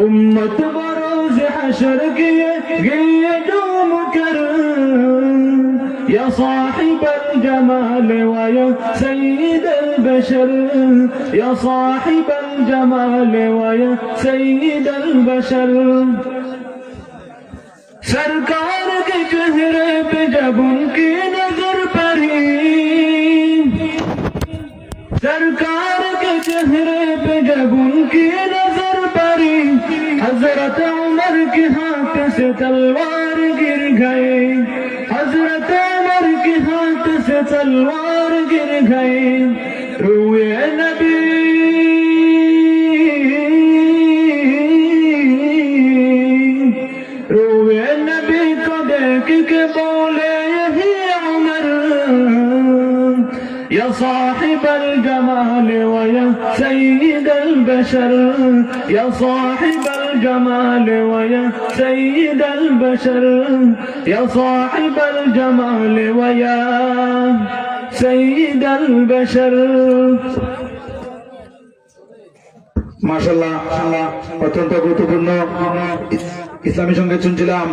उम्मत बरोज हशर गिये डूम कर या साहिब الجمال ويا سيد البشر يا صاحب الجمال ويا سيد البشر सरकार के चेहरे पे जब उनकी नजर पड़ी, सरकार के चेहरे पे जब उनकी नजर पड़ी, हजरत उमर के हाथ से तलवार गिर गए, हजरत उमर के हाथ से तलवार गिर गए। रूए नबी के बोले यही उमर या साहिब الجمال ويا سيد البشر يا صاحب الجمال ويا سيد البشر يا صاحب الجمال ويا سيد البشر মাশাআল্লাহ অত্যন্ত গুরুত্বপূর্ণ ইসলামী সঙ্গীত শুনছিলাম।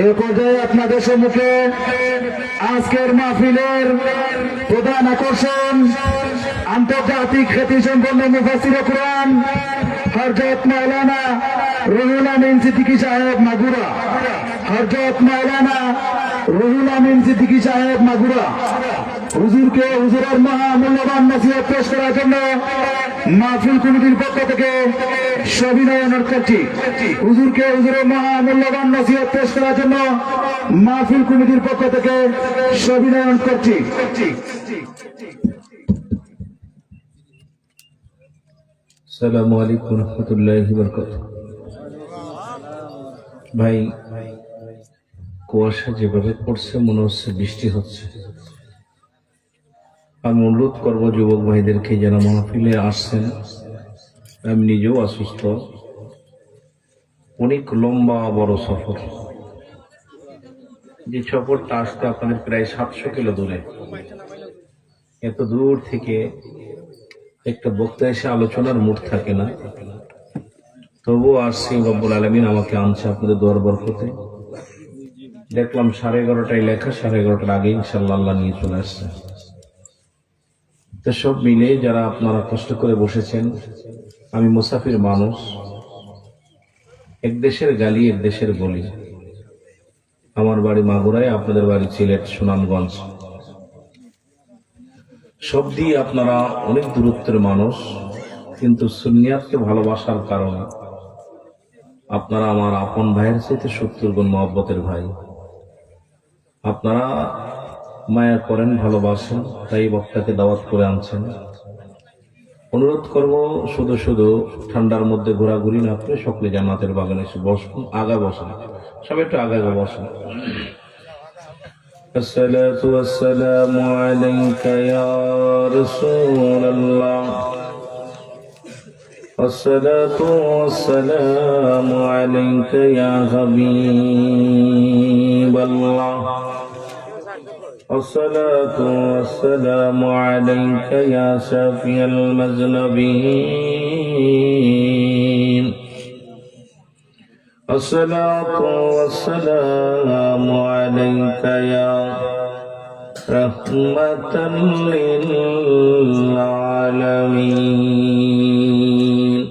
এই পর্যায়ে আপনাদের সম্মুখে আজকের মাহফিলের প্রধান আকর্ষণ আন্তর্জাতিক খ্যাতি সম্পন্ন মুফাসসিরে কুরআন হযরত মাওলানা রুহুল আমিন সিদ্দিকী সাহেব মাগুরা, হযরত মাওলানা রুহুল আমিন সিদ্দিকী সাহেব মাগুরা হুজুরকে হুজুরের মহামূল্যবান নসিহত পেশ করার জন্য মাহফিল কমিটির পক্ষ থেকে সবিনয় অনুরোধ করছি। হুজুরকে হুজুরের মহামূল্যবান নসিহত পেশ করার জন্য মাহফিল কমিটির পক্ষ থেকে সবিনয় অনুরোধ করছি। আসসালামু আলাইকুম ওয়া রাহমাতুল্লাহি ওয়া বারাকাতুহু। ভাই, কুয়াশা যেভাবে পড়ছে মনে হচ্ছে বৃষ্টি হচ্ছে। আমি অনুরোধ করবো যুবক ভাইদেরকে যারা মাহফিলে আসছেন, আমি নিজেও অসুস্থ, অনেক লম্বা বড় সফর, যে সফরটা আসতে আপনাদের প্রায় 700 কিলো দূরে, এত দূর থেকে একটা বক্তা এসে আলোচনার মুড থাকে না, তবুও আসছি। রব্বুল আলামিন আমাকে আনছে আপনাদের দোয়ার বরকতে। দেখলাম 11:30টায় লেখা, 11:30টার আগে ইনশাআল্লাহ আল্লাহ নিয়ে চলে আসছে। তো সব মিলে যারা আপনারা কষ্ট করে বসেছেন, আমি মুসাফির মানুষ, এক দেশের গালি এক দেশের বলি। আমার বাড়ি মাগুরায়, আপনাদের বাড়ি সিলেট সুনামগঞ্জ। সব দিয়ে আপনারা অনেক দূরত্বের মানুষ, কিন্তু সুন্নিয়াতকে ভালোবাসার কারণে আপনারা আমার আপন ভাইয়ের চাইতে 70 গুণ মহব্বতের ভাই। আপনারা মায়া করেন, ভালোবাসেন, তাই বক্তাকে দাওয়াত করে আনছেন। অনুরোধ করব শুধু শুধু ঠান্ডার মধ্যে ঘোরাঘুরি না করে সকলে জান্নাতের বাগানে এসে বসুন, আগা বসেন, সবাই একটু আগা বসেন। الصلاة والسلام عليك يا رسول الله، الصلاة والسلام عليك يا حبيب الله، الصلاة والسلام عليك يا شافي المذنبين، الصلاة والسلام عليك يا رحمة للعالمين.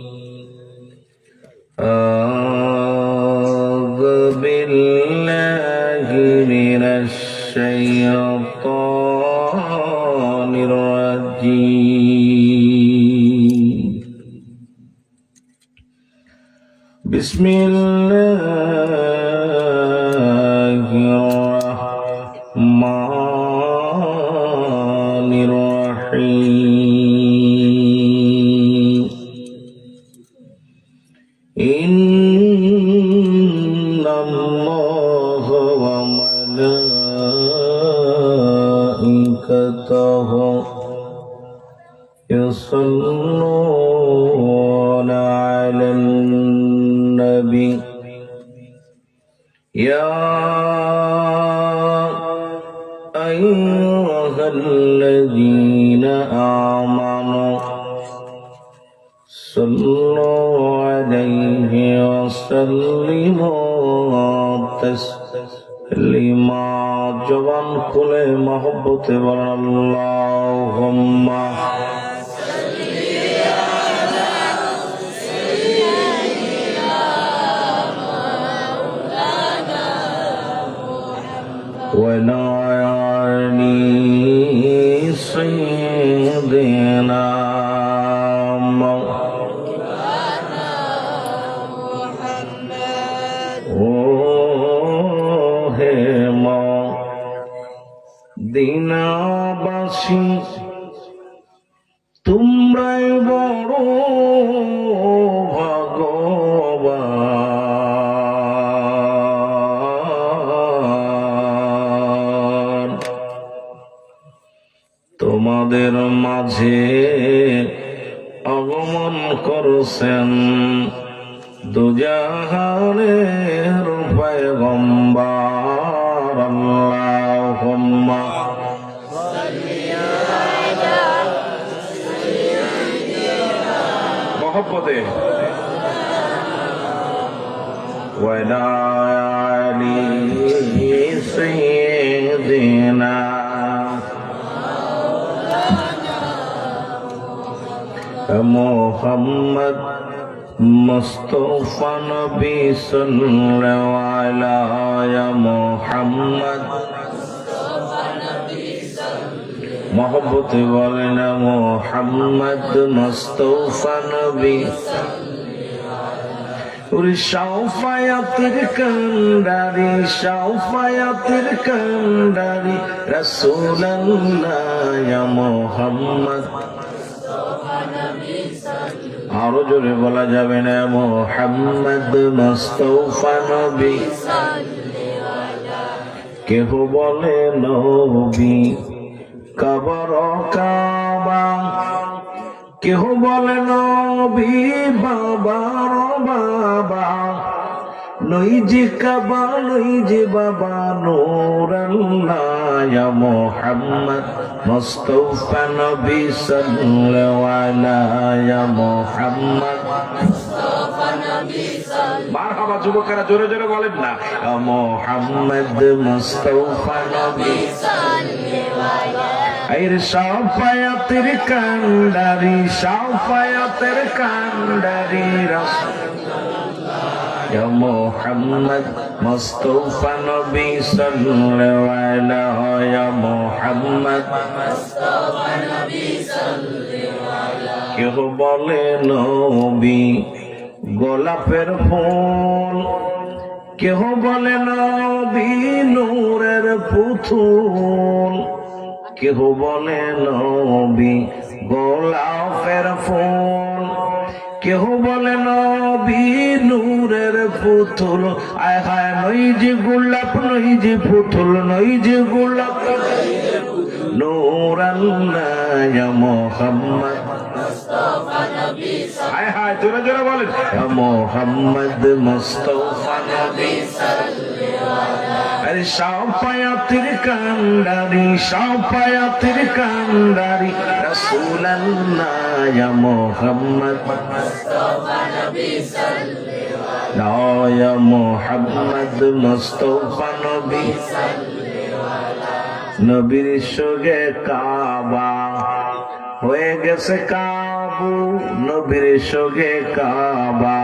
أعوذ بالله من الشيطان الرجيم. بسم الله الرحمن الرحيم. إن الله وملائكته يصلون على النبي يا أيها الذين آمنوا صلوا عليه وسلموا تسليما জবান খুলে মহব্বতে বলেন আল্লাহুম্মা وعلى آل سيدنا দিনাবাসী তোমরাই বড় ভগবান, তোমাদের মাঝে আগমন করছেন দুজাহানের পয়গম্বর। আল্লাহুম্মা মহব্বতে ওয়ালা আলি সাইয়্যিদিনা মুহাম্মদ মুস্তাফা নবী সাল্লাল্লাহু আলাইহি মুহাম্মদ মহব্বতে বলেন মুহাম্মদ মুস্তাফা নবী শাফায়াতের কান্ডারি শাফায়াতের কান্ডারি রাসূলুল্লাহ ইয়া মুহাম্মদ। আরো জোরে বলা যাবে না মুহাম্মদ মুস্তাফা নবী। কেহ বলে নবী কবর কাবা, কেহ বলে নবী বাবার বাবা, নই যে কাবা নই যে বাবা নূরুল্লাহ ইয়া মুহাম্মদ মুস্তাফা নবী সাল্লাল্লাহু আলাইহি ইয়া মুহাম্মদ মুস্তাফা নবী সাল্লাল্লাহু মারহাবা। যুবকেরা জোরে জোরে বলেন না মুহাম্মদ মুস্তাফা নবী সাল্লাল্লাহু আলাইহি। এর শাফায়াতের কান্ডারি শাফায়াতের কান্ডারি রাসূলুল্লাহ ইয়া মুহাম্মদ মুস্তাফা নবী সাল্লাল্লাহু আলাইহি ইয়া মুহাম্মদ মুস্তাফা নবী সাল্লাল্লাহু আলাইহি। কেহ বলে নবী গোলাপের ফুল, কেহ বলে নবী নূরের পুতুল, কেহ বলে নবী গোলাপের ফুল, কেহ বলে নবী নূরের পুতুল। আয় হায় নই যে গোলাপ নই যে পুতুল, নই যে গোলাপ নূরুল্লাহ ইয়া মুহাম্মদ মুস্তাফা নবী। আয় হায় জোরে জোরে বলেন ইয়া মুহাম্মদ মুস্তাফা নবী সাল্লাল্লাহু আলাইহি। আরে শাফায়াতের কান্ডারি শাফায়াতের কান্ডারি রাসূলুল্লাহ ইয়া মুহাম্মদ মুস্তাফা নবী সাল্লাল্লাহু আলাইহি ইয়া মুহাম্মদ মুস্তাফা নবী সাল্লাল্লাহু আলাইহি। নবীর সঙ্গে কাবা হয়ে গেছে কাবু, নবীর সঙ্গে কাবা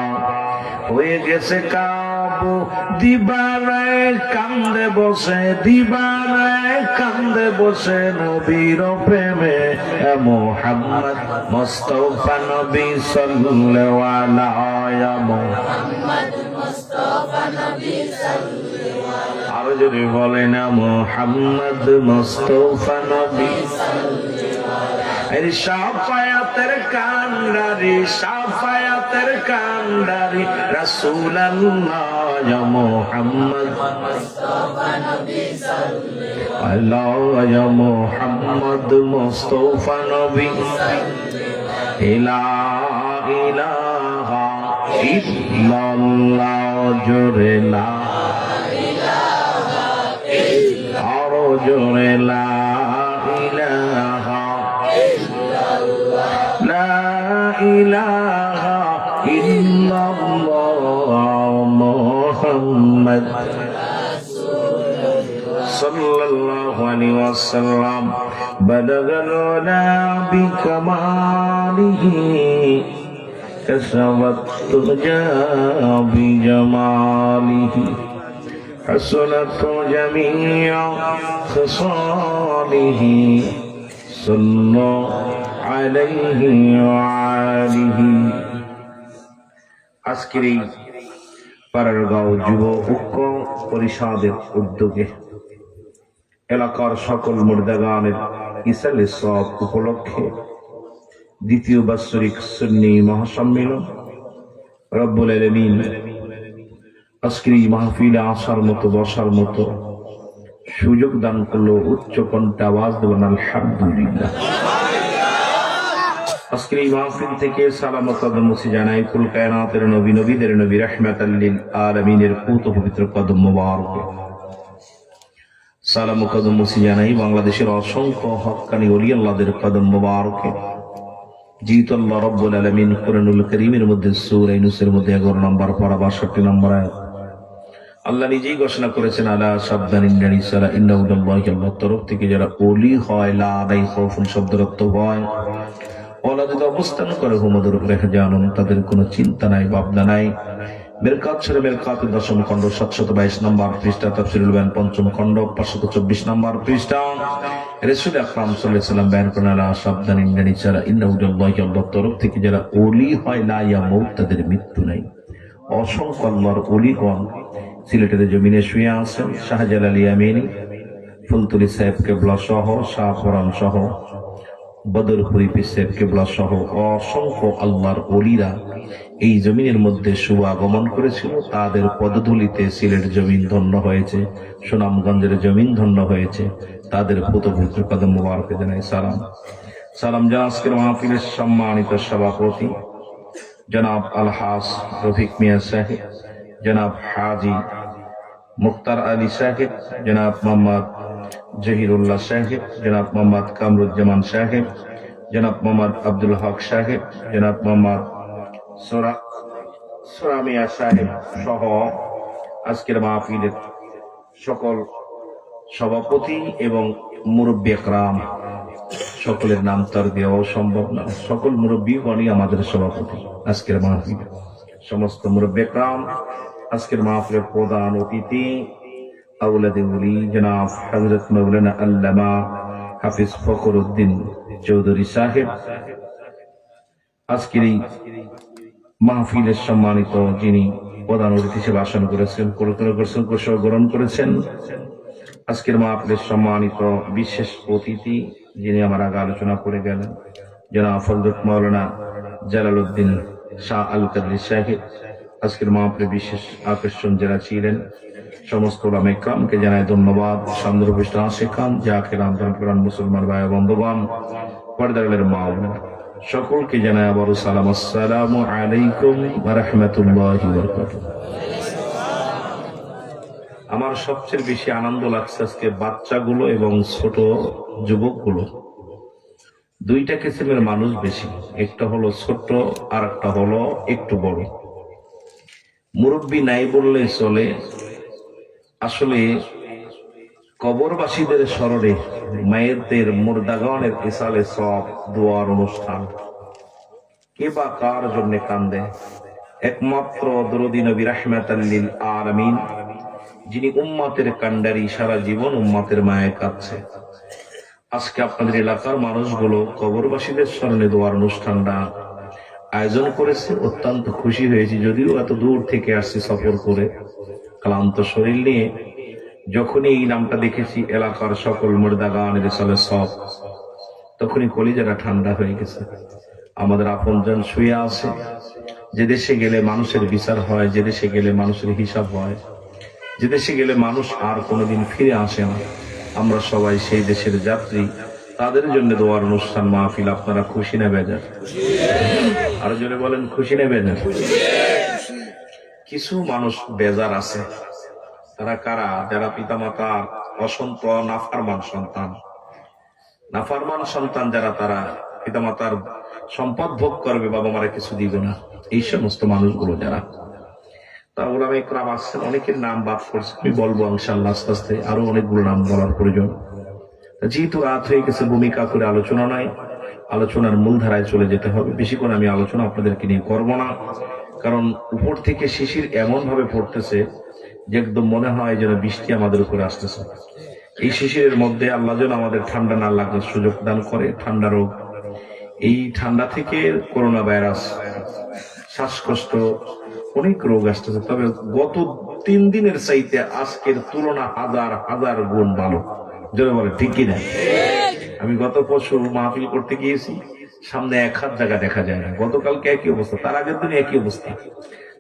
হয়ে গেছে কাবু। দিবানায় কান্দে বসে দিবানায় কান্দে বসে নবীর প্রেমে মুহাম্মদ মুস্তাফা নবী সাল্লাল্লাহু আলাইহি মুহাম্মদ মুস্তাফা নবী সাল্লাল্লাহু আলাইহি। আরো যদি বলেন মুহাম্মদ মুস্তাফা নবী সাল্লাল্লাহু আলাইহি। শাফায়াতের কান্ডারি শাফায়াতের কান্ডারি রাসূলুল্লাহ ইয়া মুহাম্মদ মুস্তাফা নবী সাল্লাল্লাহু আলাইহি ইয়া মুহাম্মদ মুস্তাফা নবী সাল্লাল্লাহু লা ইলাহা ইল্লাল্লাহ জোরে লা ইলাহা ইল্লাল্লাহ আরো জোরে লা ইলাহা লা ইলাহা ইল্লাল্লাহ মুহাম্মদ সাল্লাল্লাহু আলাইহি ওয়াসাল্লাম বালাগাল উলা বিকামালিহি كسبت ترجى بجماله حسنت جميع خصاله صلى عليه وآله আজকের এই পাড়ারগাঁও যুব ঐক্য পরিষদের উদ্যোগে এলাকার সকল মুর্দাগানের ইসালে সব উপলক্ষে দ্বিতীয় বাৎসরিক সুন্নি মহাসম্মেলন রব্বুল আলামিন আজকের এই মাহফিলে আসার মতো বসার মতো সুযোগ দান করলো। উচ্চ কণ্ঠে আওয়াজ দেবেন আলহামদুলিল্লাহ। আজকের এই মাহফিল থেকে সালাম ও কদম মুছি জানাই কুল কায়নাতের নবী নবীদের নবী রাহমাতাল লিল আলামিনের পূত পবিত্র কদম মোবারক। সালাম ও কদম মুছি জানাই বাংলাদেশের অসংখ্য হক্কানি ওলি আল্লাহদের কদম মোবারকে। যেহেতু আল্লাহ রব্বুল আলামিন কুরআনুল কারীমের মধ্যে সূরা ইউনূসের মধ্যে 11 নম্বর পারা 62 নম্বর আয়াত আল্লাহ নিজেই ঘোষণা করেছেন, আলা সাবধান ইন্নানি সালা ইন্নাহুল্লাহি, আল্লাহর তরফ থেকে যারা ওলি হয়, লা আলাই খাউফুন শব্দের অর্থ হয় ওলা যদি অবস্থান করে হুমদের উপরে জানুন, তাদের কোনো চিন্তা নাই ভাবনা নাই। মেরকাত ছেড়ে মেরকাতের 10ম খণ্ড 722 নম্বর পৃষ্ঠা, তাফসীরুল বায়ান 5ম খণ্ড 524 নম্বর পৃষ্ঠা। রাসূল আকরাম সাল্লাল্লাহু আলাইহি ওয়াসাল্লাম বয়ান করেন, আলা সাবধান ইন্নানি সালা ইন্নাহুল্লাহি, আল্লাহর তরফ থেকে যারা ওলি হয়, লা ইয়ামুত, তাদের মৃত্যু নাই। অসংখ্য আল্লাহর ওলিগণ সিলেটের জমিনে শুয়ে আছেন। শাহজালাল ইয়ামিনী, ফুলতুলি সাহেব কেবলা সহ, শাহফরান সহ, বদরপুরি পীর সাহেব কেবলা সহ অসংখ্য আল্লাহর ওলিরা এই জমিনের মধ্যে শুভ আগমন করেছিল। তাদের পদধূলিতে সিলেট জমিন ধন্য হয়েছে, সুনামগঞ্জের জমিন ধন্য হয়েছে। তাদের পবিত্র কদম মোবারকে জানাই সালাম। সালাম জানা আজকের মাহফিলের সম্মানিত সভাপতি জনাব আলহাজ রফিক মিয়া সাহেব, জনাব হাজি মুখতার আলী সাহেব, জনাব মোহাম্মদ জহিরুল্লাহ সাহেব, জনাব মোহাম্মদ কামরুজ্জামান সাহেব, জনাব মোহাম্মদ আব্দুল হক সাহেব, জনাব মোহাম্মদ সোরামিয়া সাহেব সহ আজকের মাহফিলের সকল সভাপতি এবং মুরব্বী একরাম, সকলের নাম তার দেওয়া সম্ভব না। সকল মুরব্বীগণই আমাদের সভাপতি আজকের মাহফিলে। সমস্ত মুরব্বী একরাম, আজকের মাহফিলের প্রধান অতিথি আউলাদে ওলি জনাব হযরত মাওলানা আল্লামা হাফিজ ফখরুদ্দিন চৌধুরী সাহেব, আজকের এই মাহফিলের সম্মানিত যিনি প্রধান অতিথি হিসেবে আসন করেছেন, গ্রহণ করেছেন। আজকের মাহফিলের সম্মানিত বিশেষ অতিথি যিনি আমার আগে আলোচনা করে গেলেন, জনাব হযরত মাওলানা জালালউদ্দিন শাহ আল কাদরি সাহেব। আজকের মাহফিলে বিশেষ আকর্ষণ যারা ছিলেন সমস্ত ওলামা ইকরামকে জানাই ধন্যবাদ। সামনের উপস্থিত আশিকান জাকিরান জানপ্রাণ মুসলমান ভাই বন্ধুগণ, পর্দারের মা সকলকে জানাই আবারও সালাম, আসসালামু আলাইকুম ওয়া রাহমাতুল্লাহি ওয়া বারাকাতুহু। আমার সবচেয়ে বেশি আনন্দ লাগছে আজকে বাচ্চাগুলো এবং ছোট যুবকগুলো, দুইটা কিসিমের মানুষ বেশি, একটা হলো ছোট আর একটা হলো একটু বড়। মুরব্বী নাই বললেই চলে। আসলে কবরবাসীদের স্মরণে মায়েরদের মুর্দাগানের ইসালে সব দোয়ার অনুষ্ঠান কে বা কার জন্য কান্দে? একমাত্র দরদি নবী রাহমাতাল লিল আলামিন, যিনি উম্মতের কান্ডারি, সারা জীবন উম্মতের মায়ে কাঁদছে। আজকে আপনাদের এলাকার মানুষগুলো কবরবাসীদের স্মরণে দোয়ার অনুষ্ঠানটা আয়োজন করেছে, অত্যন্ত খুশি হয়েছি। যদিও এত দূর থেকে আসছি সফর করে, ক্লান্ত শরীর নিয়ে, যখনই এই নামটা দেখেছি এলাকার সকল মুর্দাগানের ইসালে সব, তখনই কলিজাটা ঠান্ডা হয়ে গেছে। আমাদের আপনজন শুয়ে আছে। যে দেশে গেলে মানুষের বিচার হয়, যে দেশে গেলে মানুষের হিসাব হয়, যে দেশে গেলে মানুষ আর কোনোদিন ফিরে আসে না, আমরা সবাই সেই দেশের যাত্রী। তাদের জন্য দোয়ার অনুষ্ঠান মাহফিল। আপনারা খুশি না বেজার? আরো জোরে বলেন, খুশি না বেজার? কিছু মানুষ বেজার আছে। তারা কারা? যারা পিতামাতার অসন্ত নাফারমান সন্তান। নাফারমান সন্তান যারা, তারা পিতামাতার সম্পদ ভোগ করবে, বাবা মারা কিছু দিবে না, এই সমস্ত মানুষগুলো যারা, তা ওলামা ইকরাম আসছেন, অনেকের নাম বাদ করছে, আমি বলবো ইনশাআল্লাহ আস্তে আস্তে, আরো অনেকগুলো নাম বলার প্রয়োজন। যেহেতু রাত হয়ে গেছে, ভূমিকা করে আলোচনা নাই, আলোচনার মূল ধারায় চলে যেতে হবে। বেশি করে আমি আলোচনা আপনাদেরকে নিয়ে করবো না, কারণ উপর থেকে শিশির এমন ভাবে পড়তেছে যে একদম মনে হয় যেন বৃষ্টি আমাদের উপরে আসতেছে। এই শিশিরের মধ্যে আল্লাহ যেন আমাদের ঠান্ডা না লাগার সুযোগ দান করে। ঠান্ডা রোগ, এই ঠান্ডা থেকে করোনা ভাইরাস, শ্বাসকষ্ট, অনেক রোগ আসতেছে। তবে গত 3 দিনের চাইতে আজকের তুলনা হাজার হাজার গুণ ভালো, যেন বলে ঠিক কিনা। আমি গত পরশু মাহফিল করতে গিয়েছি, সামনে 1 হাত জায়গা দেখা যায় না। গতকালকে একই অবস্থা, তার আগের দিনে একই অবস্থা।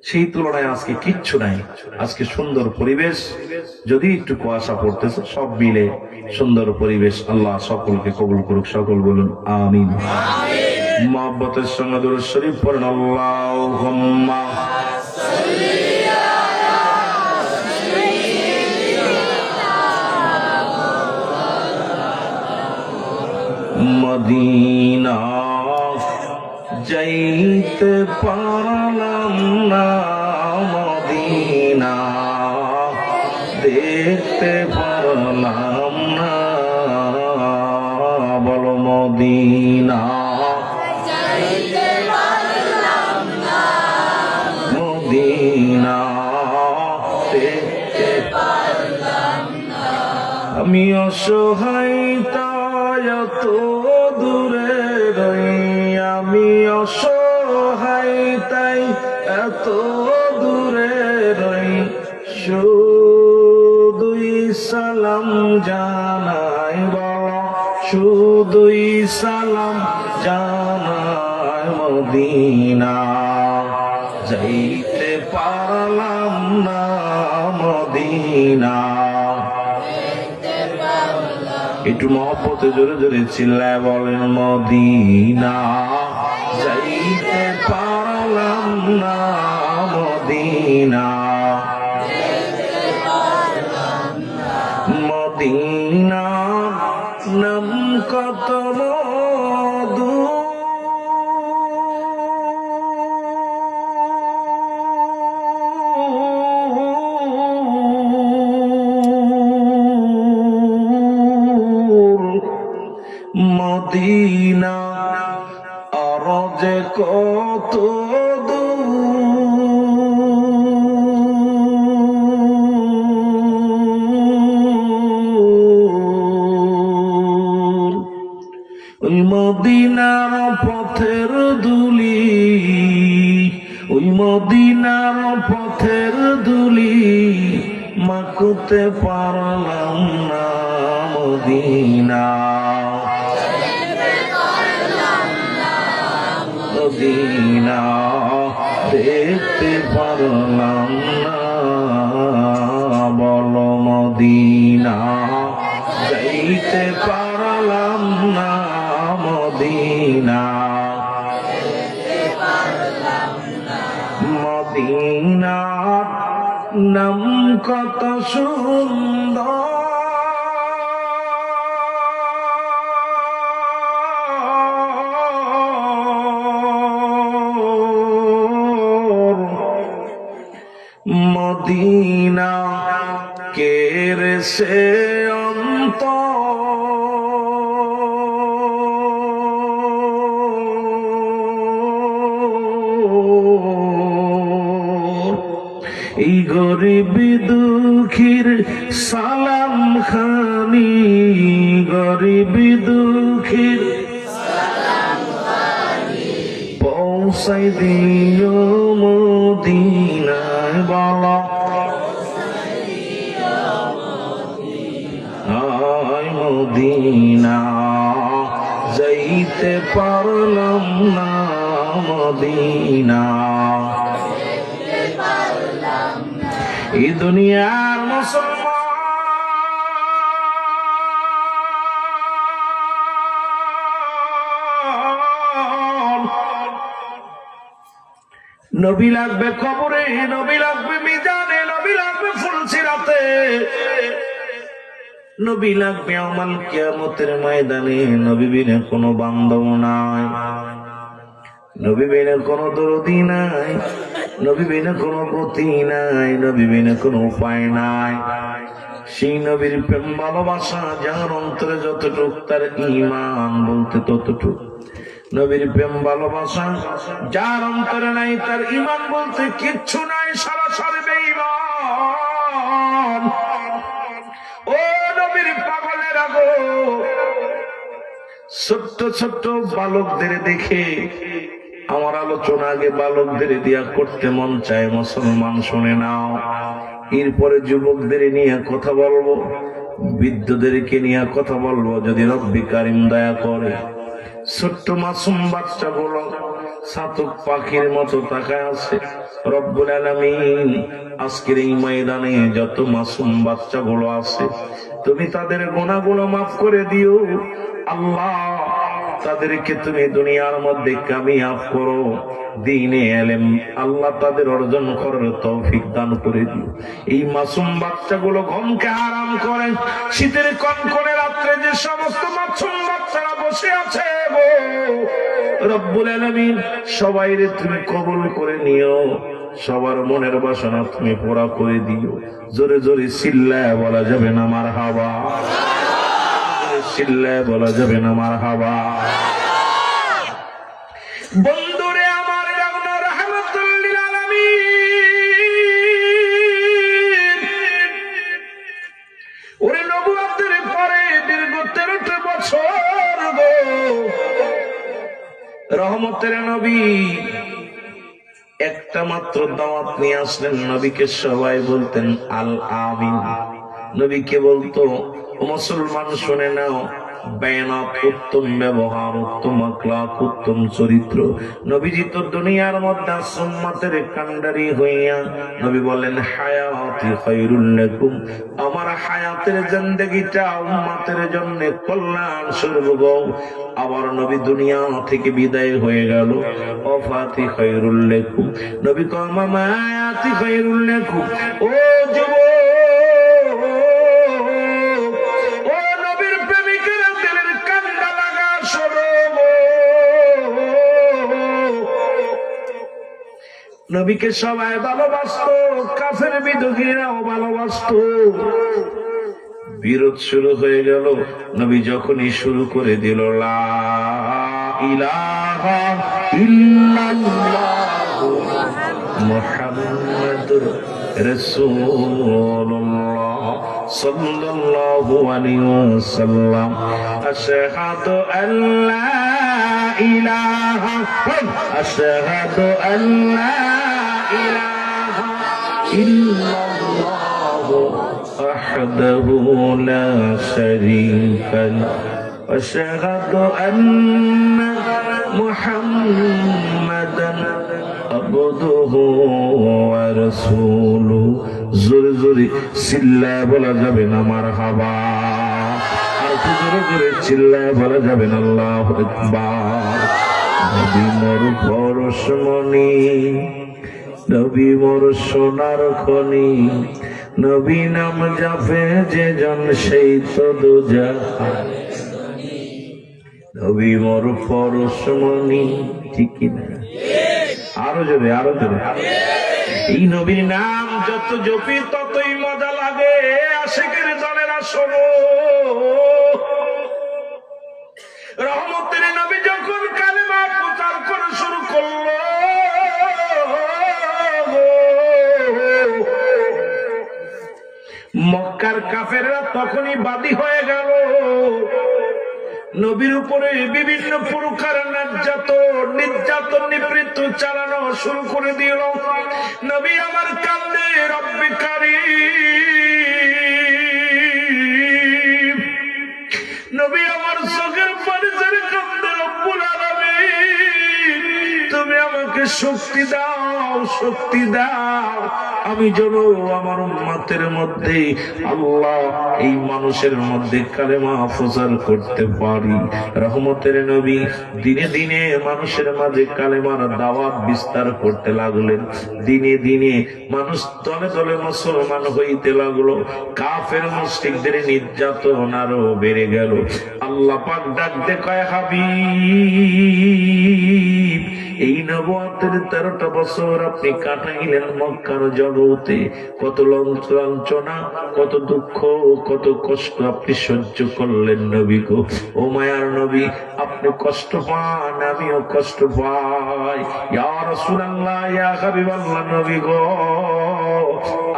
সেই তুলনায় আজকে কিচ্ছু নাই। আজকে সুন্দর পরিবেশ, যদি একটু কুয়াশা পড়তেছে, সব মিলে সুন্দর পরিবেশ। আল্লাহ সকলকে কবুল করুক, সকল বলুন আমিন। মহব্বতের সঙ্গে দুরূদ শরীফ পড়েন, আল্লাহুম্মা মদিনা যাইতে পারলাম না, মদিনা দেখতে পারলাম না, বলো মদিনা মদিনা দেখতে পারলাম না। আমি অসহায় তাই এত দূরে রই, আমি অসহায় তাই এত দূরে রই, শুধুই সালাম জানাই, বলো শুধুই সালাম জানাই, মদিনা যাইতে পারলাম না, মদিনা। একটু মহব্বতে জোরে জোরে চিল্লায় বলেন, মদিনা যাইতে পারলাম না, মদিনা মদিনা নাম কত মধু, মদিনা আর যে কত দূর, ওই মদিনার পথের ধুলি, ওই মদিনার পথের ধুলি মাখতে পারলাম না, মদিনা মদিনা দেখতে পারলাম না, বলো মদিনা যাইতে পারলাম না, মদিনা মদিনার নাম কত সুন্দর, মদিনা কেড়ে সে এই গরিব দুঃখীর সালাম খানি, গরিব দুঃখীর পৌঁছাই দিও মদিনায়, বলো আয় মদিনা যাইতে পারলাম না, মদিনা এই দুনিয়ার মুসলমান, নবী লাগবে কবরে, নবী লাগবে মিজানে, নবী লাগবে ফুলসিরাতে, নবী লাগবে আমাল কিয়ামতের ময়দানে। নবী বিনে কোনো বান্ধব নাই, নবী বিনে কোনো দরদি নাই, নবী বিনে কোনো গতি নাই, নবী বিনে কোনো উপায় নাই। সেই নবীর প্রেম ভালোবাসা যার অন্তরে যতটুক, তার ঈমান বলতে ততটুক। নবীর প্রেম ভালোবাসা যার অন্তরে নাই, তার ঈমান বলতে কিচ্ছু নাই, সরাসরি বেঈমান। ও নবীর পাগলেরা গো, ছোট্ট ছোট্ট বালকদের দেখে আমার আলোচনা আগে বালকদের দিয়া করতে মন চায়। মুসলমান শুনে নাও, এরপরে যুবকদের নিয়ে কথা বলবো, বৃদ্ধদেরকে নিয়ে কথা বলবো, যদি রব্বি কারিম দয়া করে। ছোট্ট মাসুম বাচ্চাগুলো ছাতক পাখির মতো তাকায় আছে। রব্বুল আলামিন আজকের এই ময়দানে যত মাসুম বাচ্চাগুলো আছে, তুমি তাদের গুনাহগুলো মাফ করে দিও আল্লাহ। তাদেরকে তুমি দুনিয়ার মধ্যে কামিয়াব করো, দ্বীনে ইলম আল্লাহ তাদের অর্জন করার তৌফিক দান করে দিও। এই মাসুম বাচ্চাগুলো ঘুমকে হারাম করে, শীতের কনকনে রাত্রে যে সমস্ত মাসুম বাচ্চারা বসে আছে গো, রব্বুল আলামিন সবাইরে তুমি কবুল করে নিও, সবার মনের বাসনা তুমি পুরা করে দিও। জোরে জোরে চিল্লায় বলা যাবে না মারহাবা, চিল্লায় বলা যাবে না মারহাবা। বন্ধুরে আমার রাহমাতুল লিল আলামিন, ওরে নবুয়তের পরে দীর্ঘ 13টা বছর গো, রহমতের নবী একটা মাত্র দাওয়াত নিয়ে আসলেন। নবীকে সবাই বলতেন আল আমিন। নবীকে বলতো মুসলমান শুনে নাও, বেয়ানাত, উত্তম ব্যবহার, উত্তম আখলাক, উত্তম চরিত্র। নবীজি তো দুনিয়ার মধ্যে সুন্নাতের কান্ডারি হইয়া নবী বলেন হায়াতি খায়রুল লাকুম, আমার হায়াতের জিন্দেগিটা উম্মতের জন্য কল্যাণ স্বরূপ। আবার নবী দুনিয়া থেকে বিদায় হয়ে গেল, ওয়াফাতি খায়রুল লাকুম, নবী কয় মামায়াতি খায়রুল লাকুম। ও যুবক, নবীকে সবাই ভালোবাসতো, কাফের বিদ্রোহীরাও ভালোবাসতো। বিরোধ শুরু হয়ে গেল। নবী যখনই শুরু করে দিল লা ইলাহা ইল্লাল্লাহু মুহাম্মাদুর রাসূলুল্লাহ সাল্লাল্লাহু আলাইহি ওয়াসাল্লাম, আশহাদু আল্লা ইলাহা, আশহাদু আল্লা ইলাহা ইল্লাল্লাহু ওয়াহদাহু লা শারীকা লাহু, আশহাদু আন্না মুহাম্মাদান আবদুহু ওয়া রাসূলুহু। জোরে জোরে চিল্লায় বলা যাবে না মারহাবা, আর জোরে জোরে চিল্লায় বলা যাবে না আল্লাহু আকবার। নবী মোর পরশমণি, নবী মোর সোনার খনি, নবী নাম জাপে যে জন সেই তো দুজাহান। নবী মোর পরশমণি, ঠিক কিনা? আরো জোরে, আরো জোরে। এই নবীর নাম যত জপি ততই মজা লাগে। আশিকের দলেরা শোনো, রহমতের নবী যখন কালেমা প্রচার করে শুরু করলো, মক্কার কাফেররা তখনই বাদী হয়ে গেল। নবীর উপরে বিভিন্ন প্রকার নির্যাতন নিপীড়িত চালানো শুরু করে দিল। নবী আমার কান্দে, রব্বি কারীম, নবী আমার চোখের পানি ছেড়ে কান্দে, রব্বুল আলামিন তুমি আমাকে আমাকে শক্তি দাও, শক্তি দাও, আমি যেন আমার উম্মতের মধ্যে আল্লাহ এই মানুষের মধ্যে কালেমা প্রচার করতে পারি। রহমতের নবী দিনে দিনে মানুষের মাঝে কালেমার দাওয়াত বিস্তার করতে লাগলেন। দিনে দিনে মানুষ তলে তলে মুসলমান হইতে লাগলো। কাফের মুশরিকদের নির্যাতন আরো বেড়ে গেল। আল্লাহ পাক ডাক দে কয়, হাবিব, এই নবুয়তের 13টা বছর আপনি কাটাইলেন মক্কার জগতে। কত লাঞ্ছনা, কত দুঃখ, কত কষ্ট আপনি সহ্য করলেন নবী গো। ও মায়ার নবী, আপনি কষ্ট পান, আমিও কষ্ট পাই। ইয়া রাসূলুল্লাহ, ইয়া হাবিবাল্লাহ, নবী গো,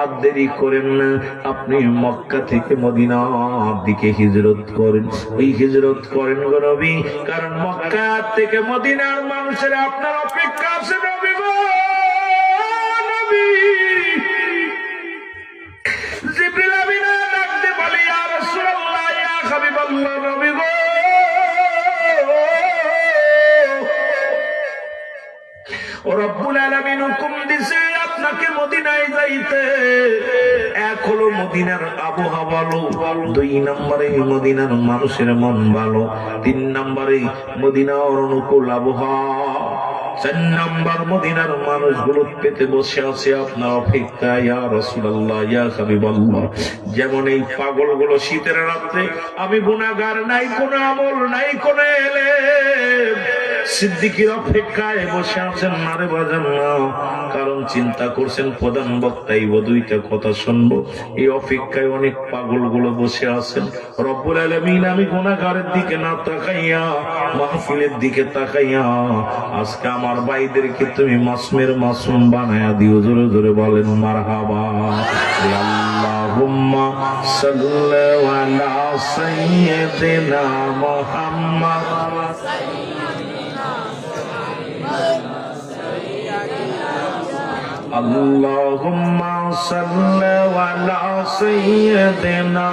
আর দেরি করেন না, আপনি মক্কা থেকে মদিনার দিকে হিজরত করেন। ওই হিজরত করেন গো নবী, কারণ মক্কা থেকে মদিনার মানুষের আপনার অপেক্ষা আছে নবী গো। নবী জিবরিল আমিন ডাকতে বলে, ইয়া রাসূলুল্লাহ, ইয়া হাবিবাল্লাহ, নবী গো, ও রব্বুল আলামিন হুকুম দিছে আপনাকে মদিনায় যাইতে। এক হলো মদিনার আবহাওয়া ভালো, 2 নম্বরে মদিনার মানুষের মন ভালো, 3 নম্বরে মদিনার অনুকূল আবহাওয়া, 4 নম্বর মদিনার মানুষগুলো পেতে বসে আছে আপনার অপেক্ষায়। ইয়া রাসূলুল্লাহ, ইয়া হাবিবাল্লাহ, যেমন এই পাগলগুলো শীতের রাত্রে, আমি গুনাহগার, নাই কোনো আমল, নাই কোনো এলেম, সিদ্দিকের অপেক্ষায় বসে আছেন না রে বাজান না। কারণ চিন্তা করছেন প্রধান বক্তাই 2টা কথা শুনবো, এই অপেক্ষায় অনেক পাগলগুলো বসে আছেন। রব্বুল আলামিন আমি গুনাহগারের দিকে না তাকাইয়া মাহফিলের দিকে তাকাইয়া আজকে আমার ভাইদেরকে তুমি মাসুমের মাসুম বানায়া দিও। জোরে জোরে বলেন মারহাবা। আল্লাহুম্মা সাল্লি আলা সাইয়্যিদিনা Muhammad. Allahumma salli ala sayyidina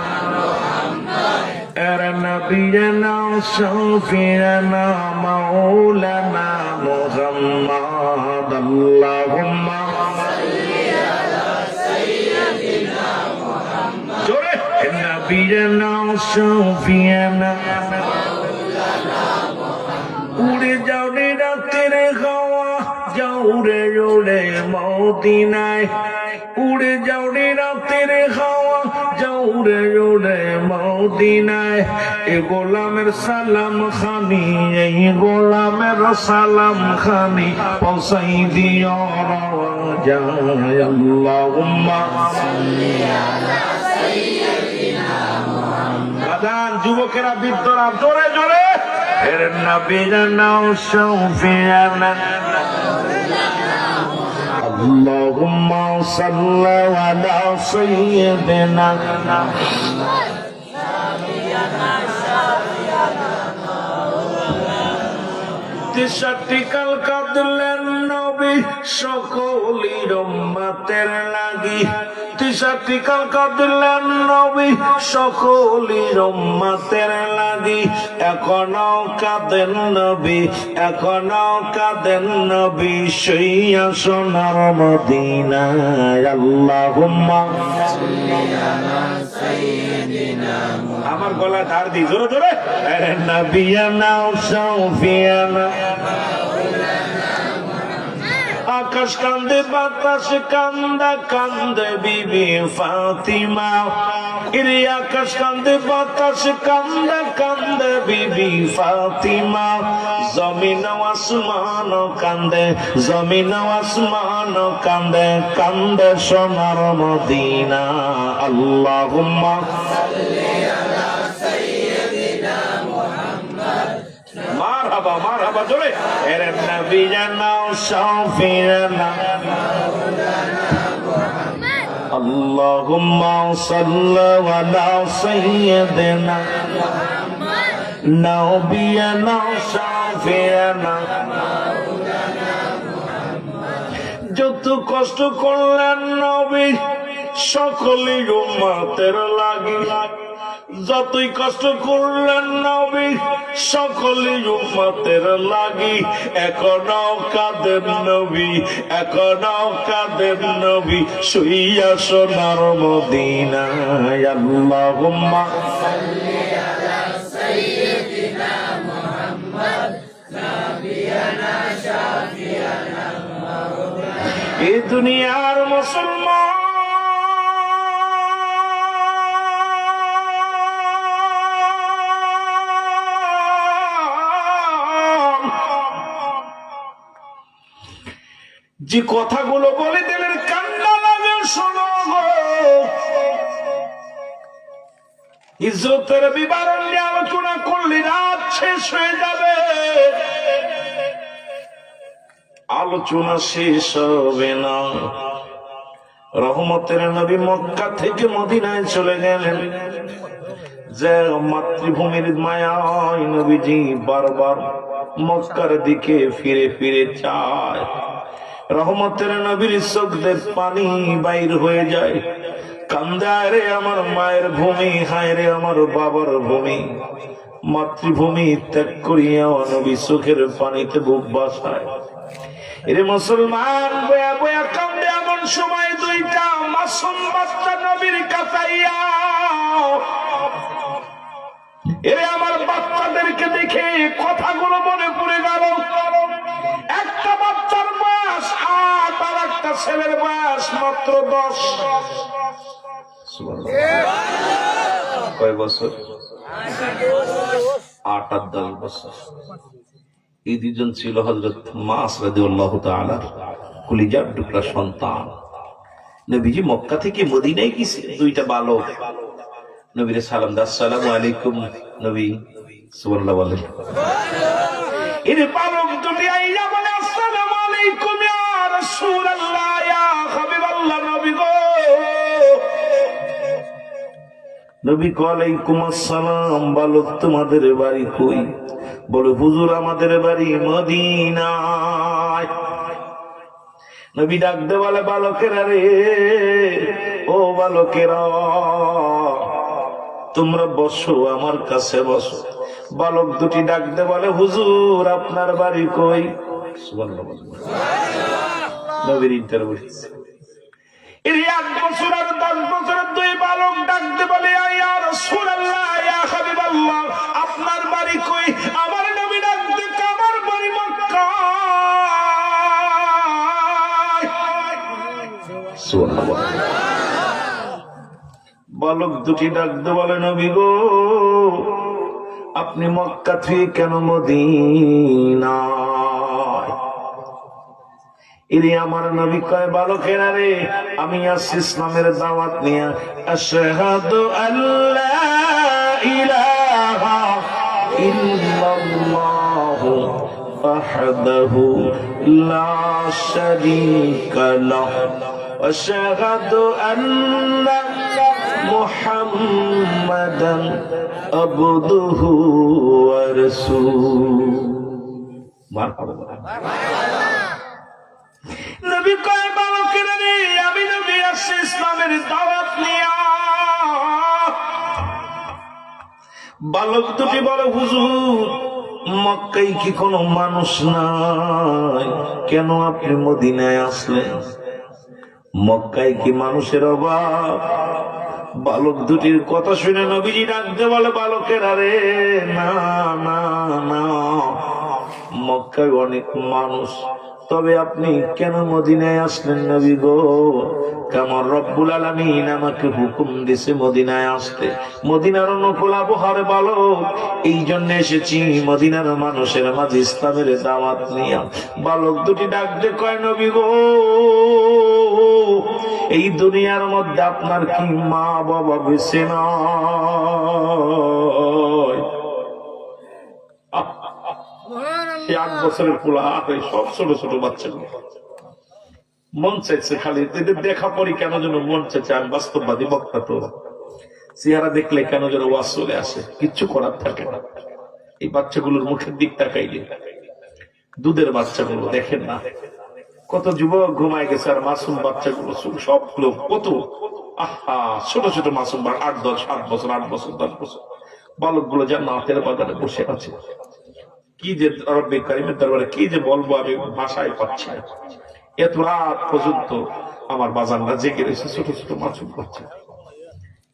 nabiyana shafi'ana maulana Muhammad. Allahumma salli ala sayyidina Muhammad. Jore nabiyana shafi'ana maulana Muhammad. Ure jao ni rater hawa, যাও রে ওরে মদিনায়, উড়ে যাও রে রাতের হাওয়া, যাও রে ওরে মদিনায়। এ গোলামের সালাম খানি, এই গোলামের সালাম খানি পৌঁছাই দিও যায়। আল্লাহুম্মা সাল্লি আলা সাইয়্যিদিনা মুহাম্মদ। আদান যুবকেরা, বৃদ্ধরা, জোরে জোরে এর নবী জানাও শফিয়ানা। Allahumma salli ala sayyidina তিসাটিকাল কাঁদলেন নবী সকলের উম্মতের লাগি। তিসাটিকাল কাঁদলেন নবী সকলের উম্মতের লাগি। এখনো কাঁদেন নবী, এখনো কাঁদেন নবী শুইয়া সোনার মদিনায়। আল্লাহুম্মা সাল্লি আলা সাইয়্যিদিনা মুহাম্মদ। আমার গলা ধার দি, জোরে জোরে আরে নবিয়ানা শাফিয়ানা। আকাশ কান্দে, বাতাস কান্দা কান্দে বিবি ফাতিমা। ইরে আকাশ কান্দে, বাতাস কান্দা কান্দে বিবি ফাতিমা। জমিন আসমান কান্দে, জমিন আসমান কান্দে, কান্দে সোনার মদিনা। আল্লাহুম্মা সাল্লি আলা সাইয়্যিদিনা মুহাম্মদ। মারহাবা মারহাবা জোরে এর নবী জানাও শাফিয়ানা আল্লাহুম্মা সাল্লি আলা সাইয়্যিদিনা নবিয়ানা শাফিয়ানা। যত কষ্ট করলেন নবী সকলেই উম্মতের লাগি, যতই কষ্ট করলেন নবী সকলে উম্মতের লাগি, এখনো কাঁদেন নবী, এখনো কাঁদেন নবী শুইয়া সোনার মদিনায়। আল্লাহুম্মা সাল্লি আলা সাইয়্যিদিনা মুহাম্মদ নাবিয়ানা শাফিয়ানা মাওলানা। এই দুনিয়ার মুসলমান যে কথাগুলো বলে দিলেন কান্না লাগে শোনো গো। ইজ্জতের বিবরণ নিয়ে আলোচনা করলে রাত শেষ হয়ে যাবে, আলোচনা শেষ হবে না। রহমতের নবী মক্কা থেকে মদিনায় চলে গেলেন, যে মাতৃভূমির মায়ায় নবীজি বারবার মক্কার দিকে ফিরে ফিরে চায়। রহমতের নবীর চোখ দিয়ে পানি বাইর হয়ে যায়, কান্দে রে আমার মায়ের ভূমি, হায় রে আমার বাবার ভূমি। মাতৃভূমি ত্যাগ করিয়া নবী চোখের পানিতে বুক বাসায়। এরে মুসলমান বয়া বয়া কান্দে এমন সময় দুইটা মাসুম বাচ্চা নবীর কাছাইয়া। এরে আমার বাচ্চাদেরকে দেখে কথাগুলো মনে পড়ে গেল। একটা বাচ্চার বয়স 8 আর একটা ছেলের বয়স মাত্র 10। কয় বছর? 8 আর 10 বছর। এই দুজন ছিল হযরত মাস রাদিয়াল্লাহু তাআলা কলিজার টুকরা সন্তান। নবীজি মক্কা থেকে মদিনায় গেছে, দুইটা বালক নবীর সালাম দাস, আসসালামু আলাইকুম নবী, সুবহানাল্লাহ বলেন। এর বালক দুটি আইয়া বলে আসসালামু আলাইকুম ইয়া রাসূলুল্লাহ, ইয়া হাবিবাল্লাহ নবী গো। নবী ওয়ালাইকুম আসসালাম। বালক তোমাদের বাড়ি কই? বলে হুজুর আমাদের বাড়ি মদিনায়। নবী ডাক দে বলে বালকেরা রে, ও বালকেরা তোমরা বসো, আমার কাছে বসো। বালক দুটি ডাক দে বলে হুজুর আপনার বাড়ি কই? নবীর ইন্টারভিউ। এর 1 বছর আর 10 বছরের দুই বালক ডাক দে বলে ইয়া রাসূলুল্লাহ, ইয়া হাবিবাল্লাহ আপনার বাড়ি কই? আমার নবী ডাক দে আমার বাড়ি মক্কা। সুবহানাল্লাহ। বালক দুটি ডাক দে বলে নবী গো আপনি মক্কা থেকে কেন মদিনায়? ইনি আমার নবী কয় বালকেরা রে আমি আসছি ইসলামের দাওয়াত নিয়ে। আশহাদু আল্লা ইলাহা ইল্লাল্লাহু ওয়াহদাহু লা শারীকা লাহু ওয়া আশহাদু আন্না মুহাম্মাদান আবদুহু ওয়া রাসূলুহু। মারহাবা। নবী কয় বালকেরা রে আমি নবী আসছি ইসলামের দাওয়াত নিয়া। বালক দুটি বলে হুজুর মক্কায় কি কোনো মানুষ নাই? কেন আপনি মদিনায় আসলেন? মক্কায় কি মানুষের অভাব? বালক দুটির কথা শুনে নবীজি ডাকতে বলে বালকেরা রে না না না, মক্কায় অনেক মানুষ, তবে আপনি কেন মদিনায় আসলেন নবী গো? কামর রব্বুল আলামিন আমাকে হুকুম দিছে মদিনায় আসতে। মদিনার অনুকূল আবহাওয়ার বালক, এই জন্য এসেছি মদিনার মানুষের মাঝে ইসলামের দাওয়াত নিয়ে। বালক দুটি ডাক দিয়ে কয় নবী গো এই দুনিয়ার মধ্যে আপনার কি মা বাবা বেঁচে নয়? 8 বছরের পোলা, সব ছোট ছোট বাচ্চাগুলো মন চাইছে খালি এদের দেখা পরি কেন যেন মন চাইছে। আমি বাস্তববাদী বক্তা, তো চেহারা দেখলে কেন যেন ওয়াজ চলে আসে, কিচ্ছু করার থাকে না। এই বাচ্চাগুলোর মুখের দিক তাকাইলে, দুধের বাচ্চাগুলো দেখেন না কত যুবক ঘুমায় গেছে, আর মাসুম বাচ্চাগুলো সবগুলো কত আহা, ছোট ছোট মাসুম 8-10 8 বছর 10 বছর বালক গুলো জান্নাতের বাগানে বসে আছে। কি যে রব্বে কারিমের দরবারে কি যে বলবো, আমি ভাষায় পাচ্ছি না। এত রাত পর্যন্ত আমার বাজানরা জেগে রয়েছে, ছোট ছোট মাসুম বাচ্চা।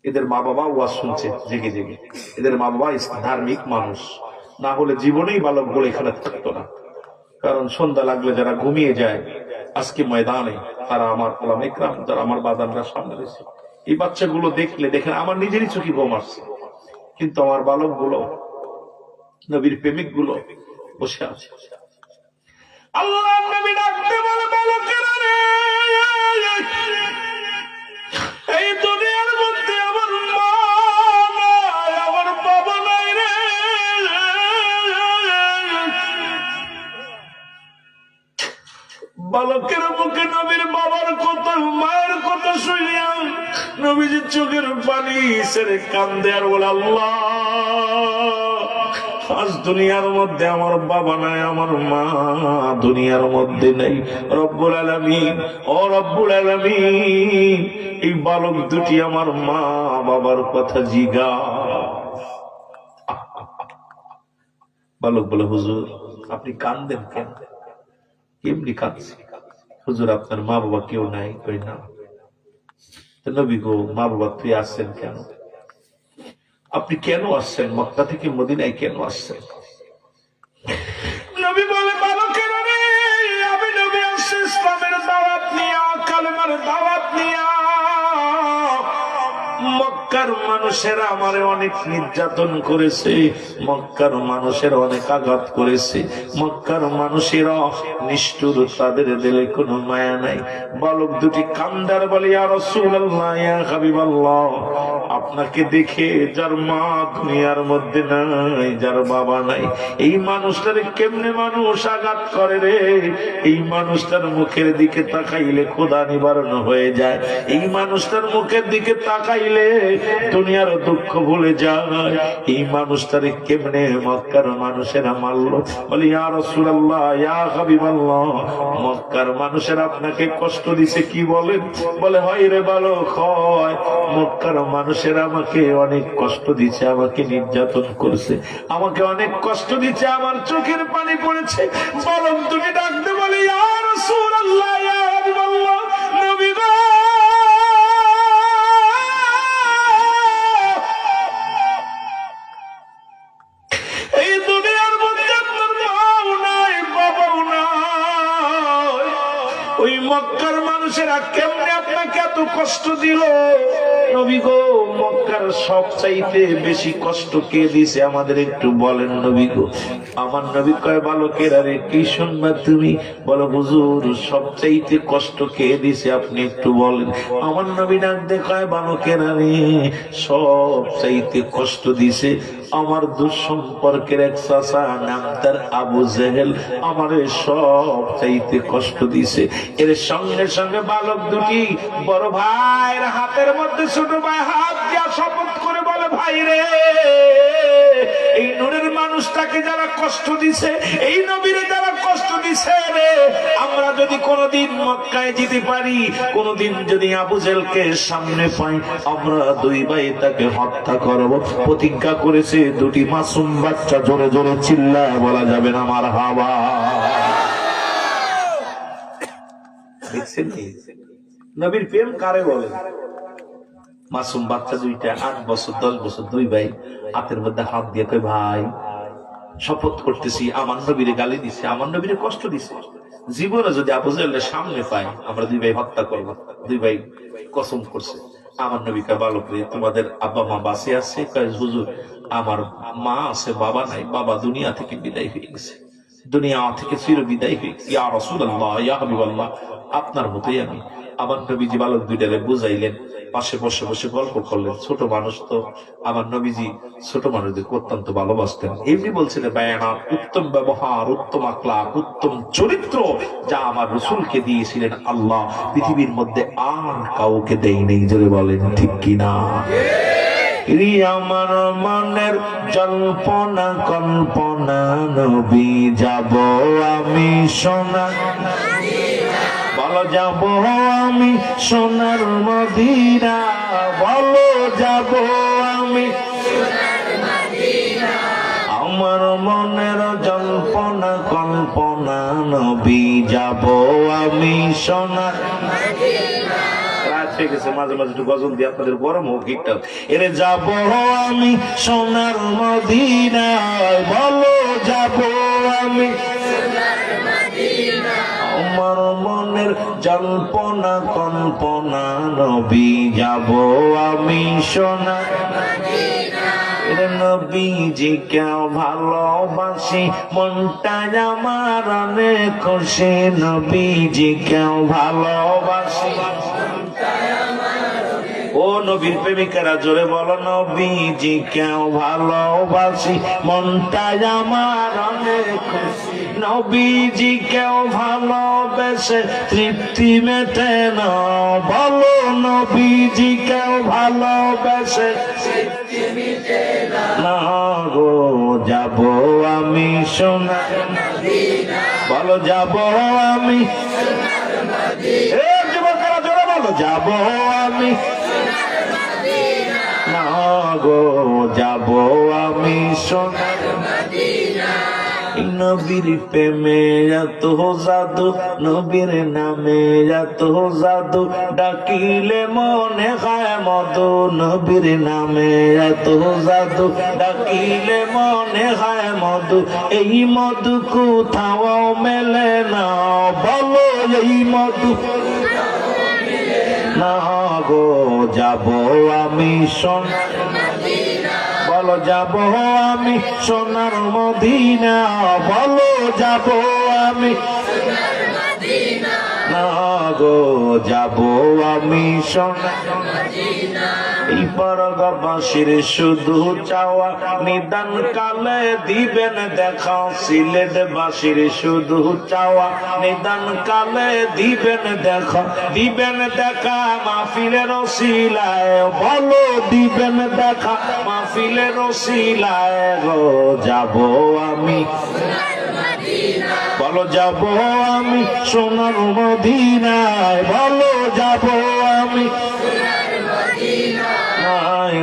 এদের মা বাবা ওয়াজ শুনছে জেগে জেগে। এদের মা বাবা ধার্মিক মানুষ, না হলে জীবনেই বালক গুলো এখানে থাকতো না। কারণ সন্ধ্যা লাগলে যারা ঘুমিয়ে যায় আজকে ময়দানে, তারা আমার ওলামা ইকরাম, যারা আমার বাজানরা সামনে রয়েছে। এই বাচ্চাগুলো দেখলে দেখেন আমার নিজেরই চোখে ঘুম আসছে। কিন্তু আমার বালক গুলো, নবীর প্রেমিক গুলো বসে আছে। আল্লাহ নবী ডাকতে বলে, বালকেরা রে, এই দুনিয়ার মধ্যে আমার মা নাই, আমার বাবা নাই রে। বালকের মুখে নবীর বাবার কথা, মায়ের কথা শুনিয়া নবীজির চোখের পানি ছেড়ে কান্দে আর বলে, আল্লাহ, আজ দুনিয়ার মধ্যে আমার বাবা নাই, আমার মা দুনিয়ার মধ্যে নেই। রব্বুল আলামিন, ও রব্বুল আলামিন, এই বালক দুটি আমার মা বাবার কথা জিগা। বালক বলে, হুজুর আপনি কান্দেন কেন? কেমনি কাঁদছি? হুজুর আপনার মা বাবা কেউ নাই। কই না। নবী গো, মা বাবা তুই আসছেন কেন? আপনি কেন আসছেন? মক্কা থেকে মদিনায় কেন আসছেন? নবী বলে, বালকেরা রে, আমি নবী আসছি ইসলামের দাওয়াত নিয়া, কালেমার দাওয়াত নিয়া। মক্কার মানুষেরা আমারে অনেক নির্যাতন করেছে, মক্কার মানুষেরা অনেক আঘাত করেছে, মক্কার মানুষেরা নিষ্ঠুর, তাদের দিলে কোনো মায়া নাই। বালক দুটি কান্দার বলে, ইয়া রাসূলুল্লাহ, ইয়া হাবিবাল্লাহ, আপনাকে দেখে যার মা দুনিয়ার মধ্যে নাই, যার বাবা নাই, এই মানুষটারে কেমনে মানুষ আঘাত করে রে? এই মানুষটার মুখের দিকে তাকাইলে ক্ষুধা নিবারণ হয়ে যায়, এই মানুষটার মুখের দিকে তাকাইলে দুনিয়ার দুঃখ ভুলে যায়। এই মানুষটারে কেমনে মক্কার মানুষেরা মারলো? বলি, ইয়া রাসূলুল্লাহ, ইয়া হাবিবাল্লাহ, মক্কার মানুষেরা আপনাকে কষ্ট দিছে। কি বলেন? বলে, হয় রে বালক, হয়। মক্কার মানুষেরা আমাকে অনেক কষ্ট দিচ্ছে, আমাকে নির্যাতন করছে, আমাকে অনেক কষ্ট দিচ্ছে, আমার চোখের পানি পড়েছে। বালক দুটি ডাকতে বলে, ইয়া রাসূলুল্লাহ, ইয়া হাবিবাল্লাহ, নবী গো, এই দুনিয়ার মধ্যে আপনার মাও নাই, বাবাও নাই, ওই মক্কার মানুষেরা কেমনে আপনাকে এত কষ্ট দিল? নবী গো, মক্কার সবচাইতে বেশি কষ্ট কে দিছে আমাদের একটু বলেন নবী গো। আমার নবী কয়, বালকেরা রে, কি শুনবা তুমি? বলো, হুজুর সবচাইতে কষ্ট কে দিছে আপনি একটু বলেন। আমার নবী ডাক দেখায়, বালকেরা রে, সবচাইতে কষ্ট দিছে আমার দুঃসম্পর্কের এক চাচা, নাম তার আবু জেহেল, আমারে সবচাইতে কষ্ট দিছে। এর সঙ্গে সঙ্গে বালক দুটি বড় ভাইয়ের হাতের মধ্যে ছোট ভাই হাত দিয়া শপথ করে বলে, ভাই রে, এই নূরের মানুষটাকে যারা কষ্ট দিছে, এই নবীরে যারা কষ্ট দিছে রে, আমরা যদি কোনদিন মক্কায় যেতে পারি, কোনদিন যদি আবু জেহেলকে সামনে পাই, আমরা দুই ভাই তাকে হত্যা করব। প্রতিজ্ঞা করেছে দুটি মাসুম বাচ্চা। জোরে জোরে চিল্লায় বলা যাবে না মারহাবা। দেখছেন নবীর প্রেম কারে বলে? মাসুম বাচ্চা দুইটা, 8 বছর 10 বছর, দুই ভাই হাতের মধ্যে হাত দিয়ে কই, ভাই শপথ করতেছি, আমার নবীরে গালি দিছে, আমার নবীরে কষ্ট দিছে, জীবনে যদি আবু জেহেলের সামনে পাই, আমরা দুই ভাই হত্যা করবো। দুই ভাই কসম করছে। আমার নবী কয়, বালক রে, তোমাদের আব্বা মা বাঁচে আছে? কয়, হুজুর আমার মা আছে, বাবা নাই, বাবা দুনিয়া থেকে বিদায় হয়ে গেছে, দুনিয়া থেকে চির বিদায় হয়ে গেছে। ইয়া রাসূলুল্লাহ, ইয়া হাবিবাল্লাহ, আপনার মতোই আমি। আমার নবীজি বালক দুইটারে বুঝাইলেন, পাশে বসে বসে গল্প করলেন। ছোট মানুষ তো, আমার নবীজি ছোট মানুষদেরকে অত্যন্ত ভালোবাসতেন। এমনি বলছিলেন, বায়ানাত, উত্তম ব্যবহার, উত্তম আখলাক, উত্তম চরিত্র যা আমার রাসূলকে দিয়েছিলেন আল্লাহ, পৃথিবীর মধ্যে আর কাউকে দেয় নেই। জোরে বলেন ঠিক কিনা? আমার মনের জল্পনা কল্পনা, নবী যাব আমি সোনা বলো যাব আমি সোনার মদিনা, বলো যাব আমি আমার মনের জল্পনা কল্পনা নবী যাব আমি সোনার রাত হয়ে গেছে, মাঝে মাঝে একটু গজল দিয়ে আপনাদের গরম হোক একটা এরে যাব আমি সোনার মদিনায়, বলো যাব আমি আমার মনের জল্পনা কল্পনা নবী যাব আমি সোনার নবীজি কেউ ভালোবাসি মনটা আমার অনেক খুশি, নবীজি কেউ ভালোবাসি ও নবীর প্রেমিকারা জোরে বলো নবীজি কেউ ভালোবাসি মনটা আমার অনেক খুশি, নবীজি কেউ ভালোবেসে তৃপ্তি মেটে না, বলো নবীজি কেউ ভালোবেসে না গো যাব আমি সোনার বলো যাব আমি যুবকেরা জোরে বলো যাব আমি না গো যাব আমি সোনার নবীর প্রেমে এত জাদু, নবীর নামে এত জাদু, ডাকিলে মনে হয় মধু, নবীর নামে এত জাদু, ডাকিলে মনে হয় মধু, এই মধু কোথাও মেলে না, বলো এই মধু না গো যাব আমি সোনার বলো যাব আমি সোনার মদিনা, বলো যাব আমি না গো যাব আমি সোনার এই পরগবাসীর শুধু চাওয়া নিদান কালে দিবেন দেখা, সিলেট বাসীর শুধু চাওয়া নিদান কালে দিবেন দেখা, দিবেন দেখা মাহফিলের ওসিলায়, বলো দিবেন দেখা মাহফিলের ওসিলায় গো যাব আমি বলো যাব আমি সোনার মদিনায়, বলো যাব আমি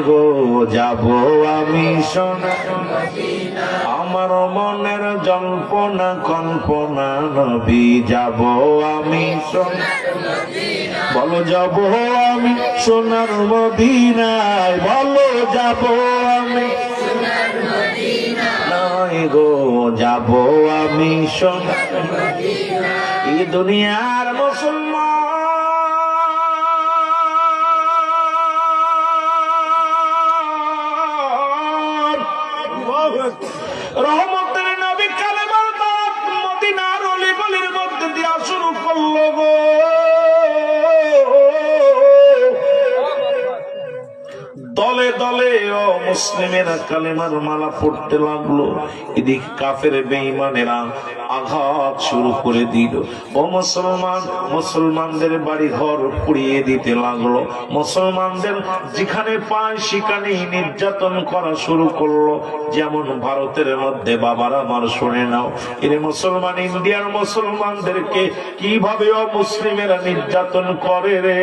গো যাব আমি সোনার আমার মনের জল্পনা কল্পনা নবী যাব আমি সোনার বলো যাব আমি সোনার মদিনায়, বলো যাব আমি গো যাব আমি সোনার এই দুনিয়ার মুসলমান রহমতের নবী কালেমার দাওয়াত মদিনার অলি গলির মধ্যে দিয়া শুরু করলো গো, দলে দলে ও মুসলিমেরা কালেমার মালা পড়তে লাগলো, এদিকে কাফের বেঈমানেরা আঘাত শুরু করে দিল, ও মুসলমান মুসলমানদের বাড়ি ঘর পুড়িয়ে দিতে লাগলো, মুসলমানদের যেখানে পায় সেখানে নির্যাতন করা শুরু করলো, যেমন ভারতের মধ্যে বাবারা আমার শুনে নাও এর মুসলমান ইন্ডিয়ার মুসলমানদেরকে কিভাবে অমুসলিমেরা নির্যাতন করে রে,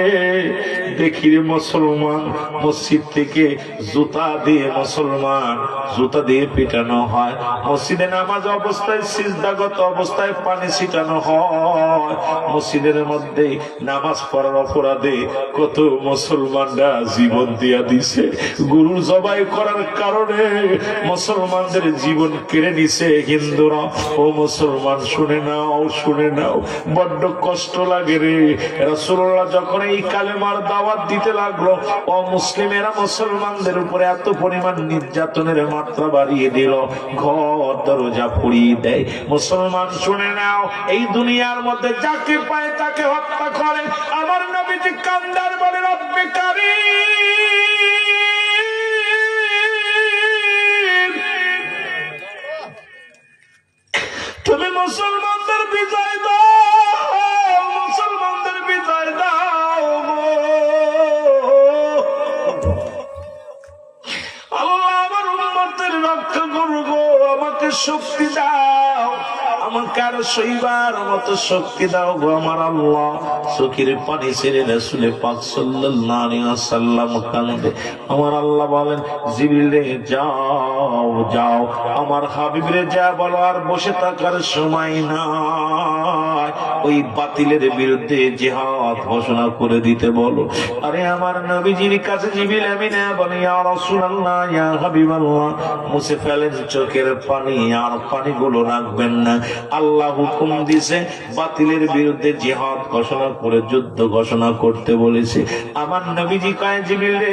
দেখি রে মুসলমান মসজিদ থেকে জুতা দিয়ে মুসলমান জুতা দিয়ে পিটানো হয়, মসজিদে নামাজ অবস্থায় সিজদাগত অবস্থায় পানি ছিটানো হয়, মসজিদের মধ্যে নামাজ পড়ার অপরাধে কত মুসলমানরা জীবন দিয়া দিছে, গরু জবাই করার কারণে মুসলমানদের জীবন কেড়ে নিছে হিন্দুরা, ও মুসলমান শুনে নাও বড্ড কষ্ট লাগে রে, রাসূলুল্লাহ যখন এই কালেমার দাওয়াত দিতে লাগলো অমুসলিমেরা মুসলমানদের উপরে এত পরিমাণ নির্যাতনের মাত্রা বাড়িয়ে দিল, ঘর দরজা পুড়িয়ে দেয়, মুসলমান শুনে নাও এই দুনিয়ার মধ্যে যাকে পায় তাকে হত্যা করে, আমার নবীজি কান্দার বলে রব্বে কারীম তুমি মুসলমানদের বিজয় দাও, মুসলমানদের বিজয় দাও, আল্লাহ আমার উম্মতের রক্ষা করবো, আমাকে শক্তি দাও, আমাকে আর সইবার মতো শক্তি দাও গো আমার আল্লাহ। চোখের পানি ছেড়ে রাসূল পাক সাল্লাল্লাহু আলাইহি ওয়াসাল্লাম কাঁদে। আমার আল্লাহ বলেন, জিবরিল যাও যাও, আমার হাবিবরে যা বলো, আর বসে থাকার সময় নাই, ওই বাতিলের বিরুদ্ধে জিহাদ ঘোষণা করে দিতে বলো। আরে আমার নবীজির কাছে জিবরিল আমিন বলে, ইয়া রাসূলুল্লাহ, ইয়া হাবিবাল্লাহ, মুছে ফেলেন চোখের পানি, আর পানিগুলো রাখবেন না। আল্লাহ হুকুম দিছে বাতিলের বিরুদ্ধে জিহাদ ঘোষণা করে যুদ্ধ ঘোষণা করতে বলেছে। আমার নবীজি কয়, জিবরিল রে,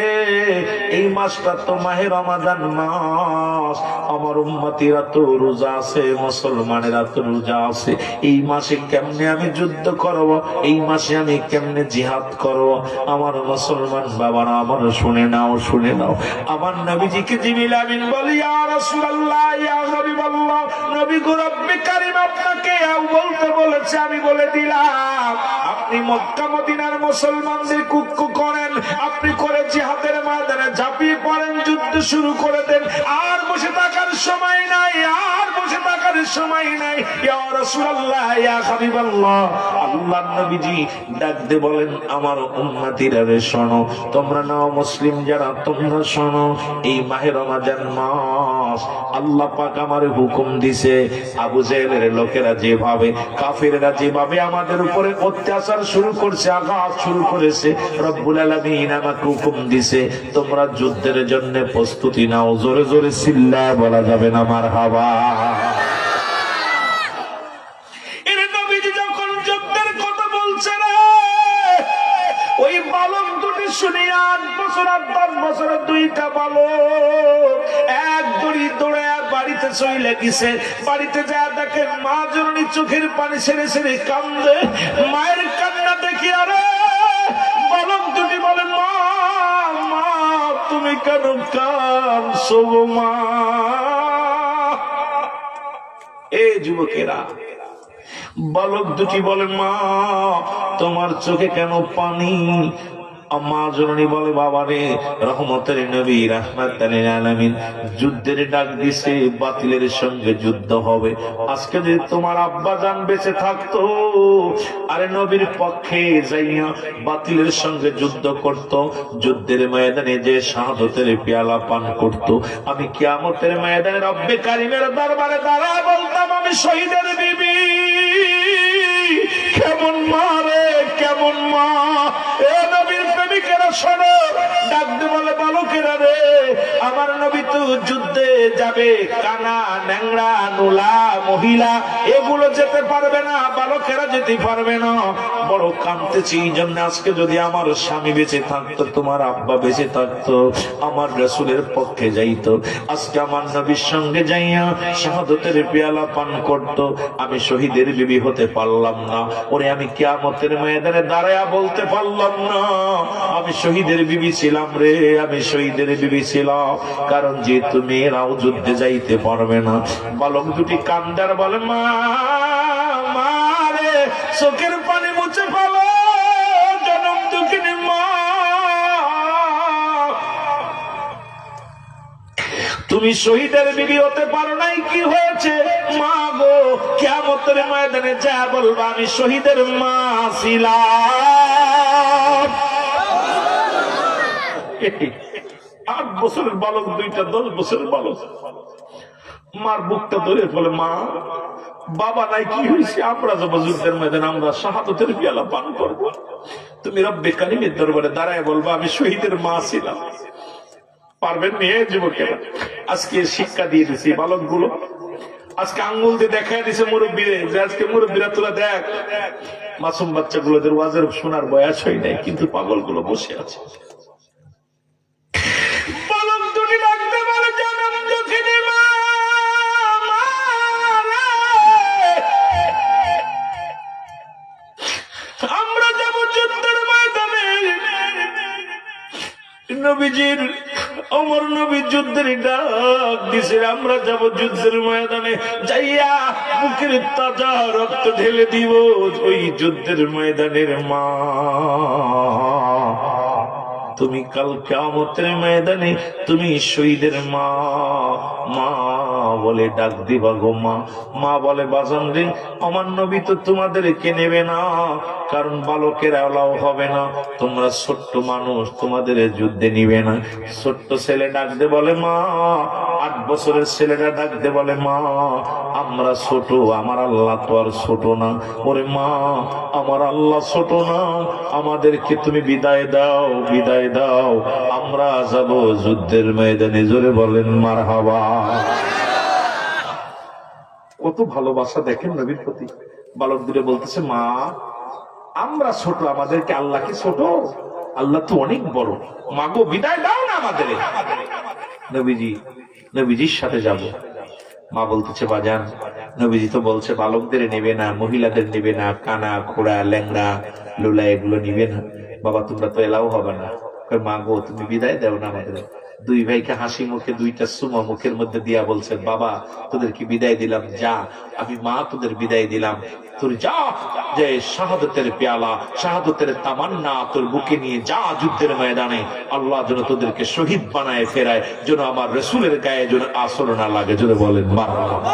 এই মাসটা তো মাহে রমাদান মাস, আমার উম্মতিরা তো রোজা আছে, মুসলমানেরা তো রোজা আছে, এই মাসে কেমনে আমি যুদ্ধ করব, এই মাসে আমি কেমনে জিহাদ করব? আমার মুসলমান বাবারা আমার শুনে নাও, শুনে নাও। আমার নবীজিকে জিবরিল আমিন বলি, ইয়া রাসূলুল্লাহ, ইয়া হাবিবাল্লাহ, নবী গো, রব্বে কারীম আপনাকে বলতে বলেছে, আমি বলে দিলাম। আপনি মক্কা মদিনার মুসলমানদের কুক্কু করেন, আপনি করে জিহাদের ময়দানে ঝাঁপিয়ে পড়েন, যুদ্ধ শুরু করে দেন। আর বসে থাকার সময় নাই, আর বসে থাকার সময় নাই। ইয়া রাসূলুল্লাহ, ইয়া হাবিবাল্লাহ, আল্লাহর নবীজি ডাক দিয়ে বলেন, আমার উম্মতিরা রে শোনো, তোমরা নাও মুসলিম যারা, তোমরা শোনো, এই মাহে রমাদান মাস আল্লাহ পাক আমার হুকুম দিছে, আবু জেহেলের লোকেরা যেভাবে, কাফেররা যেভাবে আমাদের উপরে অত্যাচার শুরু করছে, আঘাত শুরু করেছে, রব্বুল আলামিন আমাকে হুকুম দিছে, তোমরা যুদ্ধের জন্য প্রস্তুতি নাও। জোরে জোরে চিল্লায় বলা যাবে না মারহাবা। এর নবীজি যখন যুদ্ধের কথা বলছে না, ওই বালক দুটি শুনে 8 বছর আর 10 বছরের দুইটা বালক এক দড়ি দৌড়ে বাড়িতে চলে গেছে। বাড়িতে যা দেখে মা জননী চোখের পানি ছেড়ে ছেড়ে কান্দে। মায়ের কান্না দেখি আরে বালক দুটি বলে, মা মা তুমি কেন কাঁদছো গো মা? এ যুবকেরা, বালক দুটি বলে, মা তোমার চোখে কেন পানি? মা জননী বলে, বাবা রে, রহমতের নবী রাহমাতুল লিল আলামিন যুদ্ধের ডাক দিছে, বাতিলের সঙ্গে যুদ্ধ হবে। আজকে যদি তোমার আব্বা জান বেঁচে থাকতো, আরে নবীর পক্ষে যাইয়া বাতিলের সঙ্গে যুদ্ধ করত, যুদ্ধের ময়দানে যে শাহাদাতের পেয়ালা পান করত, আমি কিয়ামতের ময়দানে রব্বে কারীমের দরবারে দাঁড়ায় বলতাম, আমি শহীদের বিবি। কেমন মা রে, কেমন মা! এ নবীর প্রেমিকেরা শোনো, ডাকতে বলে, বালকেরা রে, আমার নবী তো যুদ্ধে যাবে, কানা ন্যাংরা নোলা মহিলা এগুলো যেতে পারবে না, বালকেরা যেতে পারবে না। বড় কাঁদতেছি, এই জন্য আজকে যদি আমার স্বামী বেঁচে থাকতো, তোমার আব্বা বেঁচে থাকতো, আমার রাসূলের পক্ষে যাইতো, আজকে আমার নবীর সঙ্গে যাইয়া শাহাদাতের পেয়ালা পান করতো, আমি শহীদের বিবি হতে পারলাম না। ওরে আমি কিয়ামতের ময়দানে দাঁড়ায়া বলতে পারলাম না, আমি শহীদের বিবি ছিলাম রে, আমি শহীদের বিবি ছিলাম। কারণ যেহেতু মেয়েরাও যুদ্ধে যাইতে পারবে না। বালক দুটি কান্দার বলে, মা মা রে, চোখের পানি মুছে ফেলো, জনম দুঃখিনী মা, তুমি শহীদের বিবি হতে পারো নাই, কি হয়েছে? মা গো, কিয়ামতের ময়দানে যা বলবা, আমি শহীদের মা ছিলাম। 8 বছরের বালক দুইটা, 10 বছরের বালক। মার বুকটা ধরে বলে, মা বাবা নাই, কি হয়েছে? আমরা যাবো যুদ্ধের ময়দানে, আমরা শাহাদাতের পেয়ালা পান করবো, তুমি রব্বে কারীমের দরবারে দাঁড়ায় বলবা, আমি শহীদের মা ছিলাম। পারবেন নিয়ে যুবকেরা, আজকে শিক্ষা দিয়ে দিছি বালক গুলো, আজকে আঙ্গুল দিয়ে দেখা দিছে মুরব্বীরে, যে আজকে মুরব্বীরা তোরা দেখ, মাসুম বাচ্চাগুলোদের ওয়াজের শোনার বয়স হয় নাই, কিন্তু পাগল গুলো বসে আছে। বালক দুটি ডাকতে বলে, জনম দুঃখিনী মা, আমরা যাব যুদ্ধের ময়দানে। নবীজির, আমার নবী যুদ্ধের ডাক দিছে, আমরা যাব যুদ্ধের ময়দানে, যাইয়া বুকের তাজা রক্ত ঢেলে দিব ওই যুদ্ধের ময়দানের মা। তুমি কাল কিয়ামতের ময়দানে তুমি শহীদের মা, মা বলে ডাক দিবা গো মা। মা বলে বাজান রে, আমার নবী তো তোমাদেরকে নেবে না, কারণ বালকেরা এলাও হবে না, তোমরা ছোট্ট মানুষ, তোমাদের যুদ্ধে নিবে না। ছোট্ট ছেলে ডাক দে বলে মা, 8 বছরের ছেলেটা ডাক দে বলে মা, আমরা ছোট, আমার আল্লাহ তো আর ছোট না। ওরে মা, আমার আল্লাহ ছোট না, আমাদেরকে তুমি বিদায় দাও, বিদায় দাও, আমরা যাব যুদ্ধের ময়দানে। জোরে বলেন মারহাবা। কত ভালোবাসা দেখেন নবীর প্রতি। বালক দূরে বলতেছে মা, আমরা ছোট, আমাদেরকে আল্লাহ কি ছোট? আল্লাহ তো অনেক বড়, মাগো বিদায় দাও না আমাদের। নবীজির সাথে যাব। মা বলতেছে বাজান, নবীজি তো বলছে বালকদের নেবে না, মহিলাদের নেবে না, কানা খোড়া ল্যাংড়া লোলা এগুলো নিবে না। বাবা তোমরা তো এলাও হবে না। মা গো তুমি বিদায় দাও না আমাদের। 2 ভাইকে হাসি মুখে 2টা সুমা মুখের মধ্যে দিয়া বলছে বাবা তোদেরকে বিদায় দিলাম, যা, আমি মা তোদের বিদায় দিলাম, তোর যা, যে শাহাদতের পেয়ালা, শাহাদতের তামান্না তোর বুকে নিয়ে যা যুদ্ধের ময়দানে। আল্লাহ যেন তোদেরকে শহীদ বানায় ফেরায়, যেন আমার রসুলের গায়ে যেন আসর না লাগে। যদি বলেন মারহাবা।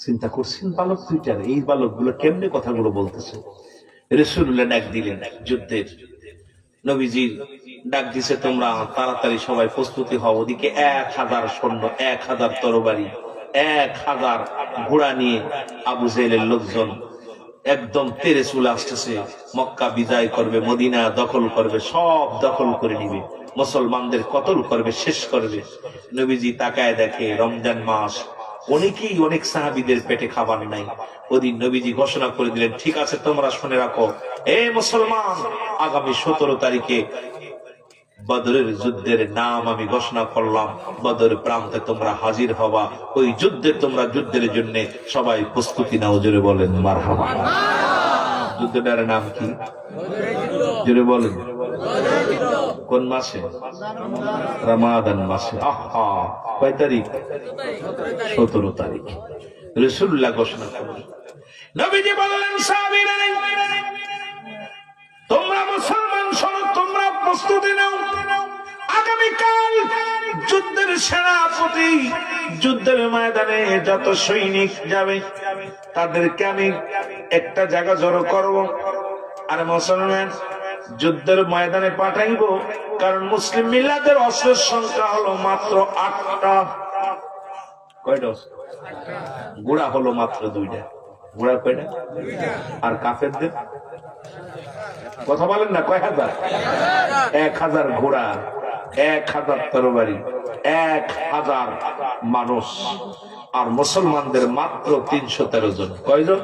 চিন্তা করছেন বালক দুইটার, এই বালক গুলো কেমনে কথাগুলো বলতেছে। রাসূলুল্লাহ ডাক দিলেন যুদ্ধের। নবীজি ডাক দিছে তোমরা তাড়াতাড়ি সবাই প্রস্তুতি হও। ওদিকে 1000 সৈন্য, 1000 তরবারি, 1000 ঘোড়া নিয়ে আবু জেহেলের লোকজন একদম তেরে চলে আসতেছে। মক্কা বিজয় করবে, মদিনা দখল করবে, সব দখল করে নিবে, মুসলমানদের কতল করবে, শেষ করবে। নবীজি তাকায় দেখে রমজান মাস, অনেকেই অনেক সাহাবীদের পেটে খাবার নাই। ওদিন নবীজি ঘোষণা করে দিলেন, ঠিক আছে তোমরা শুনে রাখো, এ মুসলমান, আগামী 17 তারিখে বদরের যুদ্ধের নাম আমি ঘোষণা করলাম। বদর প্রান্তে তোমরা হাজির হবা, ওই যুদ্ধে তোমরা যুদ্ধের জন্য সবাই প্রস্তুতি নাও। জোরে বলেন মারহাবা। যুদ্ধটার নাম কি? জোরে বলেন। কোন মাসে? রমাদান মাসে। আহা, কয় তারিখ? 17 তারিখ রাসূলুল্লাহ ঘোষণা করলেন। নবীজি বললেন সাহাবীরা, তোমরা মুসলমান শোনো, তোমরা প্রস্তুতি নাও। আগামীকাল যুদ্ধের সেনাপতি, যুদ্ধের ময়দানে যত সৈনিক যাবে তাদেরকে আমি একটা জায়গা জড়ো করব। আর মুসলমান যুদ্ধের ময়দানে পাঠাইব, কারণ মুসলিম মিল্লাতের অস্ত্রের সংখ্যা হলো মাত্র 8টা। কয়টা? ঘোড়া হলো মাত্র 2টা। ঘোড়া কয়টা? আর কাফেরদের কথা বলেন না, কয় হাজার? 1000 ঘোড়া, 1000 তরবারি, 1000 মানুষ। আর মুসলমানদের মাত্র 313 জন। কয়জন?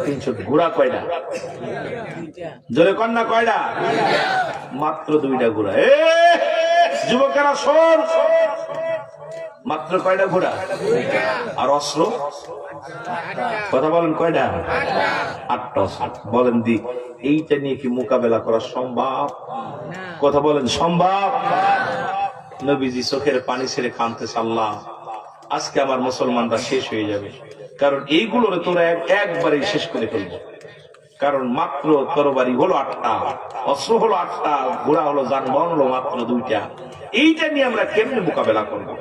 300। ঘোড়া কয়টা? জোরে কন্যা কয়টা? মাত্র 2টা ঘোড়া। যুবকেরা শোন, মাত্র কয়টা ঘোড়া? আর অস্ত্র কথা বলেন কয়টা? 8টা। বলেন দি, এইটা নিয়ে কি মোকাবেলা করা সম্ভব? কথা বলেন সম্ভব? নবীজি চোখের পানি ছেড়ে কাঁদতেছে, আল্লাহ আজকে আমার মুসলমানরা শেষ হয়ে যাবে, কারণ এইগুলোর তোরা একবারেই শেষ করে ফেলবো। কারণ মাত্র তরবারি হলো 8টা, অস্ত্র হলো 8টা, ঘোড়া হলো, যানবাহন হলো মাত্র 2টা। এইটা নিয়ে আমরা কেমনে মোকাবেলা করবো?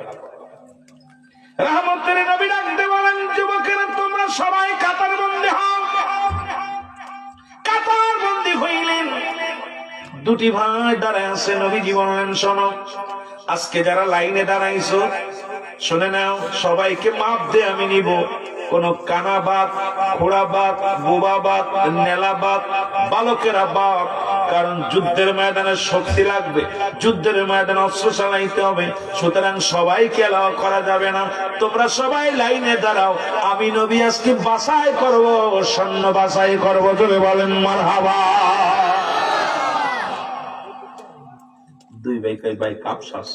রহমতের নবী ডাকতে বলেন, যুবকেরা তোমরা সবাই কাতার বন্দী হও। কাতার বন্দী হইলেন। 2টি ভাই দাঁড়ায় আছে। নবীজি বললেন, শোনো, আজকে যারা লাইনে দাঁড়াইছো শুনে নাও, সবাইকে মাপ দিয়ে আমি নিব। কোন কানা বাপ, খোড়া বাপ, বোবা বাপ, নেলা বাপ, বালকেরা বাপ। কারণ যুদ্ধের ময়দানে শক্তি লাগবে, যুদ্ধের ময়দানে অস্ত্র চালাইতে হবে, সুতরাং সবাইকে এলাও করা যাবে না। তোমরা সবাই লাইনে দাঁড়াও, আমি নবী আজকে বাছাই করব, সৈন্য বাছাই করব। চলে বলেন মারহাবা। 2 ভাই কই ভাই কাপসাস,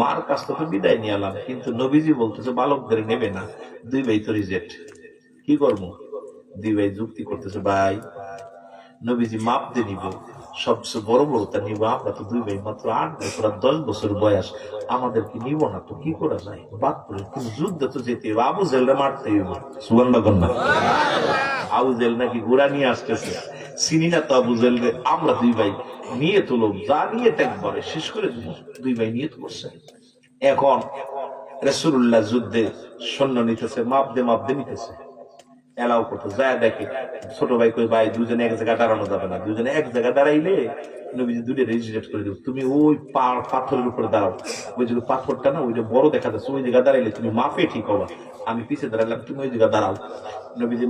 মার কাছ থেকে বিদায় নিয়ে এলাম, কিন্তু নবীজি বলতেছে বালকদের নেবে না। 2 ভাই তো রিজেক্ট, কি করবো? 2 ভাই যুক্তি করতেছে, ভাই নবীজি মাপ দিয়ে নিব, সবচেয়ে বড় বড় তা নিব, আমরা তো 2 ভাই মাত্র 8 বছর আর 10 বছর বয়স, আমাদেরকে নিব না তো কি করা যায়? বাদ করে কিন্তু যুদ্ধে তো যেতে হবে, আবু জেলরা মারতে হবে। সুবহানাল্লাহ। আবু জেল নাকি ঘোড়া নিয়ে আসতেছে, চিনি না তো আবু জেল। আমরা 2 ভাই নিয়ে তুলো, যা নিয়ে একবারে শেষ করে দিব। 2 ভাই নিয়ে তো করছে। এখন রাসূলুল্লাহ যুদ্ধে সৈন্য নিতেছে, মাপ দে নিতেছে, এলাও করতে যায়। দেখে ছোট ভাই কই, ভাই দুজনে এক জায়গায় দাঁড়ানো যাবে না, দুজনে এক জায়গায় দাঁড়াইলে নবীজি দুটো রেজিস্ট্রেট করে দেব, তুমি ওই পাথরের উপরে দাঁড়াও, ওই যে পাথরটা না ওইটা বড় দেখা যাচ্ছে, ওই জায়গায় দাঁড়াইলে তুমি মাপে ঠিক হবা, আমি পিছিয়ে দাঁড়ালাম, তুমি ওই জায়গায় দাঁড়াও। নবীজি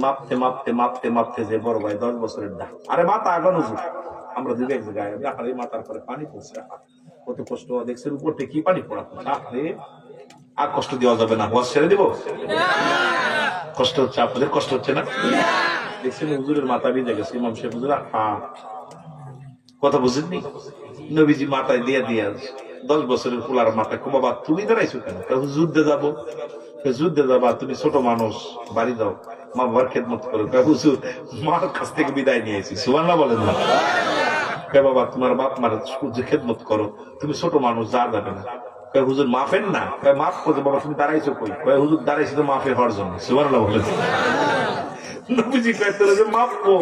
মাপতে যে বড় ভাই 10 বছরের দা, আরে মাথা আগানো, আমরা 2 এক জায়গায়, আরে মাথার পরে পানি পড়ছে, কত কষ্ট দেখছে, উপর থেকে কি পানি পড়া, আরে আর কষ্ট দেওয়া যাবে না, ওয়াজ ছেড়ে দিব। কষ্ট হচ্ছে আপনাদের, কষ্ট হচ্ছে না? দেখছেন হুজুরের মাথা ভিজে গেছে, ইমাম সাহেব হুজুর কথা বুঝেননি? নবীজি মাথায় দিয়ে 10 বছরের পোলার মাথায়, বাবা তুমি দাঁড়াইছো কেন? যুদ্ধে যাবো। যুদ্ধে যাবা, তুমি ছোট মানুষ, বাড়ি যাও, মা বাবার খেদমত করো। হুজুর মার কাছ থেকে বিদায় নিয়েছি। সুবহানাল্লাহ বলেন না? বাবা তোমার বাপ মার খেদমত করো, তুমি ছোট মানুষ, যা যাবে না। হুজুর মাফেন না? মাফ করতে। বাবা তুমি দাঁড়াইছো কই? হুজুর দাঁড়াইছি তো মাফের হওয়ার জন্য। সুবহানাল্লাহ বলেন। নবীজি কয় তোরা যে মাপবো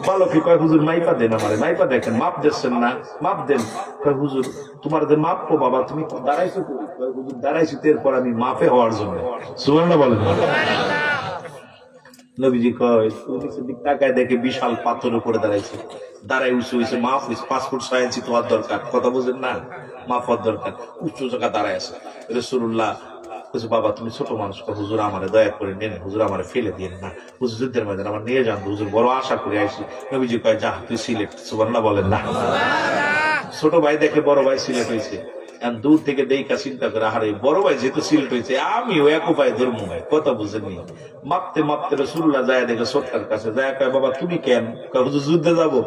ভালো কি? কয় হুজুর মাইপা দেন, আমারে মাইপা দেখেন, মাপ দিচ্ছেন না, মাপ দেন। কয় হুজুর তোমার যে মাপবো, বাবা তুমি দাঁড়াইছো কই? কয় হুজুর দাঁড়াইছি এরপর আমি মাফে হওয়ার জন্য। সুবহানাল্লাহ বলেন। নবীজি কয় দিক তাকায় দেখে বিশাল পাথর উপরে দাঁড়াইছে, দাঁড়াই উঁচু হয়েছে, মাফ হয়েছে, 5 ফুট 6 ইঞ্চি তোমার দরকার, কথা বুঝেন না? মাফ হওয়ার দরকার, উচ্চ জায়গা দাঁড়ায় আছে। রাসূলুল্লাহ বলছে বাবা তুমি ছোট মানুষ, হুজুর আমারে দয়া করে নেন, হুজুর আমারে ফেলে দিন না, হুজুর যুদ্ধের ময়দান আমার নিয়ে যান, হুজুর বড় আশা করে আইসি। নবীজি কয় যা তুই সিলেট। সুবহানাল্লাহ বলেন না? ছোট ভাই দেখে বড় ভাই সিলেট হয়েছে, দূর থেকে দেখা চিন্তা করে, আরে বড় ভাই যেহেতু সিলেট হয়েছে, আমিও এক উপায় ধর্ম, কথা বুঝেননি? মাপতে রাসূলুল্লাহ যায় দেখে ছোট্টার কাছে যায়, কয় বাবা তুমি কেন? কয় হুজুর যুদ্ধে যাবো।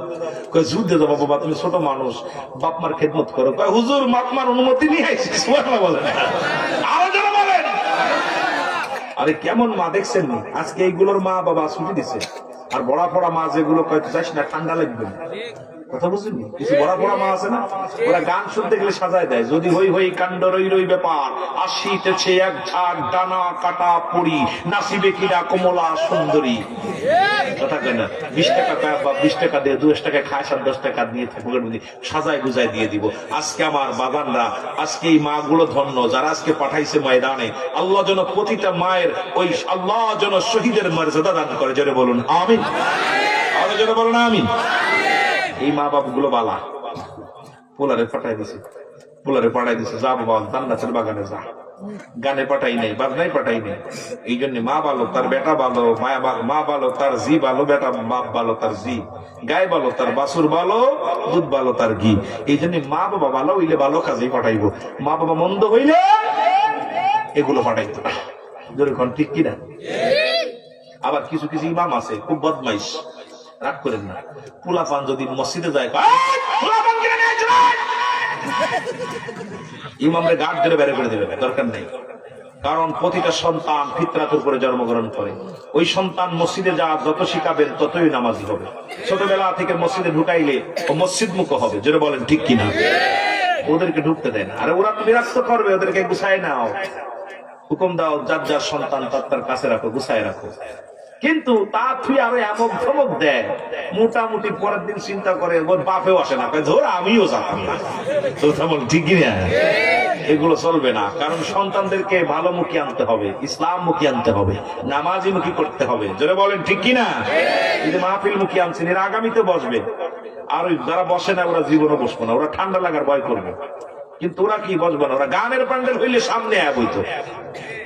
কয় যুদ্ধে যাবো বাবা, তুমি ছোট মানুষ, বাপ মার খেদমত করো। কয় হুজুর বাপ মার অনুমতি নিয়ে আইসি। সুবহানাল্লাহ বলেন। আরো যারা বলেন, আরে কেমন মা দেখছেন নি? আজকে এইগুলোর মা বাবা ছুটি দিছে, আর বড়া পড়া মা যেগুলো কয় যাস না ঠান্ডা লাগবে, কথা বুঝলি? কিছু বড়া পড়া মা আছে না, ওরা গান শুনতে গেলে সাজায় দেয়, যদি হই কাণ্ড রই ব্যাপার, আসিতেছে এক ঝাঁক ডানা কাটা পড়ি, নাচিবে কিনা কমলা সুন্দরী। কথা কয় না? 20 টাকা বা 20 টাকা দিয়ে 2 টাকা খায়, 10 টাকা নিয়ে সাজায় গুজায় দিয়ে দিব। আজকে আমার বাগানরা, আজকে এই মা গুলো ধন্য যারা আজকে পাঠাইছে ময়দানে। আল্লাহ যেন প্রতিটা মায়ের ওই আল্লাহ যেন শহীদের মর্যাদা দান করে, জোরে বলুন আমিন। আরো জোরে বলুন আমিন। এই মা বাপ গুলো বালা, পোলারে পাঠাই দিছে, যা বাবা জান্নাতের বাগানে যা। গানে পাঠাই নাই, বাজনাই পাঠাই নাই। এই জন্য মা ভালো তার বেটা ভালো, মা ভালো তার জি ভালো, বেটা বাপ ভালো তার জি, গায়ে ভালো তার বাছুর ভালো, দুধ ভালো তার ঘি। এই জন্য মা বাবা ভালো হইলে ভালো কাজেই পাঠাইবো, মা বাবা মন্দ হইলে এগুলো পাঠাইতো না। যেরকম ঠিক কিনা? আবার কিছু কিছু ইমাম আছে খুব বদমাইশ, রাগ করেন না, পোলাপান যদি মসজিদে যায়, ইমামরে গার্ড ধরে বের করে দেবে, দরকার নেই। কারণ প্রতিটা সন্তান ফিতরাতের উপরে জন্মগ্রহণ করে। ওই সন্তান মসজিদে যা যত শিখাবেন ততই নামাজি হবে। ছোটবেলা থেকে মসজিদে ঢুকাইলে ও মসজিদ মুখ হবে, যেটা বলেন ঠিক কিনা? ওদেরকে ঢুকতে দেয় না, আরে ওরা তো বিরক্ত করবে, ওদেরকে গুছায় নাও, হুকুম দাও, যার যার সন্তান তার কাছে রাখো, গুছায় রাখো। কিন্তু তা তুই আরো এমক ধমক দেয়, মোটামুটি পরের দিন চিন্তা করে ওর বাপেও আসে না, ধর আমিও যাতাম না। ঠিক কিনা? এগুলো চলবে না। কারণ সন্তানদেরকে ভালো মুখী আনতে হবে, ইসলাম মুখী আনতে হবে, নামাজি মুখী করতে হবে, যারা বলেন ঠিক কিনা? এই মাহফিল মুখী আনছেন, এরা আগামীতে বসবে। আর ওই যারা বসে না ওরা জীবনে বসবো না, ওরা ঠান্ডা লাগার ভয় করবে। কিন্তু ওরা কি বসবে না, ওরা গানের প্যান্ডেল হইলে সামনে বইতো,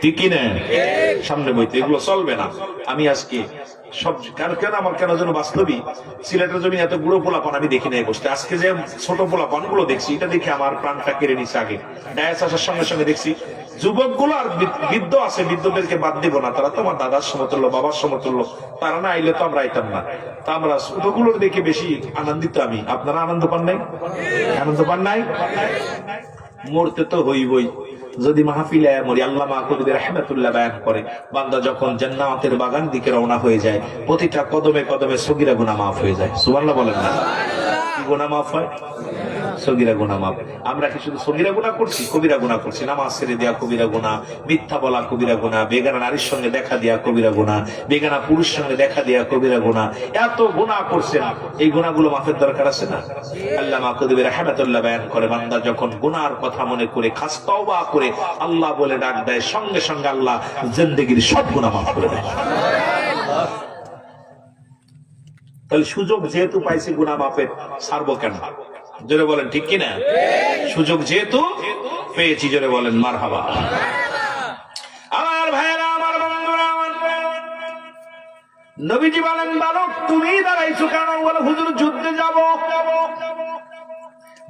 ঠিক কিনা? সামনে বইতো, এগুলো চলবে না। আমি আজকে সব কেন আমার কেন যেন বাস্তবই সিলেটের জমি এত বুড়ো পোলাপান আমি দেখি নাই বসতে। আজকে যে ছোট পোলাপান গুলো দেখছি, এটা দেখে আমার প্রাণটা কেড়ে নিচ্ছে। আগে ডায়াস আসার সঙ্গে সঙ্গে দেখছি যুবক গুলো আর বৃদ্ধ আছে, বৃদ্ধদেরকে বাদ দিব না, তারা তোমার দাদার সমতুল্য, বাবার সমতুল্য, তারা না আইলে তো আমরা আইতাম না। তা আমরা ছোটগুলোর দেখে বেশি আনন্দিত আমি। আপনারা আনন্দ পান নাই? আনন্দ পান নাই? মরতে তো হইবই, যদি মাহফিলে মরি। আল্লামা কবির রাহমাতুল্লাহ বয়ান করে, বান্দা যখন জান্নাতের বাগান দিকে রওনা হয়ে যায়, প্রতিটা কদমে কদমে সগীরা গুনাহ মাফ হয়ে যায়। সুবহানাল্লাহ বলেন না? কি গুনাহ মাফ হয়? সগীরা গুনাহ মাফ। আমরা কি শুধু সগীরা গুনাহ করছি? কবিরা গুনাহ করছি। নামাজ ছেড়ে দেওয়া কবিরা গুনাহ, মিথ্যা বলা কবিরা গুনাহ, বেগানা নারীর সঙ্গে দেখা দেওয়া কবিরা গুনাহ, বেগানা পুরুষ সঙ্গে দেখা দেওয়া কবিরা গুনাহ। এত গুনাহ করছেন, এই গুনাহগুলো মাফের দরকার আছে না? আল্লামা কুতুবী রাহমাতুল্লাহ বয়ান করে, বান্দা যখন গুনাহর কথা মনে করে খাস তওবা করে আল্লাহ বলে ডাক দেয়, সঙ্গে সঙ্গে আল্লাহ জিন্দেগীর সব গুনাহ মাফ করে দেয়। তাহলে সুযোগ যেহেতু পাইছি গুনাহ মাফের, ছাড়বো কেন? জোরে বলেন ঠিক কিনা? সুযোগ যেহেতু পেয়েছি, জোরে বলেন মারহাবা। আমার ভাইয়েরা, আমার বন্ধুরা, নবীজি বলেন, বালক তুমি দাঁড়াইছো কেন? বলে হুজুর যুদ্ধে যাব।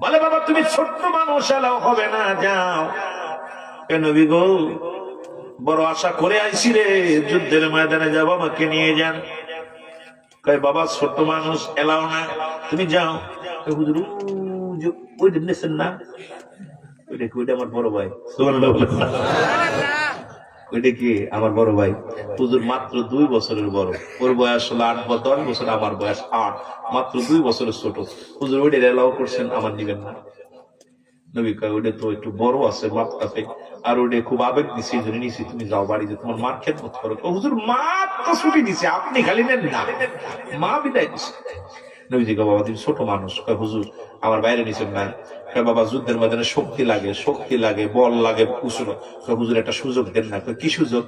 বলে বাবা তুমি ছোট্ট মানুষ, এলাও হবে না, যাও। নবী গো, বড় আশা করে আইছি রে, যুদ্ধের ময়দানে যাব, আমাকে নিয়ে যান। কয় বাবা ছোট্ট মানুষ, এলাও না, তুমি যাও। হুজুর ওই দেখছেন না, ওইটা আমার বড় ভাই। ওইটা কি? আমার বড় ভাই। হুজুর মাত্র 2 বছরের বড়, ওর বয়স হলো 8 বা 10 বছর, আমার বয়স 8, মাত্র 2 বছরের ছোট। হুজুর ওইটা এলাও করছেন, আমার নিবেন না? নবী কয় ওইটা তো একটু বড় আছে মাপটাতে, আর ওইটা খুব আবেগ দিচ্ছে, এই জন্য নিছি, তুমি যাও বাড়িতে তোমার মার খেদমত করো। হুজুর মা তো ছুটি দিছে, আপনি খালি নেন না, মা বিদায় দিছে। নবীজি কয় বাবা তুমি ছোট মানুষ। কয় হুজুর আমার বাইরে নিছেন না। কয় বাবা যুদ্ধের ময়দানে শক্তি লাগে, বল লাগে, কুশল। কয় হুজুর একটা সুযোগ দেন না। কয় কি সুযোগ?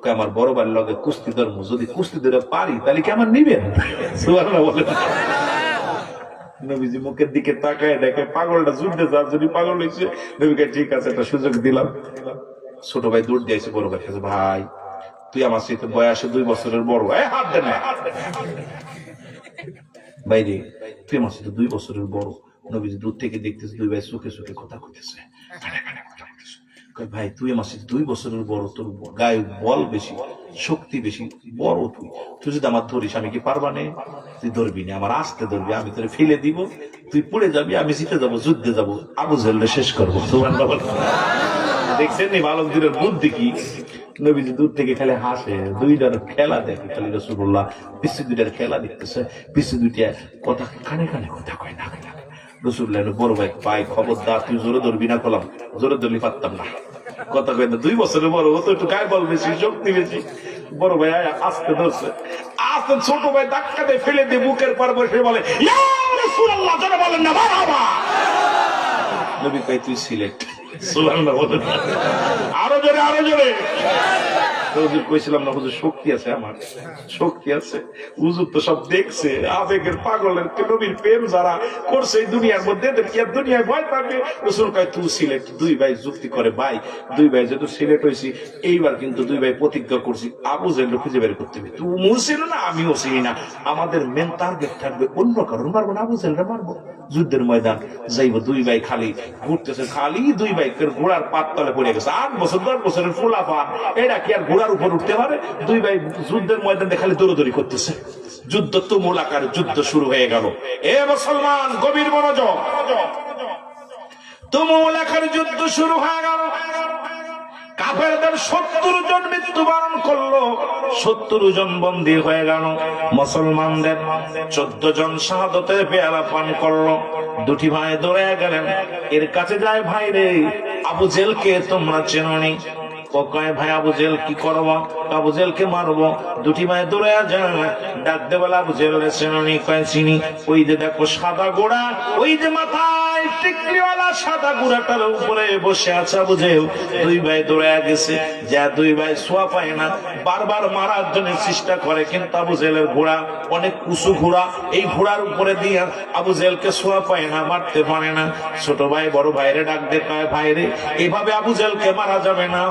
কয় আমার বড় ভাইয়ের লগে কুস্তি ধর্ম, যদি কুস্তি ধরে পারি তাহলে কি আমার নিবেন? সুবহানাল্লাহ বলেন। নবীজি মুখের দিকে তাকায় দেখে পাগলটা যুদ্ধে যার যদি পাগল হয়েছে। নবীকে ঠিক আছে, একটা সুযোগ দিলাম। ছোট ভাই দৌড় দিয়েছে বড় ভাই কাছে, ভাই তুই আমার সাথে বয়সে 2 বছরের বড়, হাত দেন না বাইরে, তুই আমার সাথে 2 বছরের বড়। নবীজি দূর থেকে দেখতেছে 2 ভাই চোখে চোখে কথা কইতেছে, ভাই তুই আমার সাথে 2 বছরের বড়, তোর গায়ে বল বেশি, শক্তি বেশি, বড় তুই যদি আমার ধরিস আমি কি পারবা না? তুই ধরবি না, আমার আস্তে ধরবি, আমি তোরে ফেলে দিব, তুই পড়ে যাবি, আমি জিতে যাবো, যুদ্ধে যাবো, আবু জাহেলকে শেষ করবো। দেখছেন নি বালকদের বুদ্ধি কি? নবীজি দূর থেকে খালি হাসে, 2টার খেলা দেখে খালি। রাসূলুল্লাহ পিছু 2টার খেলা দেখতেছে, পিছু 2টা কথা কানে কানে কথা কয় না। রাসূলুল্লাহ বড় ভাই, ভাই খবরদার তুই জোরে ধরবি না, কলাম জোরে ধরলি পারতাম না, কথা কয় না। 2 বছরের বড়, ও তো একটু গায়ে বল বেশি, শক্তি বেশি। বড় ভাই আস্তে ধরছে, আস্তে ছোট ভাই ধাক্কা দিয়ে ফেলে দিয়ে বুকের পর বসে বলে, ইয়া রাসূলুল্লাহ, জোরে বলেন না মারহাবা। নবী কয় তুই সিলেক্ট। সুবহানাল্লাহ বলেন, আরো জোরে, আরো জোরে। হুজুর কইছিলাম না, হুজুর শক্তি আছে, আমার শক্তি আছে। হুজুর তো সব দেখছে, আবেগের পাগলের নবীর প্রেম যারা করছে এই দুনিয়ার মধ্যে, এদের কি আর দুনিয়ায় ভয় থাকবে? রাসূল কয় তুই সিলেক্ট। 2 ভাই যুক্তি করে, ভাই 2 ভাই যেহেতু সিলেক্ট হয়েছি, এইবার কিন্তু 2 ভাই প্রতিজ্ঞা করছি আবু জাহেলকে খুঁজে বের করতে হবে। তুমিও ছিল না, আমিও চিনি না, আমাদের মেন টার্গেট থাকবে অন্য কারণ মারবো না, আবু জাহেলকে মারবো। যুদ্ধের ময়দান যাইব, 2 ভাই খালি ঘুরতেছে, খালি 2 ভাই ঘোড়ার পাত তলে পড়ে গেছে। 8 বছর 10 বছরের ফুলা পান, এটা কি আর ঘোড়ার উপর উঠতে পারে? 2 ভাই যুদ্ধের ময়দানে খালি দৌড়দৌড়ি করতেছে। যুদ্ধ তুমুল আকার যুদ্ধ শুরু হয়ে গেল। এ মুসলমান গভীর মনোযোগ, তুমুল আকার যুদ্ধ শুরু হয়ে গেল। কাফেরদের 70 জন মৃত্যুবরণ করলো, 70 জন বন্দী হয়ে গেল। মুসলমানদের 14 জন শাহাদাতের পেয়ালা পান করলো। 2টি ভাই দৌড়ে গেলেন, এর কাছে যায়, ভাই রে আবু জাহেলকে তোমরা চেনোনি? কয় ভাই আবু জাহেল কি করবো? আবু জাহেলকে মারবো। 2টি ভাই দৌড়ে যায়, ডাক দে বলে আবু জাহেলের চেনোনি? কয় চিনি। ওই যে দেখো সাদা ঘোড়া, ওই যে মাথায় টিকলিওয়ালা সাদা ঘোড়াটার উপরে বসে আছে আবু জাহেল। 2 ভাই দৌড়ে গেছে, যা 2 ভাই ছোঁয়া পায় না, বারবার মারার জন্য চেষ্টা করে, কিন্তু আবু জাহেলের ঘোড়া অনেক উঁচু ঘোড়া, এই ঘোড়ার উপরে দিয়ে আবু জাহেলকে ছোঁয়া পায় না, মারতে পারে না। ছোট ভাই বড় ভাইরে ডাক দে, কয় ভাই রে এভাবে আবু জাহেলকে মারা যাবে না,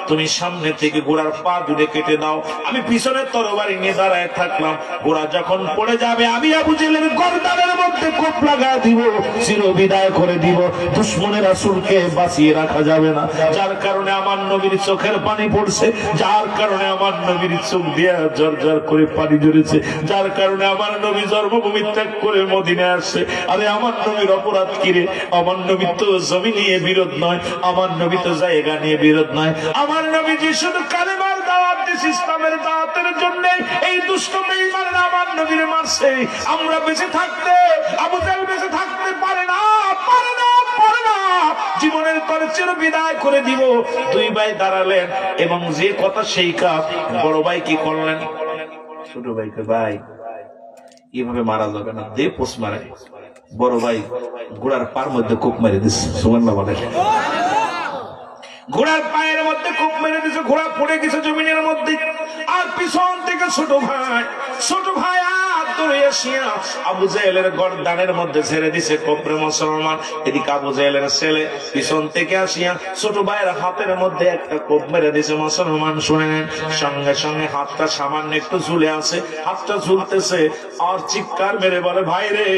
তুমি সামনে থেকে ঘোড়ার পা দুটো কেটে দাও, আমি পিছনে তরবারি নিয়ে দাঁড়ায় থাকলাম, ঘোড়া যখন পড়ে যাবে আমি আবু জাহেলের গর্দানের মধ্যে কোপ লাগা দিব, চির বিদায় করে দিব, দুশমনের রাসূলকে বাঁচিয়ে রাখা যাবে না। যার কারণে আমার নবীর চোখের পানি পড়ছে, যার কারণে আমার নবীর চোখ দিয়ে ঝরঝর করে পানি ঝরেছে, যার কারণে আমার নবী জন্মভূমি ত্যাগ করে মদিনায় আসছে। আরে আমার নবীর অপরাধ কি রে? আমার নবী তো জমি নিয়ে বিরোধ নয়, আমার নবী তো জায়গা নিয়ে বিরোধ নয়, আমার নবীজি শুধু কালেমার দাওয়াত দেশ ইসলামের দাওয়াতের জন্য এই দুষ্ট বেঈমানরা আমার নবীরে মারছে। আমরা বেঁচে থাকতে আবু জাহেল বেঁচে থাকতে পারে না, পারে না, পারে না। জীবনের তরে চির বিদায় করে দিব। দুই ভাই দাঁড়ালেন এবং যে কথা সেই কাজ। বড় ভাই কি করলেন? ছোট ভাইকে, ভাই এভাবে মারা যাবে না, দে পোষ মারে। বড় ভাই ঘোড়ার পার মধ্যে কোপ মেরে দিচ্ছে। সুবহানাল্লাহ বলে। ঘোড়ার পায়ের মধ্যে কোপ মেরে দিচ্ছে, ঘোড়া পড়ে গেছে জমিনের মধ্যে। আর পিছন থেকে ছোট ভাই হাত ধরে আসিয়া আবু জাহেলের গর্দানের মধ্যে ছেড়ে দিছে কবরে মুসলমান। এদিকে আবু জাহেলের ছেলে পিছন থেকে আসিয়া ছোট ভাইয়ের হাতের মধ্যে একটা কোপ মেরে দিছে। মুসলমান শুনে নেন, সঙ্গে সঙ্গে হাতটা সামান্য একটু ঝুলে আছে, হাতটা ঝুলতেছে। আর চিৎকার মেরে বলে, ভাই রে,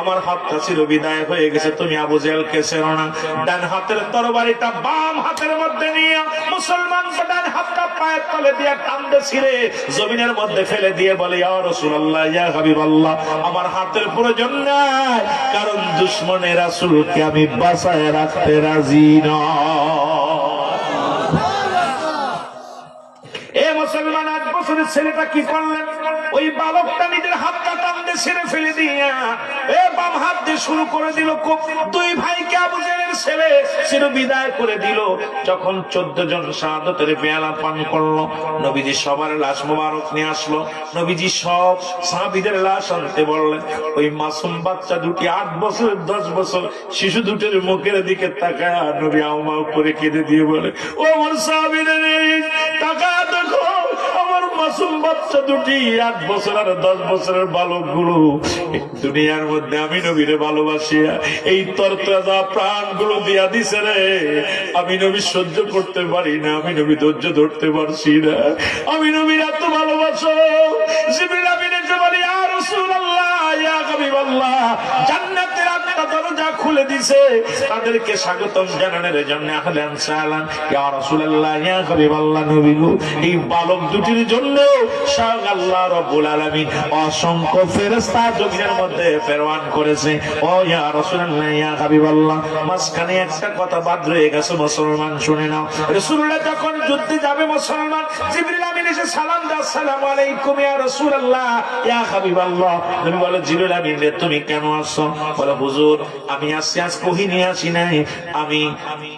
আমার হাতটা চির বিদায় হয়ে গেছে, তুমি আবু জাহেলকে ছেড়ো না। ডান হাতের তরবারিটা বাম হাতের মধ্যে নিয়ে মুসলমান ডান হাতটা পায়ের তলে দিয়ে টানতে ছিঁড়ে জমিনের মধ্যে ফেলে দিয়ে বলে, ইয়া রাসূলুল্লাহ, ইয়া হাবিবাল্লাহ, আমার হাতের প্রয়োজন নাই, কারণ দুশমনের রাসূলকে আমি বাঁচায় রাখতে রাজি না। এ মুসলমান, 8 বছরের ছেলেটা কি করলেন? ওই বালকটা নিজের হাতটা টানতে ছেড়ে ফেলে দিয়া বাম হাত দিয়ে শুরু করে দিল। দুই ভাইকে আবু জাহেলের ছেলে চির বিদায় করে দিল। যখন 14 জন শাহাদাতের পেয়ালা পান করলো, নবীজি সবার লাশ মোবারক নিয়ে আসলো। নবীজি সব সাহাবীদের লাশ আনতে বললেন। ওই মাসুম বাচ্চা দুটি 8 বছর 10 বছর শিশু দুটির মুখের দিকে তাকায় নবী আউমাউ করে কেঁদে দিয়ে বলে, ও আমার সাহাবীরা, টাকা দেখো, আমার মাসুম বাচ্চা দুটি 8 বছর আর 10 বছরের বালক গুলো দুনিয়ার মধ্যে আমি নবীরে ভালোবাসিয়া এই তরতাজা প্রাণ গুলো দিয়া দিছে রে। আমি নবী সহ্য করতে পারি না, আমি নবী ধৈর্য ধরতে পারছি না। আমি নবীর এত ভালোবাসো। জিবরিল আমিন এসে বলে, ইয়া রাসূলুল্লাহ, ইয়া হাবিবাল্লাহ, জান্নাতের 8টা দরজা খুলে দিছে, তাদেরকে স্বাগতম জানানোর জন্য আহলান সাহলান, ইয়া রাসূলুল্লাহ, ইয়া হাবিবাল্লাহ। নবী গো, এই বালক দুটির জন্য আল্লাহ রাব্বুল আলামিন অসংখ্য ফেরেশতা জমিনের মধ্যে প্রেরণ করেছে। ও ইয়া রাসূলুল্লাহ, ইয়া হাবিবাল্লাহ, মাঝখানে একটা কথা বাদ রয়ে গেছে, মুসলমান শুনে নাও। রাসূলুল্লাহ যখন যুদ্ধে যাবে, মুসলমান জিবরিল আমিন এসে সালাম দেয়, আসসালামু আলাইকুম ইয়া রাসূলুল্লাহ, ইয়া হাবিবাল্লাহ। নবী বলে, জিবরিল আমিন রে, তুমি কেন আসছো? বলে, হুজুর, আমি আসছি, আজ কহি নিয়ে আসি নাই, আমি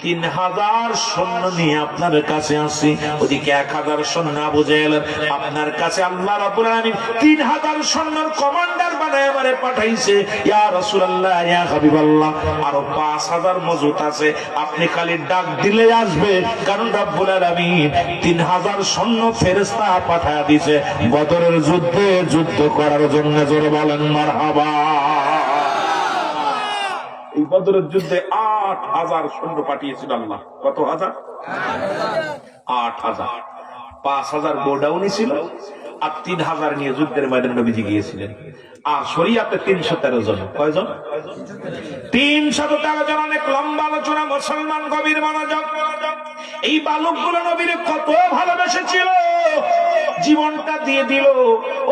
3000 সৈন্য নিয়ে আপনার কাছে আসি। ওদিকে 1000 সৈন্য আবু জাহেল, আপনার কাছে আল্লাহ রাব্বুল আলামিন 3000 সৈন্যর কমান্ডার বানায় আমারে পাঠাইছে। ইয়া রাসূলুল্লাহ, ইয়া হাবিবাল্লাহ, আরো 5000 মজুত আছে, আপনি খালি ডাক দিলে আসবে, কারণ রাব্বুল আলামিন 3000 সৈন্য ফেরেশতা পাঠায় দিয়েছে বদরের যুদ্ধে যুদ্ধ করার জন্য। জোরে বলেন মারহাবা। এই বদরের যুদ্ধে 8000 সৈন্য পাঠিয়েছিল আল্লাহ। কত হাজার? 8000। 5000 গোডাউনই ছিল, আর 3000 নিয়ে যুদ্ধের ময়দানে নবীজি গিয়েছিলেন। আর শরীয়তে 313 জন। কয়জন? 313 জন। অনেক লম্বা আলোচনা, মুসলমান গভীর মনোযোগ। এই বালকগুলো নবীরে কত ভালোবেসেছিল, জীবনটা দিয়ে দিল।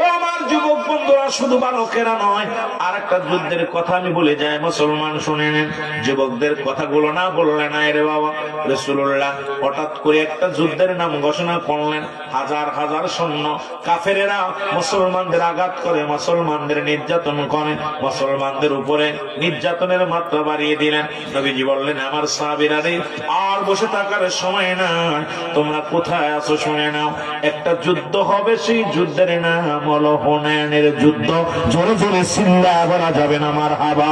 ও আমার যুবক বন্ধুরা, শুধু বালকেরা নয়, আর একটা যুদ্ধের কথা আমি বলে যাই, মুসলমান শুনে নেন। যুবকদের কথাগুলো না বললে না রে বাবা। রাসূলুল্লাহ হঠাৎ করে একটা যুদ্ধের নাম ঘোষণা করলেন। হাজার হাজার সৈন্য, কাফেরেরা মুসলমানদের আঘাত করে, মুসলমানদের নির্যাতন করে, মুসলমানদের উপরে নির্যাতনের মাত্রা বাড়িয়ে দিলেন। নবীজি বললেন, আমার সাহাবীরা রে, আর বসে থাকার সময় না, তোমরা কোথায় আছো শুনে নাও। একটা যুদ্ধ হবে, সেই যুদ্ধের নাম হলো হুনাইনের যুদ্ধ। জোরে জোরে চিল্লায়া বলা যাবে না মারহাবা।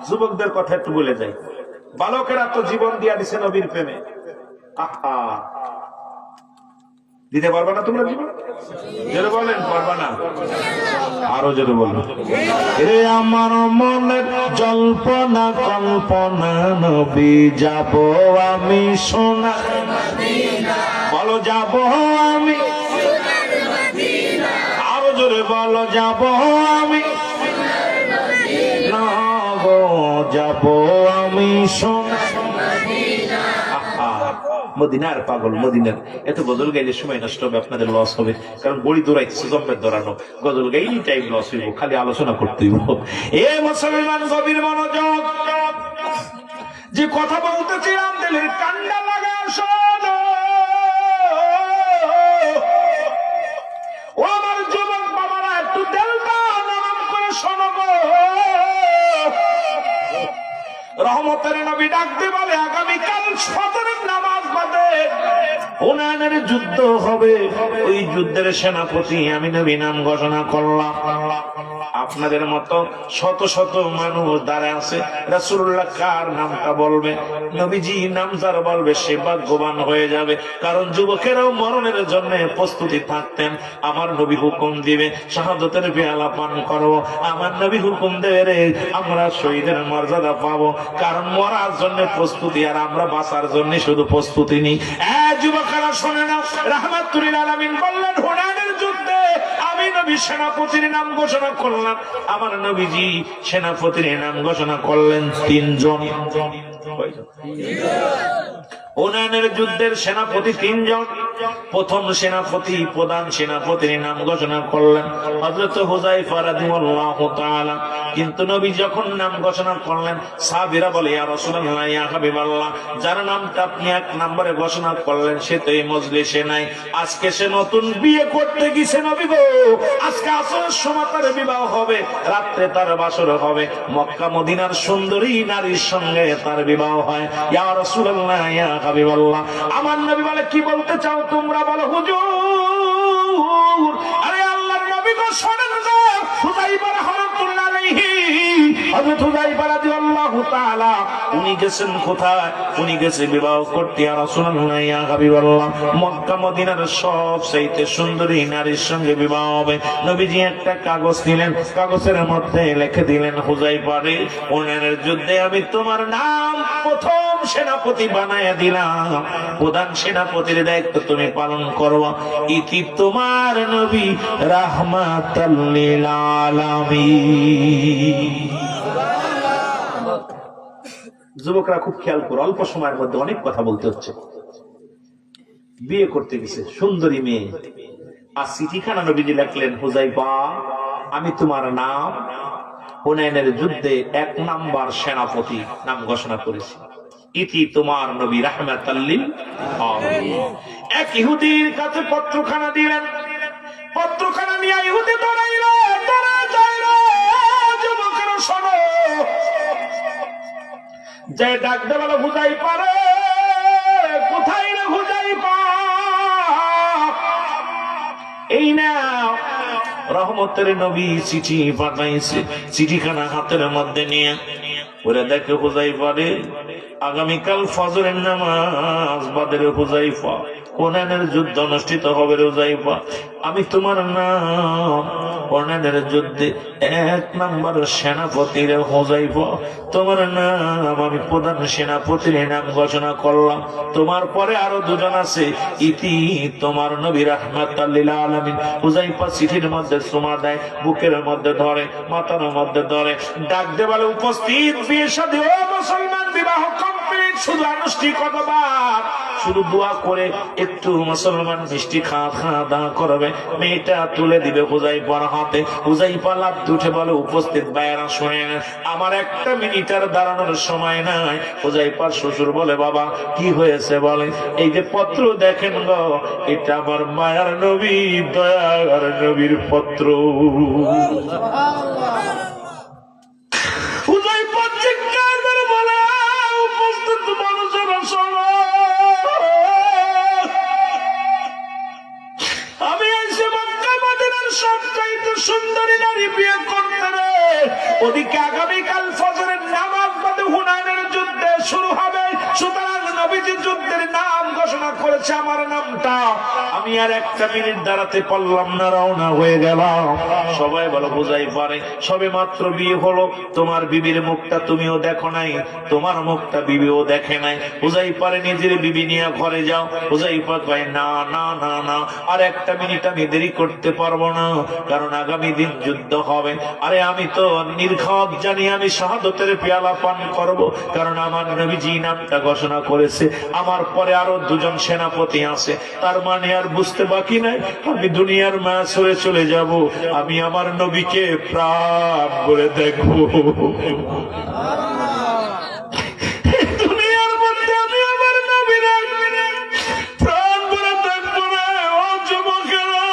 যুবকদের কথা একটু বলে যাই। বালকেরা তো জীবন দিয়া দিছে নবীর প্রেমে। আহা, দিতে পারবা না তোমরা জীবন? জোরে বলেন, পারবা না? আরো জোরে বলো। রে আমার মনের জল্পনা কল্পনা, নবী যাব আমি সোনার মদিনা। বলো, যাব আমি। আরো জোরে বলো, যাব আমি। না গো, যাব আমি সোনার মদিনার পাগল। মদিনার এত গজল গাইলে সময় নষ্ট হবে, আপনাদের লস হবে, কারণ বড়ি দৌড়াইতেছে জম্মের দৌড়ানো। গজল গাইলেই টাইম লস হইব, খালি আলোচনা করতে হইব। এ মুসলমান গভীর মনোযোগ, যে কথা বলতেছিলাম দিলের কান্ডা লাগা শোনো। রহমতের নবী ডাকতে বলে আগামীকাল ফজরের নামাজ বাদে হুনাইনের যুদ্ধ হবে, ওই যুদ্ধের সেনাপতি আমি নবী নাম ঘোষণা করলাম। আপনাদের মতো শত শত মানুষ দাঁড়ায় আছে, রাসূলুল্লাহ কার নামটা বলবে? নবীজি নাম যার বলবে সে ভাগ্যবান হয়ে যাবে। কারণ যুবকেরাও মরণের জন্য প্রস্তুতি থাকতেন। আমার নবী হুকুম দিবে শাহাদাতের পেয়ালা পান করবো, আমার নবী হুকুম দেবে রে আমরা শহীদের মর্যাদা পাবো। কারণ মরার জন্য প্রস্তুতি, আর আমরা বাঁচার জন্য শুধু প্রস্তুতি নিই। যুবকেরা শোনে না, রাহমাতুল আলামিন বললেন হুনাইনের যুদ্ধে আমি নবী সেনাপতির নাম ঘোষণা করলাম। আমার নবীজি সেনাপতির নাম ঘোষণা করলেন 3 জন। হুনাইনের যুদ্ধের সেনাপতি 3 জন। প্রথম সেনাপতি, প্রধান সেনাপতির নাম ঘোষণা করলেন হযরত হুযায়ফা রাদিয়াল্লাহু তাআলা। কিন্তু নবী যখন নাম ঘোষণা করলেন, সাহাবীরা বলে ইয়া রাসূলুল্লাহ, ইয়া হাবিবাল্লাহ, যার নামটা আপনি 1 নম্বরে ঘোষণা করলেন সে তো এই মজলিসে নাই। আজকে সে নতুন বিয়ে করতে গেছে নবী গো। আজকে আসরের সময় তার বিবাহ হবে, রাত্রে তার বাসর হবে। মক্কা মদিনার সুন্দরী নারীর সঙ্গে তার বিবাহ হয়। ইয়া রাসূলুল্লাহ, ইয়া হাবিবাল্লাহ, আমার নবী বলে কি বলতে চাও তোমরা? বলো হুজুর, আরে আল্লাহর নবী গো শোনেন গো, হুযায়ফা রাহমাতুল্লাহ আলাইহি, হযরত হুযায়ফা রাদিয়াল্লাহু তাআলা উনি গেছেন কোথায়? উনি গেছে বিবাহ করতে। ইয়া রাসূলুল্লাহ, ইয়া হাবিবাল্লাহ, মক্কা মদিনার সবচেয়ে সুন্দরী নারীর সঙ্গে বিবাহ হবে। নবীজি একটা কাগজ দিলেন, কাগজের মধ্যে লিখে দিলেন হুযায়ফা রে, হুনাইনের যুদ্ধে আমি তোমার নাম প্রথম সেনাপতি বানায়া দিলাম, প্রধান সেনাপতির দায়িত্ব তুমি পালন করবা। ইতি তোমার নবী রাহমাতাল লিল আলামিন। যুবকরা খুব খেয়াল করো, অল্প সময়ের মধ্যে অনেক কথা বলতে হচ্ছে। বিয়ে করতে গেছে সুন্দরী মেয়ে, আর চিঠিখানা নবীজি লিখলেন হুযায়ফা আমি তোমার নাম হুনাইনের যুদ্ধে 1 নাম্বার সেনাপতি নাম ঘোষণা করেছি। ইতি তোমার নবী রাহমাতাল লিল আলামিন। এক ইহুদির কাছে পত্রখানা দিলেন, পত্রখানা নিয়ে ইহুদি দৌড়াইল, যুবকেরা শোনো, যে ডাক দেওয়াল হুযায়ফা রে, কোথায় রে হুযায়ফা? এই না রহমতের নবী চিঠি পাঠাইছে। চিঠিখানা হাতের মধ্যে নিয়ে ওরা দেখে হুযায়ফা রে, আগামীকাল ফজরের নামাজ বাদে হুযায়ফা হুনাইনের যুদ্ধ অনুষ্ঠিত হবে। হুযায়ফা আমি তোমার নাম হুনাইনের যুদ্ধে 1 নম্বর সেনাপতির হুযায়ফা, তোমার নাম আমি প্রধান সেনাপতির নাম ঘোষণা করলাম। তোমার পরে আরো 2 জন আছে, ইতি তোমার নবী রাহমাতাল লিল আলামিন। হুযায়ফা চিঠির মধ্যে চুমা দেয়, বুকের মধ্যে ধরে, মাথার মধ্যে ধরে, ডাক দে বলে উপস্থিত বিয়ে শাদী ও মুসলমান, বিবাহ কমপ্লিট, শুধু আনুষ্ঠানিকতা বাদ, শুধু দোয়া করে একটু মুসলমান মিষ্টি খাওয়া দাওয়া করবে, মেয়েটা তুলে দিবে হুযায়ফার হাতে। হুযায়ফা লাফ উঠে বলে উপস্থিত ভাইয়েরা শুনেন, আমার 1 মিনিটের দাঁড়ানোর সময় নাই। হুযায়ফার শ্বশুর বলে বাবা কি হয়েছে? বলে এই যে পত্র দেখেন গো, এটা আমার মায়ার নবী দয়ার নবীর পত্র। হুযায়ফা চিৎকার করে বলে উপস্থিত মানুষেরা শোনো, আমি এসে মক্কা মদিনার সবচাইতে সুন্দরী নারী বিয়ে করতে রে। ওদিকে আগামীকাল ফজরের নামাজ বাদে হুনাইনের যুদ্ধে শুরু হবে। সুতরাং নবীজি যুদ্ধের নাম ঘোষণা করেছে, আমার নামটা আমি আর 1 মিনিট দাঁড়াতে পারলাম না, রওনা হয়ে গেলাম। সবাই বলো হুযায়ফা রে, সবে মাত্র বিয়ে হলো, তোমার বিবির মুখটা তুমিও দেখো নাই, তোমার মুখটা বিবিও দেখে নাই। হুযায়ফা রে নিজের বিবি নিয়ে ঘরে যাও। হুযায়ফা কয় না না না না, আর 1 মিনিট আমি দেরি করতে পারবো না, কারণ আগামী দিন যুদ্ধ হবে। আরে আমি তো নির্ঘাত জানি আমি শাহাদাতের পেয়ালা পান করব, কারণ আমার নবীজি নামটা ঘোষণা করেছে। আমার পরে আরো 2 জন সেনাপতি আছে, তার মানে আর বুঝতে বাকি নাই আমি দুনিয়ার মায়া ছেড়ে চলে যাব, আমি আমার নবীকে প্রাণ করে দেখবো। দুনিয়ার মধ্যে আমি আমার নবীর প্রাণ করে দেখবো না। ও যুবকেরা,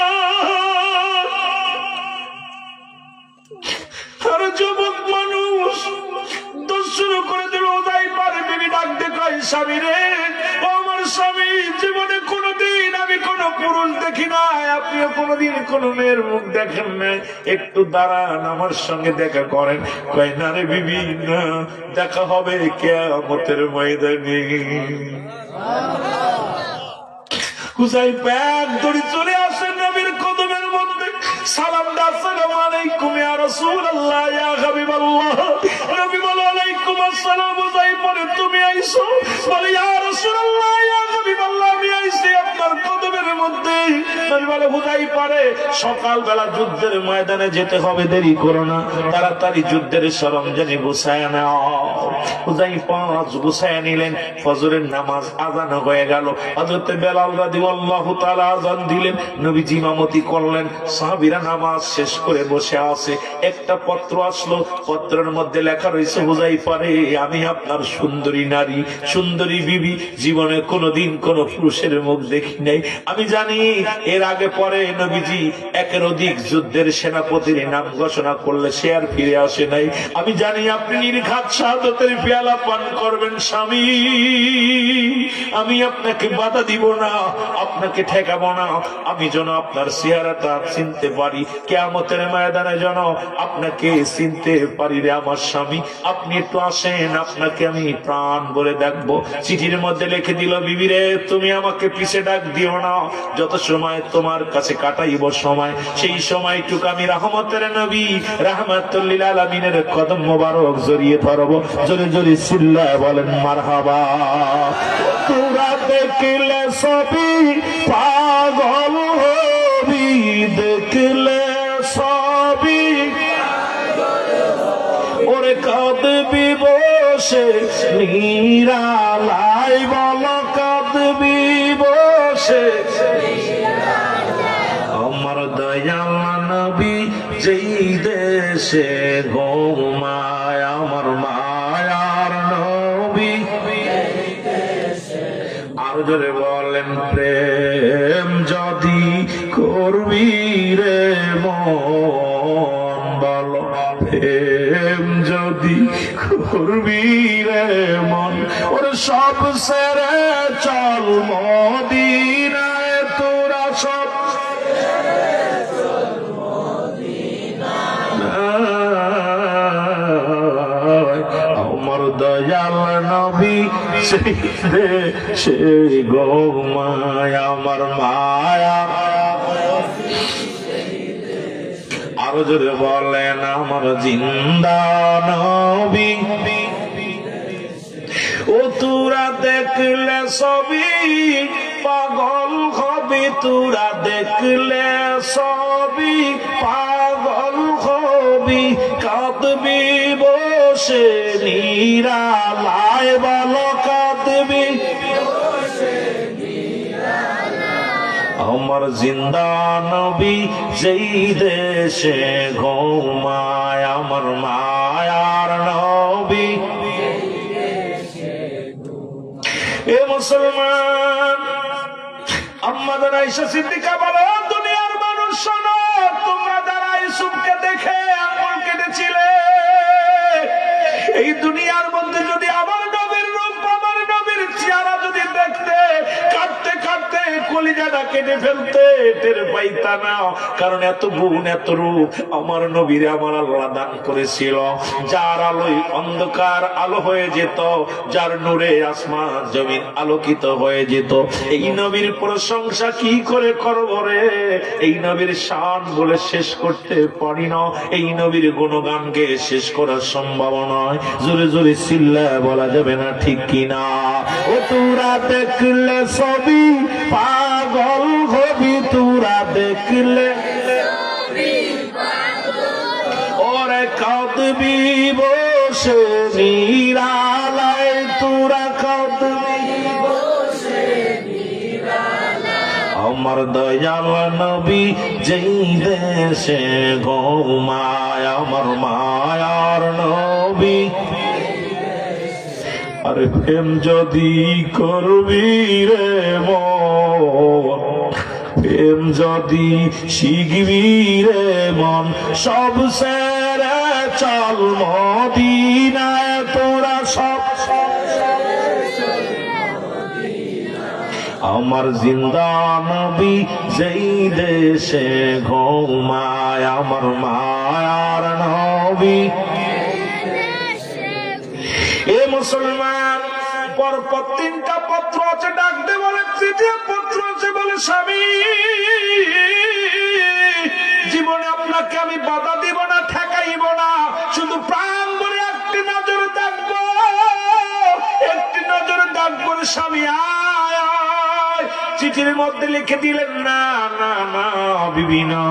আর যুবক মানুষ দোষ শুরু করে দিল। স্বামী রে, ও আমার স্বামী, জীবনে কোনোদিন আমি কোনো পুরুষ দেখি নাই, আপনিও কোনোদিন কোনো মেয়ের মুখ দেখেন নাই, একটু দাঁড়ান আমার সঙ্গে দেখা করেন। কয় না রে বিবি, না, দেখা হবে কিয়ামতের ময়দানে। হুযায়ফা এক দৌড়ে চলে আসেন নবীর কদমের মধ্যে, সালাম দা, আসসালামু আলাইকুম ইয়া রাসূলুল্লাহ, ইয়া হাবিবাল্লাহ। নবী বলে আলাইকুম আসসালাম। হুযায়ফা, তুমি আইছো? বলে ইয়া রাসূলুল্লাহ, ইয়া হাবিবাল্লাহ, আমি আইছি আপনার কদমের মধ্যে। নবী বলে হুযায়ফা রে, সকালবেলা যুদ্ধের ময়দানে যেতে হবে, দেরি করো না, তাড়াতাড়ি যুদ্ধের সরঞ্জাম গুছায় নাও। হুযায়ফা গুছায় নিলেন। ফজরের নামাজ আযান হয়ে গেল। হযরত বেলাল রাদিয়াল্লাহু তাআলা আযান দিলেন, নবীজি ইমামতি করলেন। সাহাবীরা নামাজ শেষ করে বসে আছে। একটা পত্র আসলো, পত্রের মধ্যে লেখা রয়েছে, হুযায়ফা রে, আমি আপনার সুন্দরী নারী, সুন্দরী বিবি, জীবনে কোনোদিন কোন পুরুষের মুখ দেখি নাই। আমি জানি এর আগে পরে নবীজি একের অধিক যুদ্ধের সেনাপতির নাম ঘোষণা করলে সে আর ফিরে আসে নাই। আমি জানি আপনি নির্ঘাত শাহাদাতের পেয়ালা পান করবেন স্বামী, আমি আপনাকে বাধা দিব না, আপনাকে ঠেকাবো না। আমি যেন আপনার চেহারাটা চিনতে পারি, কিয়ামতের ময়দানে যেন আপনাকে চিনতে পারি রে আমার স্বামী, আপনি একটু আসেন, আপনাকে আমি প্রাণ বলে দেখবো। চিঠির মধ্যে লিখে দিল, বিবি রে, তুমি আমাকে পিছে ডাক দিও না, যত সময় তোমার কাছে কাটাইব সময়, সেই সময়টুকু আমি রহমতের নবী রাহমাতুল লিল আলামিনের কদম মোবারক জড়িয়ে ধরবো। জোরে জোরে চিল্লায় বলেন মারহাবা। তোরা দেখলে সবই পাগল হবি, দেখলে সবই ওরে কাঁদবি বসে নিরালাই, বল কাঁদবি বসে। আমার দয়াল নবী যেই দেশে ঘুমায়, আমার মায়ার নবী। আর জোরে বলেন, প্রেম যদি করবি রে মন, বল প্রেম যদি করবি রে মন, ওরে সব সেরে চল মদিনায়, তোরা সব আমার দয়াল নবী সেই গৌমায়, আমার মায়া। আরো জোরে বলেন, আমার জিন্দা নবী। ও তোরা দেখলে সবই পাগল হবি, তোরা দেখলে সবই পাগল হবি, কাঁদবি বসে নিরালায়, বল কাঁদবি। আমার জিন্দা নবী যেই দেশে ঘুমায়, আমার মায়ার নবী। এ মুসলমান, আম্মাদের আয়েশা সিদ্দিকা বলে, দুনিয়ার মানুষ শোনো, তোমরা যারা ইউসুফকে দেখে আঙ্গুল কেটেছিলে, এই দুনিয়ার মধ্যে যদি আমার নবীর রূপ, আমার নবীর চেহারা যদি দেখতে, কাটতে কাটতে কলিজাটা কেটে ফেলতে, টের পাইতা না। কারণ এত গুণ, এত রূপ আমার নবীরে আমার আল্লাহ দান করেছিল, যার আলোয় অন্ধকার আলো হয়ে যেত, যার নূরে আসমান জমিন আলোকিত হয়ে যেত। এই নবীর প্রশংসা কি করে করব রে, এই নবীর শান বলে শেষ করতে পারি না, এই নবীর গুণগান গেয়ে শেষ করা সম্ভব নয়। জোরে জোরে চিল্লায় বলা যাবে না, ঠিক কিনা? ও তোরা দেখলে সবই পাগল হবি, তোরা দেখলে ওরে কাঁদবি বসে নিরালায়, তোরা কাঁদবি বসে নিরালায়। আমার দয়াল নবী যেই দেশে ঘুমায়, আমার মায়ার নবী। আরে প্রেম যদি করবি রে মন, প্রেম যদি শিখবি রে মন, সব সেরে চল মদিনায়, তোরা সব আমার জিন্দা নবী যেই দেশে ঘুমায়, আমার মায়ার নবী। এ মুসলমান, পরপর 3টা পত্র আছে, ডাকতে বলে 3য় পত্র আছে, বলে স্বামী জীবনে আপনাকে আমি বাধা দিব না, ঠেকাইব না, শুধু প্রাণ বলে একটি নজরে দেখবো, একটি নজরে দেখবো রে স্বামী, আয় আয়। চিঠির মধ্যে লিখে দিলেন, না না না বিবি না,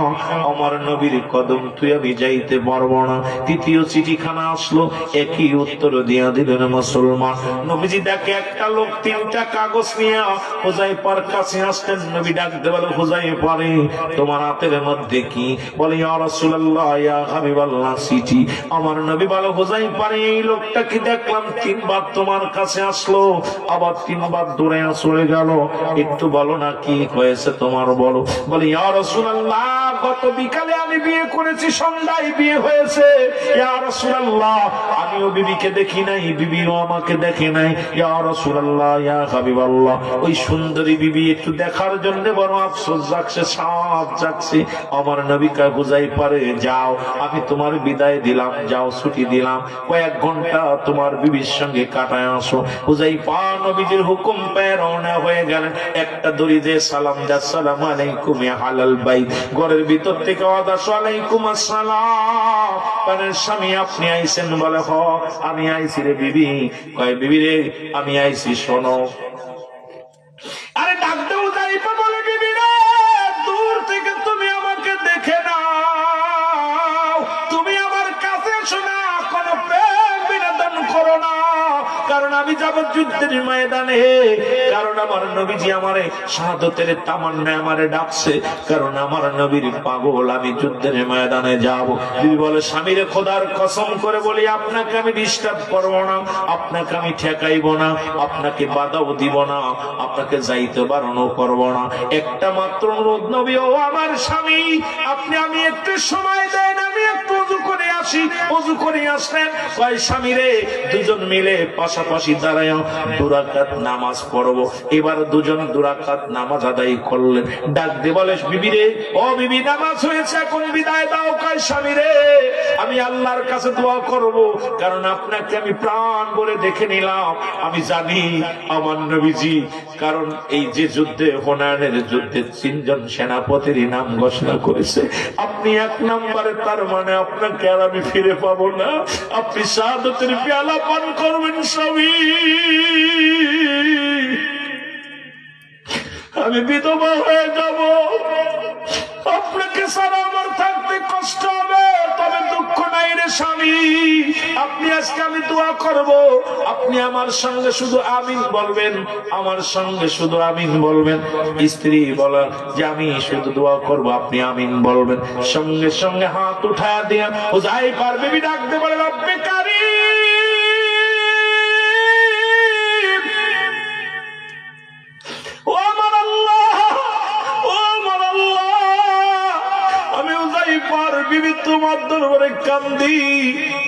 আমার নবীর কদম তুই আমি যাইতে পারবো না। 3য় চিঠিখানা আসলো, একই উত্তর দিয়া দিলেন মুসলমান। নবীজি দেখে একটা লোক 3টা কাগজ নিয়ে হুযায়ফার কাছে আসতেন। নবী ডাকতে বলে, হুযায়ফারে তোমার হাতের মধ্যে কি? বলে, ইয়া রাসূলুল্লাহ ইয়া হাবিবাল্লাহ, চিঠি। আমার নবী বলে, হুযায়ফারে এই লোকটা কি দেখলাম 3বার তোমার কাছে আসলো, আবার 3বার দূরে চলে গেল, একটু বলো না কি হয়েছে তোমার, বলো। বলে, ইয়া রাসূলুল্লাহ গত বিকালে আমি বিয়ে করেছি, সন্ধ্যায় বিয়ে হয়েছে। ইয়া রাসূলুল্লাহ আমিও বিবিকে দেখি নাই, বিবিও আমাকে দেখে নাই। ইয়া রাসূলুল্লাহ ইয়া হাবিবাল্লাহ, ওই সুন্দরী বিবি একটু দেখার জন্য বড় আফসোস জাগছে, সাপ জাগছে। আমার নবী কয়, হুযায়ফারে যাও, আমি তোমার বিদায় দিলাম, যাও ছুটি দিলাম, কয়েক ঘন্টা তোমার বিবির সঙ্গে কাটায় আসো। হুযায়ফা নবীজির হুকুম পেয়ে রওনা হয়ে গেলেন। একটা দড়ি দিয়ে সালাম দা, আসসালামু আলাইকুম ইয়া আহলাল বাইত। ঘরের ভিতর থেকে আওয়াজ, ওয়ালাইকুম আসসালাম। কারণ স্বামী আপনি আইছেন? বলে, হ আমি আইছি রে বিবি। কয়, বিবি রে আমি আইছি, শোনো। আরে ডাকতে হুযায়ফা বলে, বিবি রে দূর থেকে তুমি আমাকে দেখে নাও, তুমি আমার কাছে এসো না, কোনো প্রেম বিনোদন করো না, কারণ আমি যাব যুদ্ধের ময়দানে। কারণ আমার নবীজি আমারে শাহাদাতের তামান্না আমারে ডাকছে, কারণ আমার নবীর পাগল, আমি যুদ্ধের ময়দানে যাব। বিবি বলে, স্বামীরে খোদার কসম করে বলি, আপনাকে আমি ডিস্টার্ব করব না, আপনাকে আমি ঠেকাইব না, আপনাকে বাধাও দিব না, আপনাকে যাইতে বারণও করব না। একটা মাত্র অনুরোধ, নবী ও আমার স্বামী, আপনি আমি একটু সময় দেন, আমি একটু ওযু করে আসি। ওযু করে আসলেন। কয়, স্বামী রে দুজন মিলে পাশাপাশি দাঁড়ায় 2 রাকাত নামাজ পড়বো। এবার দুজন 2 রাকাত নামাজ আদায় করলেন। ডাক দিয়ে বলে, বিবি রে, ও বিবি নামাজ হয়েছে, এখন বিদায় দাও। কয়, স্বামী রে আমি আল্লাহর কাছে দোয়া করব, কারণ আপনাকে আমি প্রাণ ভরে দেখে নিলাম, আমি জানি আমার নবীজি, কারণ এই যে যুদ্ধে, হুনাইনের যুদ্ধে 3 জন সেনাপতির নাম ঘোষণা করেছে, আপনি 1 নম্বরে, তার মানে আপনাকে আর আমি ফিরে পাবো না, আপনি শাহাদাতের পেয়ালা পান করবেন স্বামী। আমি বিধবা হয়ে যাব, আপনাকে ছাড়া আমার থাকতে কষ্ট হবে, তবে দুঃখ নাই রে স্বামী। আপনি আজকে আমি দোয়া করব, আপনি আমার সঙ্গে শুধু আমিন বলবেন, আমার সঙ্গে শুধু আমিন বলবেন। স্ত্রী বলে যে আমি শুধু দোয়া করব, আপনি আমিন বলবেন। সঙ্গে সঙ্গে হাত উঠায় দিয়া হুযায়ফার বিবি ডাকতে বলে, রব্বে কারীম, ও আমার আল্লাহ, ও আমার আল্লাহ, আমি হুযায়ফার বিবি তোমার দরবারে কান্দি।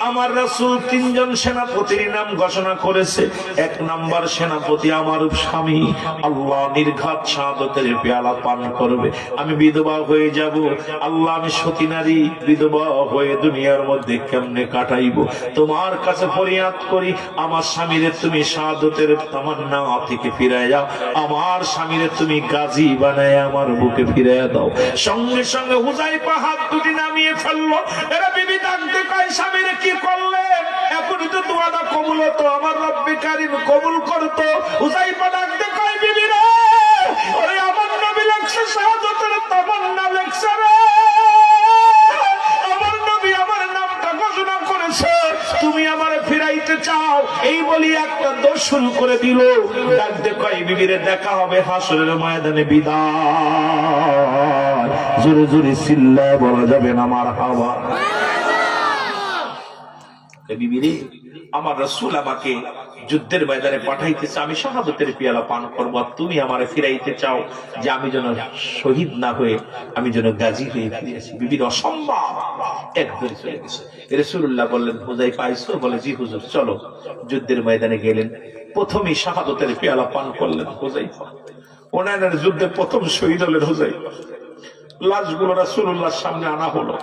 আমার রাসূল 3 জন সেনাপতির নাম ঘোষণা করেছে। 1 নাম্বার সেনাপতি আমার স্বামী, আল্লাহ নির্ঘাত শাহাদাতের পেয়ালা পান করবে, আমি বিধবা হয়ে যাব। আল্লাহ আমি সতী নারী, বিধবা হয়ে দুনিয়ার মধ্যে কেমনে কাটাইব? তোমার কাছে ফরিয়াদ করি, আমার স্বামীরে তুমি শাহাদাতের তামান্না থেকে ফিরায় যাও, আমার স্বামীরে তুমি গাজী বানায় আমার বুকে ফিরাইয়া দাও। সঙ্গে সঙ্গে হুযায়ফা হাত দুটি নামিয়ে ফেললো। এরা বিবি ডাকতে কয়, স্বামীরে কি করলেন? এখনই তো দোয়াটা কবুল হতো, আমার রব্বে কারীম কবুল করতো। হুযায়ফা ডাকতে কয়, বিবি রে, ওরে আমার নবী লাগছে শাহাদাতের তামান্না লাগছে রে, আমার নবী আমার নামটা ঘোষণা করেছে, তুমি আমারে ফিরাইতে চাও, এই বলি একটা দোষ শুরু করে দিল। ডাকতে কয়, বিবি রে দেখা হবে হাসরের ময়দানে, বিদায়। জোরে জোরে চিল্লায় বলা যাবে না মারহাবা। বিবি রে, আমার রাসূল আমাকে যুদ্ধের ময়দানে পাঠাইতেছে, আমি শাহাদাতের পেয়ালা পান করবো, আর তুমি আমারে ফিরাইতে চাও যে আমি যেন শহীদ না হয়ে আমি যেন গাজী হয়ে ফিরে আসি। বিবির অসম্ভব, একবারে চলে গেছে। রাসূলুল্লাহ বললেন, হুযায়ফা আইছো? বলে, জি হুজুর। চলো। যুদ্ধের ময়দানে গেলেন, প্রথমেই শাহাদাতের পেয়ালা পান করলেন হুযায়ফা। হুনাইনের যুদ্ধে প্রথম শহীদ হলেন হুযাইফা। লাশগুলো রাসূলুল্লাহর সামনে আনা হলো।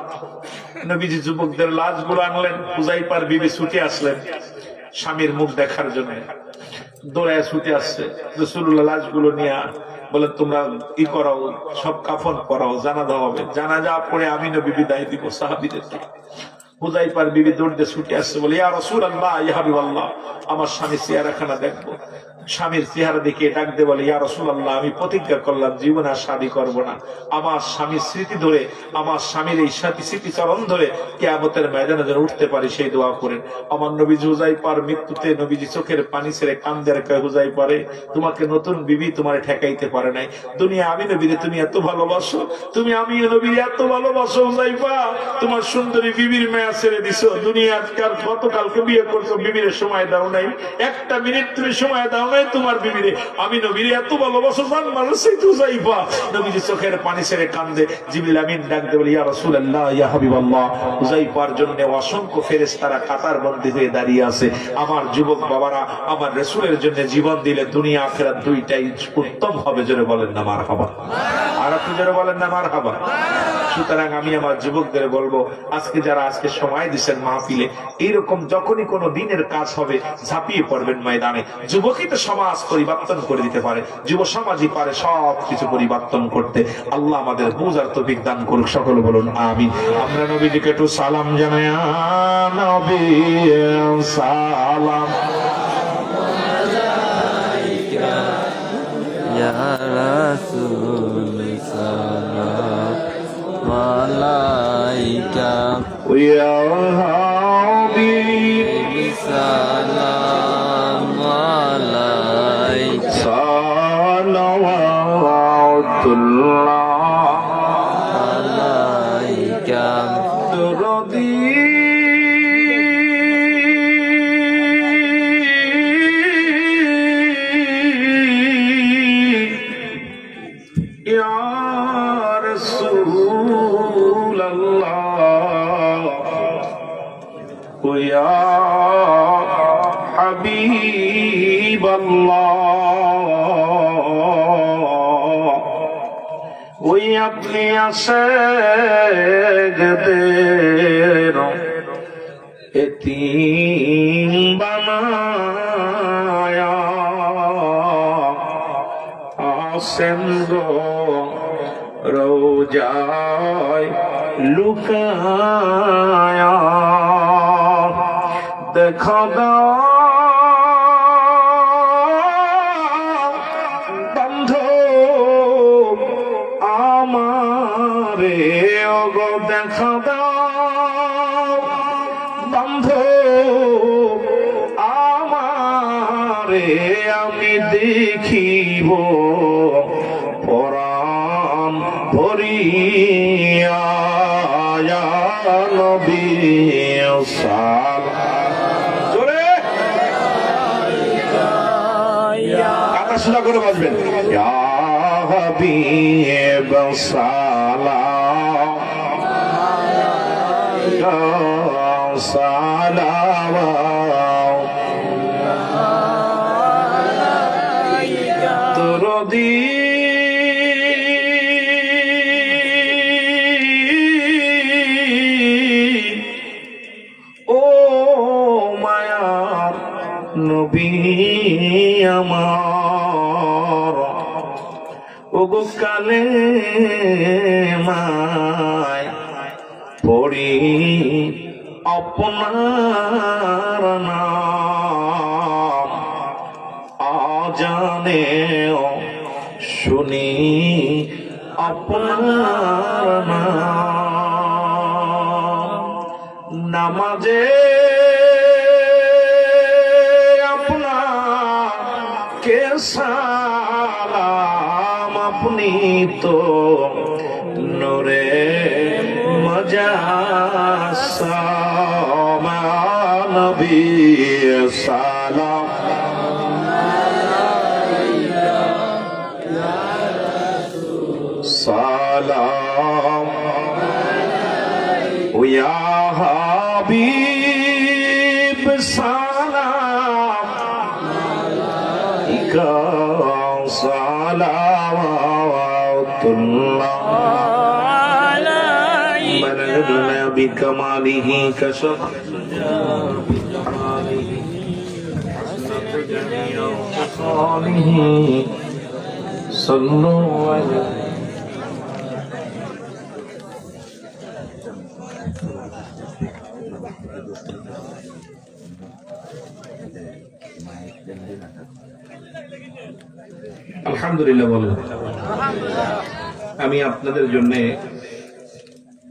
নবীজি যুবকদের লাশগুলো আনলেন। হুযাইফার বিবি ছুটে আসলেন স্বামীর মুখ দেখার জন্য। দৌড়ায় ছুটে আসছে। রাসূলুল্লাহ লাশগুলো নিয়ে বলে, তোমরা কি করাও, সব কাফন করাও, জানাজা হবে। জানাজা পড়ে আমি নবী বিদায় দিব সাহাবীদেরকে। হুযাইফার বিবি দৌড়ে ছুটে আসছে, বলে, ইয়া রাসূলুল্লাহ, ইয়া হাবিবাল্লাহ, আমার স্বামীর চেহারাখানা দেখবো। স্বামীর চেহারা দেখে ডাক দে বলে, ইয়া রাসূলুল্লাহ, আমি প্রতিজ্ঞা করলাম জীবনে আর শাদী করব না। আমার স্বামীর স্মৃতি ধরে, আমার স্বামীর এই স্মৃতিচরণ ধরে কিয়ামতের ময়দানে যেন উঠতে পারি সেই দোয়া করেন। আমার নবীজি হুযাইফার মৃত্যুতে নবীজি চোখের পানি ছেড়ে কান্দে রেখে, হুযাইফারে, তোমাকে নতুন বিবি তোমার ঠেকাইতে পারে নাই। দুনিয়া আমি নবীরে তুমি এত ভালোবাসো, তুমি আমি নবীরে এত ভালোবাসো হুযাইফা, তোমার সুন্দরী বিবির মায়া ছেড়ে দিছো। দুনিয়া আজকাল গতকালকে বিয়ে করছো, বিবির সময় দাও নাই, একটা মিনিট তুমি সময় দাও নাই তোমার বিবিরে। আমি নবীরে এত ভালোবাসো, জান মানুষই তো হুযাইফা। নবীজি চোখের পানি ছেড়ে কান্দে। জিবরিল আমিন ডাক দিয়ে বলে, ইয়া রাসূলুল্লাহ, ইয়া হাবিবাল্লাহ, হুযাইফার জন্য অসংখ্য ফেরেশতারা কাতার বন্দী হয়ে দাঁড়িয়ে আছে। আমার যুবক বাবারা, আমার রাসূলের জন্য জীবন দিলে দুনিয়া আখিরাত দুইটাই উত্তম হবে। জোরে বলেন না মারহাবা। আর আপনি জোরে বলেন না মারহাবা। সুতরাং আমি আমার যুবকদের বলবো, আজকে যারা আজকে সময় দিচ্ছেন মাহফিলে, এইরকম যখনই কোনো দিনের কাজ হবে ঝাঁপিয়ে পড়বেন ময়দানে। যুবকই তো সমাজ পরিবর্তন করে দিতে পারে, যুব সমাজই পারে সব কিছু পরিবর্তন করতে। আল্লাহ আমাদের বুঝার তৌফিক দান করুক, সকলে বলুন আমিন। আমরা নবীজিকে একটু সালাম জানাই। নবী সালাম ইয়া রাসূল সালাম আলাইকা ইয়া হাবিব সালাম আলাইকা সালাওয়াতুল্লাহ আলাইকা দুরুদি ইয়া রাসূলুল্লাহ ইয়া হাবিবাল্লাহ, ওই আপনি আশেকদের এতিম বানায়া আসেন গো রোজায় লুকায়া। দেখা দাও বন্ধু আমারে, ওগো দেখা দাও বন্ধু আমারে, আমি দেখিব পরাণ ভরিয়া। ইয়া নবী সালাম, জোরে কাটা সোজা করে বাজবেন। ইয়া হাবিব সালাম সালাওয়াত দুরুদি ও মায়ার নবী আমার, ওগো কালে মায় পড়ি আপনার নাম, আজানে শুনি আপনার নাম, নামাজে আপনাকে সালাম, আপনি তো নূরে মুজাসসাম। নবী সালাম সালাম ইয়া হাবিব সালাম আলাইকা সালাম بكماله كشف الدجى بجماله حسنت جميع خصاله صلوا عليه আলহামদুলিল্লাহ বলেন। আমি আপনাদের জন্য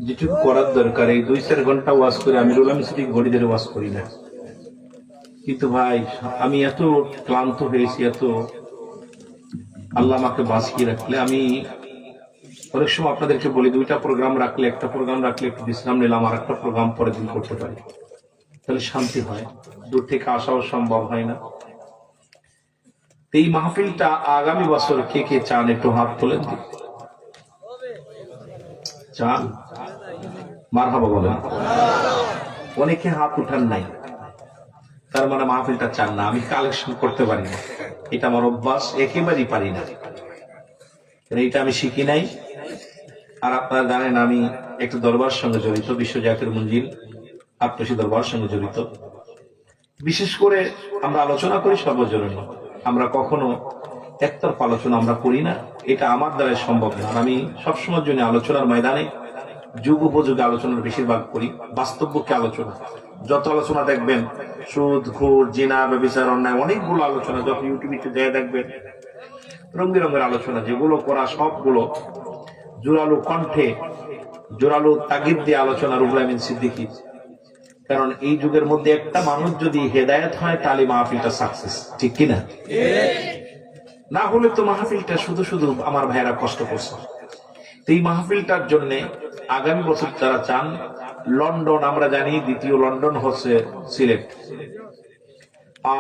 যেটুকু করার দরকার, এই 2-4 ঘন্টা ওয়াজ করে আমি রোলাম সিটি ঘড়ি ধরে ওয়াজ করি না, কিন্তু ভাই আমি এত ক্লান্ত হয়েছি, এত আল্লাহ আমাকে বাঁচিয়ে রাখলে আমি অনেক সময় আপনাদেরকে বলি 2টা প্রোগ্রাম রাখলে, একটা প্রোগ্রাম রাখলে একটু বিশ্রাম নিলাম, আর একটা প্রোগ্রাম পরের দিন করতে পারি, তাহলে শান্তি হয়। দূর থেকে আসাও সম্ভব হয় না। এই মাহফিলটা আগামী বছর কে কে চান একটু হাত তোলেন, চান? মারহাবা বলেন। অনেকে হাত উঠান নাই, তার মানে মাহফিলটা চান না। আমি কালেকশন করতে পারি না, এটা আমার অভ্যাস, একেবারেই পারি না, এটা আমি শিখি নাই। আর আপনারা জানেন আমি একটা দরবার সঙ্গে জড়িত, বিশ্ব জাকির মঞ্জিল আত্মসী দরবার সঙ্গে জড়িত। বিশেষ করে আমরা আলোচনা করি সর্বজনীন, আমরা কখনো একতরফা আলোচনা আমরা করি না, এটা আমার দ্বারা সম্ভব না। আমি সবসময়ের জন্য আলোচনার ময়দানে যুগ উপযোগী আলোচনার বেশিরভাগ করি, বাস্তবকে আলোচনা। যত আলোচনা দেখবেন, সুদ, ঘুষ, জিনা, ব্যভিচার, অন্যায়, অনেকগুলো আলোচনা যত ইউটিউবে যায় দেখবেন, রঙ বেরঙের আলোচনা, যেগুলো করা সবগুলো জোরালো কণ্ঠে, জোরালো তাগিদ দিয়ে আলোচনা রুহুল আমিন সিদ্দিকী। কারণ এই যুগের মধ্যে একটা মানুষ যদি হেদায়েত হয় তাহলে মাহফিলটা সাকসেস, ঠিক কিনা? না হলে তো মাহফিলটা শুধু শুধু আমার ভাইয়েরা কষ্ট করছে। এই মাহফিলটার জন্য আগামী বছর যারা চান, লন্ডন, আমরা জানি দ্বিতীয় লন্ডন হচ্ছে সিলেট,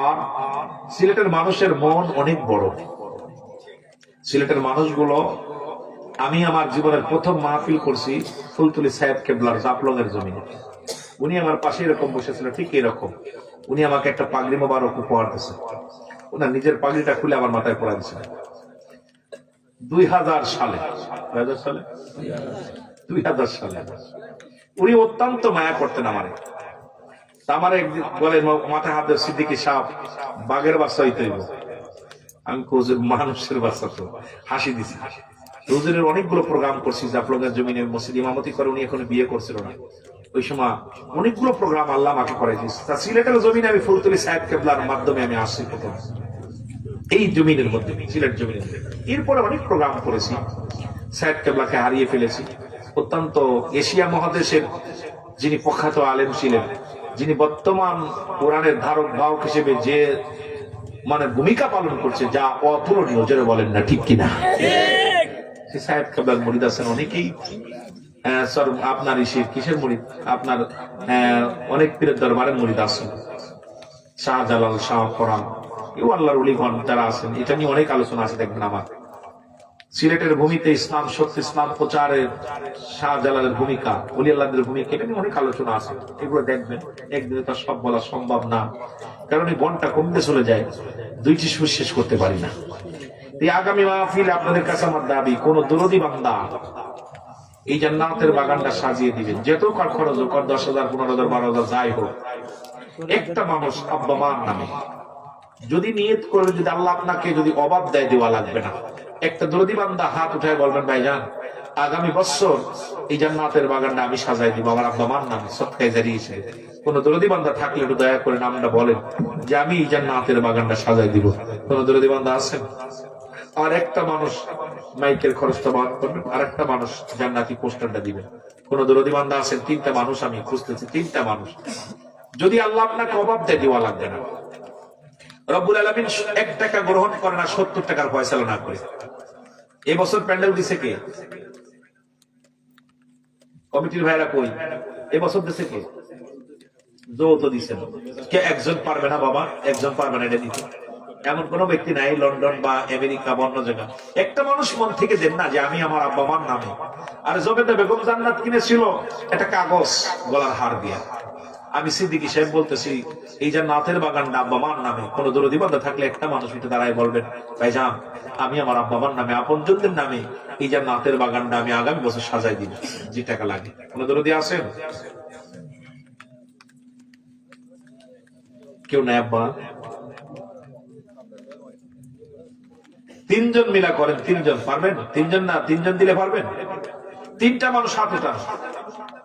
আর সিলেটের মানুষের মন অনেক বড়। সিলেটের মানুষগুলো, আমি আমার জীবনের প্রথম মাহফিল করছি ফুলতুলি সাহেব কেবলার জাফলং এর জমিনে। উনি আমার পাশে এরকম বসেছিল, ঠিক এরকম। উনি আমাকে একটা পাগড়ি মোবারক উপহার দিয়েছে, ওনার নিজের পাগড়িটা খুলে আমার মাথায় পড়া দিয়েছিল 2000 সালে। উনি অত্যন্ত মায়া করতেন আমারে। আমার একদিন বলে মাথায় হাত দিয়ে, সিদ্দিকী সাহেব বাঘের বাচ্চা হইতে হইব। আমি মানুষের বাচ্চা, তো হাসি দিছি। হুজুরের অনেকগুলো প্রোগ্রাম করছি, জাফলংয়ের জমিনে মসজিদ ইমামতি করে, উনি এখন বিয়ে করছিল না, ওই সময় অনেকগুলো প্রোগ্রাম আল্লাহ আমাকে করাইছি। তা সিলেটের জমিনে আমি ফুলতুলি সাহেব কেবলার মাধ্যমে আমি আসছি প্রথম এই জমিনের মধ্যে, সিলেট জমিনের। এরপরে অনেক প্রোগ্রাম করেছি, সাহেব কেবলাকে হারিয়ে ফেলেছি। অত্যন্ত এশিয়া মহাদেশের যিনি প্রখ্যাত আলেম ছিলেন, যিনি বর্তমান কোরআনের ধারক বাহক হিসেবে যে মানে ভূমিকা পালন করছে, যা অতুলনীয়, জোরে বলেন না ঠিক কিনা? সাহেব কেবলার মুরিদ আছেন অনেকেই, আপনার কিসের মুরিদ, আপনার অনেক পীরের দরবারের মুরিদ আছেন, শাহজালাল, শাহ ফরান, আল্লাহর ওলিগণ যারা আছেন। এটা নিয়ে অনেক আলোচনা আছে, দেখবেন আমার সিলেটের ভূমিতে ইসলাম, সত্য ইসলাম প্রচারের শাহজালালের ভূমিকা, ওলি আল্লাহদের ভূমিকা, এটা নিয়ে অনেক আলোচনা আছে। এগুলো দেখবেন, একদিনে তার সব বলা সম্ভব না, কারণ এই বনটা কমতে চলে যায়, 2টি সুর শেষ করতে পারি না। এই আগামী মাহফিলে আপনাদের কাছে আমার দাবি, কোন দরদি বান্দা এই জান্নাতের বাগানটা সাজিয়ে দিবেন, যেত কার খরচ হোক, 10,000, 15,000, 12,000 যাই হোক, একটা মানুষ আব্বা মার নামে যদি নিয়ত করে, যদি আল্লাহ আপনাকে যদি অভাব দেয়, দেওয়া লাগবে না। একটা দরদি বান্দা হাত উঠায় বলবেন, ভাইজান আগামী বছর এই জান্নাতের বাগানটা আমি সাজাই দিব আমার আব্বা মার নামে, সৎকায় জারি হিসেবে। কোন দরদি বান্দা থাকলে একটু দয়া করে নামটা বলেন যে আমি এই জান্নাতের বাগানটা সাজাই দিব। কোন দরদি বান্দা আছেন? আর একটা মানুষ মাইকের খরচটা বহন করবেন, আর একটা মানুষ জান্নাতি পোস্টারটা দিবেন। কোন দরদি বান্দা আছেন? 3টা মানুষ আমি খুঁজতেছি, 3টা মানুষ। যদি আল্লাহ আপনাকে অভাব দেয়, দেওয়া লাগবে না। রব্বুল আলামিন 1 টাকা গ্রহণ করে না 70 টাকার ফয়সালা না করে। এবছর প্যান্ডেল দিছে কে? কমিটির ভাইরা কই? এবছর দিছে কে? যৌথ দিছে কে? একজন পারবে না বাবা, একজন পারবে না এটা দিতে, এমন কোন ব্যক্তি নাই লন্ডন বা আমেরিকা বা অন্য জায়গা। একটা মানুষ মন থেকে দেন না যে আমি আমার আব্বা মার নামে। আর জবেদা বেগম জান্নাত কিনেছিল একটা কাগজ গলার হার দিয়া। আমি সিদ্দিকী সাহেব বলতেছি, এই জান্নাতের বাগানটা আব্বা মার নামে। কোন দরদি বান্দা থাকলে একটা মানুষ উঠে দাঁড়ায় বলবেন, ভাইজান আমি আমার আব্বা মার নামে, আপনজনদের নামে এই জান্নাতের বাগানটা আমি আগামী বছর সাজাই দিব, যে টাকা লাগে। কোন দরদি আছেন? কেউ নাই আব্বা? তিনজন মিলা করেন, তিনজন পারবেন? তিনজন না, তিনজন দিলে পারবেন? তিনটা মানুষ হাত উঠান,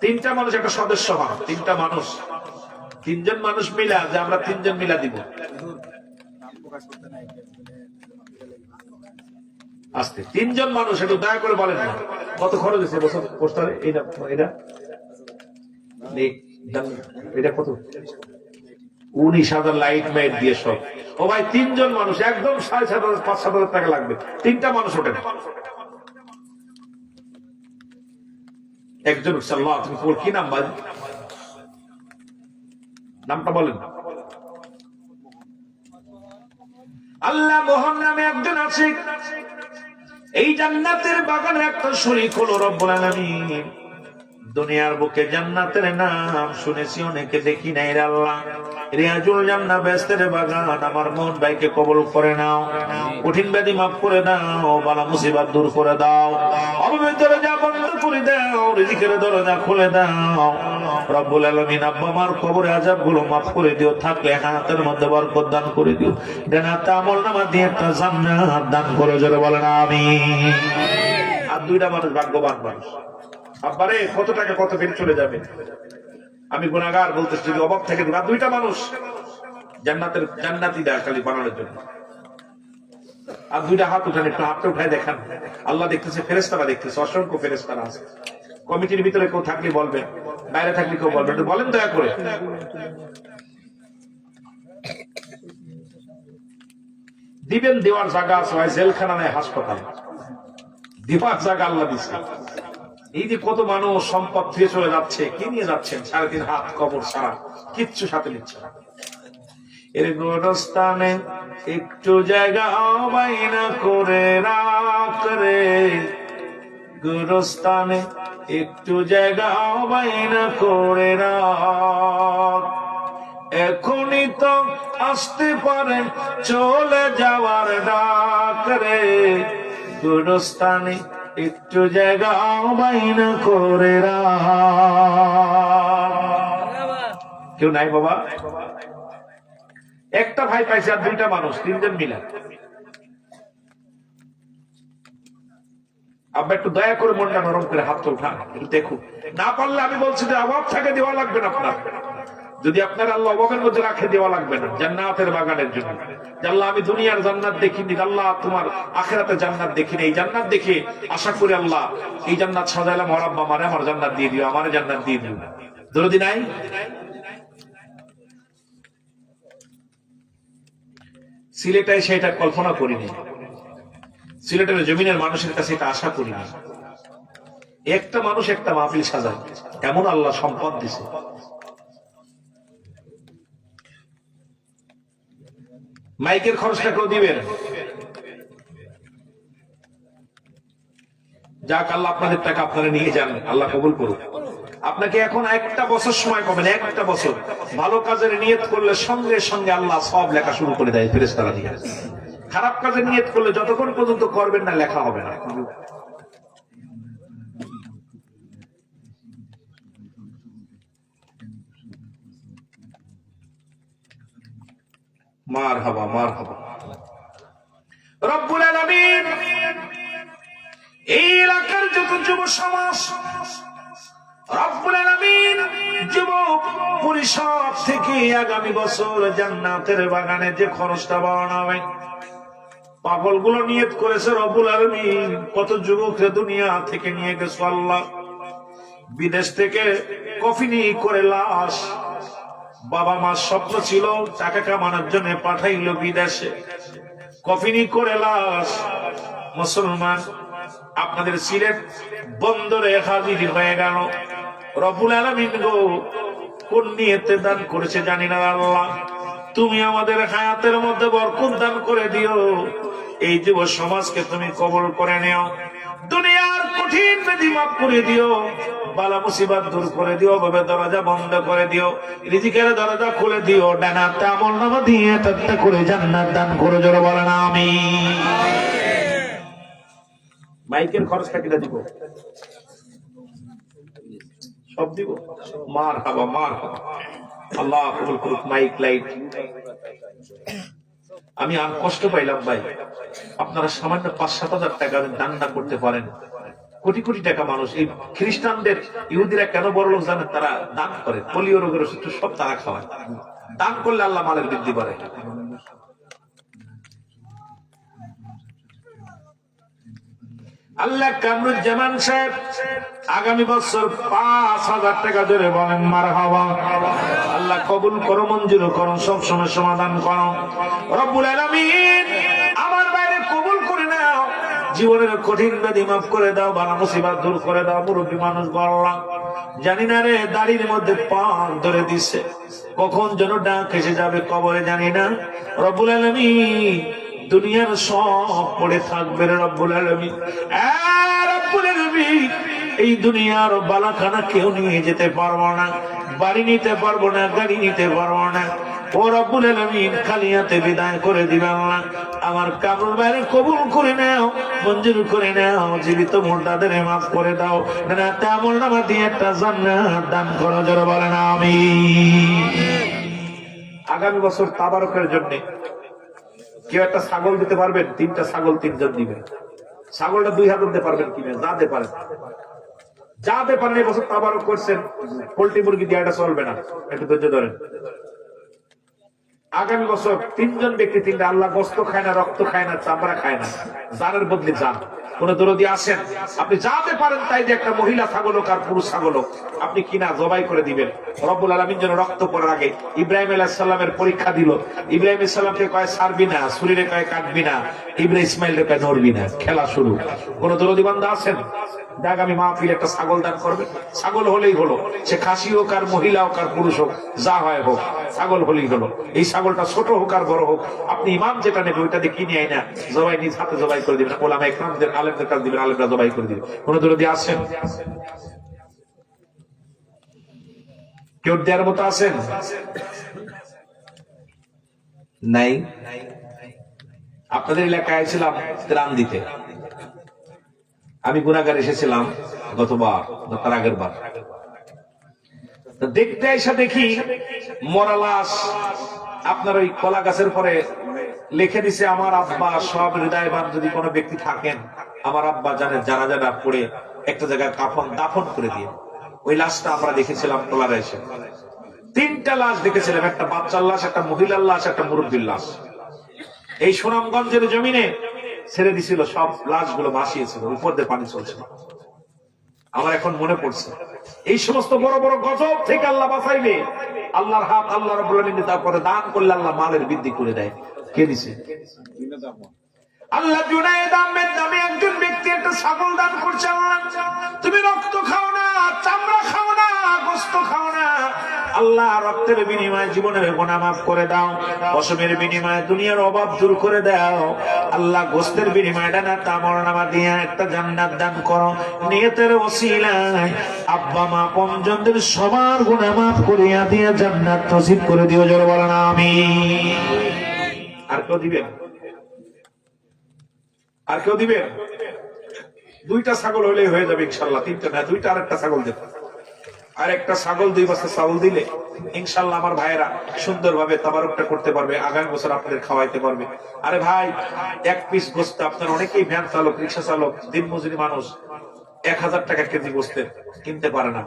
তিনটা মানুষ একটা সদস্য হন, তিনটা মানুষ, তিনজন মানুষ মিলা, যে আমরা তিনজন মিলা দিব। আস্তে, তিনজন মানুষ, একটু দয়া করে বলেন না কত খরচ হয়েছে বছর পোস্টারে? এটা এটা এটা কত? 19,000 লাইট মাইট দিয়ে সব। ও ভাই, তিনজন মানুষ একদম 7,500 5,000 টাকা লাগবে। তিনটা মানুষ ওঠেন। একজন সাল্লাহ, তুমি কি নাম ভাই? নামটা বলেন। আল্লাহ মোহন নামে একজন আছে। এই জান্নাতের বাগানে একটা শরীক হলো রব্বুল আলামিন। দুনিয়ার বুকে জান্নাতের নাম শুনেছি, অনেকে দেখি নাই রে আল্লাহ। রিয়াজুল জান্নাহ বেহেশতের বাগান, আমার মন ভাইকে কবুল করে নাও, কঠিন ব্যাধি মাফ করে দাও, বালা মুসিবত দূর করে দাও, অভাবের দরজা বন্ধ করে দাও, রিজিকের দরজা খুলে দাও রব্বুল আলামিন। আব্বা আমার কবরে আযাব গুলো মাফ করে দিও, থাকলে হায়াতের মধ্যে বরকত দান করে দিও, জান্নাতে আমলনামা দিয়ে একটা জান্নাত দান করে, জোরে বলেন আমিন। আর দুইটা মানুষ ভাগ্যবান মানুষ। আব্বারে কত টাকা কত বের চলে যাবে, আমি গুনাহগার বলতেছি, যদি অভাব থেকে দিবা। দুইটা মানুষ জান্নাতের জান্নাতি দেয় খালি বানানোর জন্য। আর দুইটা হাত উঠান, একটু হাতটা উঠায় দেখান। আল্লাহ দেখতেছে, ফেরেশতারা দেখতেছে, অসংখ্য ফেরেশতারা আছে। কমিটির ভিতরে কেউ থাকলে বলবেন, বাইরে থাকলে কেউ বলবেন, বলেন দয়া করে। দিবেন, দেওয়ার জায়গা আছে, হয় জেলখানা নেয় হাসপাতাল, দিবার জায়গা আল্লাহ দিচ্ছে। এই যে কত মানুষ সম্পদ ফিরে চলে যাচ্ছে, কি নিয়ে যাচ্ছেন? 3.5 হাত কবর ছাড়া কিচ্ছু সাথে নিচ্ছে না। এর গোরস্থানে একটু জায়গা বাইনা করে রাখ রে, গোরস্থানে একটু জায়গা বাইনা করে রাখ, এখনই তো আসতে পারে চলে যাওয়ার ডাক রে, গোরস্থানে একটু জায়গা বাইনা করে রাখ। কেউ নাই বাবা? একটা ভাই পাইছে আর দুইটা মানুষ, তিনজন মিলা। আব্বা একটু দয়া করে মনটা নরম করে হাতটা উঠান, একটু দেখুন। না পারলে আমি বলছি যে অভাব থাকে দেওয়া লাগবে না আপনার, যদি আপনার আল্লাহ অভাবের মধ্যে রাখে দেওয়া লাগবে না, জান্নাতের বাগানের জন্য। আল্লাহ আমি দুনিয়ার জান্নাত দেখিনি, আল্লাহ তোমার আখিরাতে জান্নাত দেখিনি, এই জান্নাত দেখে আশা করি আল্লাহ এই জান্নাত সাজাইলাম, আমার আব্বা মারে আমার জান্নাত দিয়ে দিও, আমার জান্নাত দিয়ে দিও। দরদি নাই? সিলেটে সেটা কল্পনা করিনি, সিলেটের জমিনের মানুষের কাছে এটা আশা করিনি। একটা মানুষ একটা মাহফিল সাজায়, এমন আল্লাহ সম্পদ দিছে। মাইকের খরচটা কেউ দিবেন? যাক, আল্লাহ আপনাদের টাকা আপনারা নিয়ে যান, আল্লাহ কবুল করুন। আপনাকে এখন একটা বছর সময় পাবেন, একটা বছর ভালো কাজের নিয়ত করলে সঙ্গে সঙ্গে আল্লাহ সব লেখা শুরু করে দেয় ফেরেশতারা দিয়ে। খারাপ কাজের নিয়ত করলে যতক্ষণ পর্যন্ত করবেন না লেখা হবে না। মারহাবা মারহাবা। রব্বুল আলামিন এই এলাকার যত যুব সমাজ, রব্বুল আলামিন যুবক পরিষদ থেকে আগামী বছর জান্নাতের বাগানে যে খরচটা বাড়ানো হবে, পাগলগুলো নিয়ত করেছে রব্বুল আলামিন কত যুবককে দুনিয়া থেকে নিয়ে গেছে আল্লাহ, বিদেশ থেকে কফিনি করে লাশ, বাবা মার স্বপ্ন ছিল টাকা কামানোর জন্য পাঠাইলো বিদেশে, কফিনি করে লাশ। মুসলমান আপনাদের সিলেট বন্দরে হাজির হয়ে গেল। রব্বুল আলামিন গো, কোন নিয়তে দান করেছে জানি না আল্লাহ, তুমি আমাদের হায়াতের মধ্যে বরকত দান করে দিও, এই যুব সমাজকে তুমি কবুল করে নিও, দুনিয়ার কঠিন ব্যাধি মাফ করে দিও, বালা মুসিবত দূর করে দিও, ভাবে দরজা বন্ধ করে দিও, রিজিকের দরজা খুলে দিও, ডানাতে আমলনামা দিয়ে একটা করে জান্নাত দান করো, জোরে বলেন আমিন। মাইকের খরচটা কিটা দিব? সব দিব। মারহাবা মারহাবা। আল্লাহ কবুল করুক। মাইক লাইট, আমি আর কষ্ট পাইলাম ভাই, আপনারা সামান্য ৫-৭ হাজার টাকা দান না করতে পারেন, কোটি কোটি টাকা মানুষ। এই খ্রিস্টানদের, ইহুদিরা কেন বড় লোক জানেন? তারা দান করে, পোলিও রোগের ওষুধ সব তারা খাওয়ায়। দান করলে আল্লাহ মালের বৃদ্ধি বাড়ে। আল্লাহ কামরুজ্জামান সাহেব আগামী বছর ৫,০০০ টাকা ধরে বলেন মারহাবা। আল্লাহ কবুল করো, মঞ্জুর করো, সব সময় সমাধান করো রব্বুল আলামিন। আমার বাইরে কবুল করে নাও, জীবনের কঠিন ব্যাধি মাফ করে দাও, বালা মুসিবত দূর করে দাও। মুরব্বী মানুষ বললাম, জানি না রে, দাড়ির মধ্যে পাক ধরে দিছে, কখন যেন ডাক এসে যাবে কবরে জানি না। রব্বুল আলামিন দুনিয়ার সব পড়ে থাকবে রে রব্বুল আলামিন। রব্বুল আলামিন এই দুনিয়ার বালাখানা কেউ নিয়ে যেতে পারবো না, বাড়ি নিতে পারবো না, গাড়ি নিতে পারবো না। ও রব্বুল আলামিন খালি হাতে বিদায় করে দিবেন না। আমার কামরুল বাইরে কবুল করে নাও, মঞ্জুর করে নাও, জীবিত মুর্দাদের মাফ করে দাও। রাতে আমলনামা দিয়ে একটা জান্নাত দান করো, যারা বলেন আমিন। আগামী বছর তাবারকের জন্য কেউ একটা ছাগল দিতে পারবেন? 3টা ছাগল 3জন দিবেন। ছাগলটা 2000 দিতে পারবেন কিনা? যাতে পারেন, যাতে পারেন। এই বছর তাবারক করছেন, পোল্ট্রি মুরগি দিয়ে এটা চলবে না, একটু ধৈর্য ধরেন। আগামী বছর 3জন ব্যক্তি 3টা। আল্লাহ গোস্ত খায় না, রক্ত খায় না, চামড়া খায় না, জানের বদলে জান। কোন দরদি আসেন, আপনি যাতে পারেন তাই যে একটা মহিলা ছাগল হোক আর পুরুষ ছাগল হোক, আপনি কিনা জবাই করে দিবেন। রব্বুল আলামিন যেন রক্ত পড়ার আগে ইব্রাহিম আলাইহিস সালামের পরীক্ষা দিল। ইব্রাহিম আলাইহিস সালামকে কয় ছাড়বি না, ছুরিরে কয় কাটবি না, ইব্রাহিম ইসমাইলকে কয় নড়বি না। খেলা শুরু। কোন দরদি বান্দা আছেন আগামী মাহফিল একটা ছাগল দান করবে? ছাগল হলেই হলো, সে খাসি হোক আর মহিলা হোক আর পুরুষ হোক, যা হয় হোক, ছাগল হলেই হলো। এই ছাগলটা ছোট হোক আর বড় হোক, আপনি ইমাম যেটা নেবে ওইটা দিয়ে কিনে আয় না, জবাই নিজ হাতে জবাই করে দিবেন। ওলামা ইকরামদের, আলেমদের কাছে দিবেন, আলেমরা জবাই করে দিবেন। কোন দরদি আছেন? কেউ দেওয়ার মতো আছেন? নাই? আপনাদের এলাকায় ছিলাম ত্রাণ দিতে, আমি গুনাহগার এসেছিলাম গতবার, তার আগের বার। দেখতে এসে দেখি মরা লাশ আপনার ওই কলা গাছের পরে লিখে দিছে, আমার আব্বা সব হৃদয়বান যদি কোনো ব্যক্তি থাকেন, আমার আব্বা জানে জানাজা পড়ে একটা জায়গায় কাফন দাফন করে দিয়ে। ওই লাশটা আমরা দেখেছিলাম টলারে এসে। 3টা লাশ দেখেছিলাম, একটা বাচ্চার লাশ, একটা মহিলার লাশ, একটা মুরব্বীর লাশ। এই সুনামগঞ্জের জমিনে ছেড়ে দিছিল, সব লাশগুলো ভাসিয়েছিল, উপর দিয়ে পানি চলছিল। আমার এখন মনে পড়ছে, এই সমস্ত বড় বড় গজব থেকে আল্লাহ বাঁচাইবে। আল্লাহর হাত, আল্লাহ রাব্বুল আলামিন তারপরে দান করলে আল্লাহ মালের বৃদ্ধি করে দেয়। কে দিছে? আল্লাহ। জুনায়েদ আহমেদ নামে একজন ব্যক্তি একটা ছাগল দান করছে। আল্লাহ, তুমি রক্ত খাও না, চামড়া খাও না, গোশত খাও না, আল্লাহ রক্তের বিনিময়ে জীবনের গুনাহ মাফ করে দাও, পশমের বিনিময়ে দুনিয়ার অভাব দূর করে দাও। আল্লাহ গোশতের বিনিময়ে ডানা আমলনামা দিয়ে একটা জান্নাত দান করো। নিয়তের ওসিলায় আব্বা মা পঞ্জনদের সবার গুনাহ মাফ করিয়া দিয়ে জান্নাত নসিব করে দিও, জোরে বলেন আমিন। আর কেউ দিবেন? আর কেউ দিবেন? 2টা ছাগল হলেই হয়ে যাবে ইনশাআল্লাহ। 3টা না, 2টা। আরেকটা ছাগল দেব, আর একটা ছাগল 2 বছর চাউল দিলে ইনশাআল্লাহ আমার ভাইয়েরা সুন্দরভাবে তাবারকটা করতে পারবে, আগামী বছর আপনাদের খাওয়াইতে পারবে। আরে ভাই, 1 পিস গোশত, আপনার অনেকেই ভ্যান চালক, রিক্সা চালক, দিনমজুরি মানুষ, 1000 টাকা কেজি গোশতের কিনতে পারে না।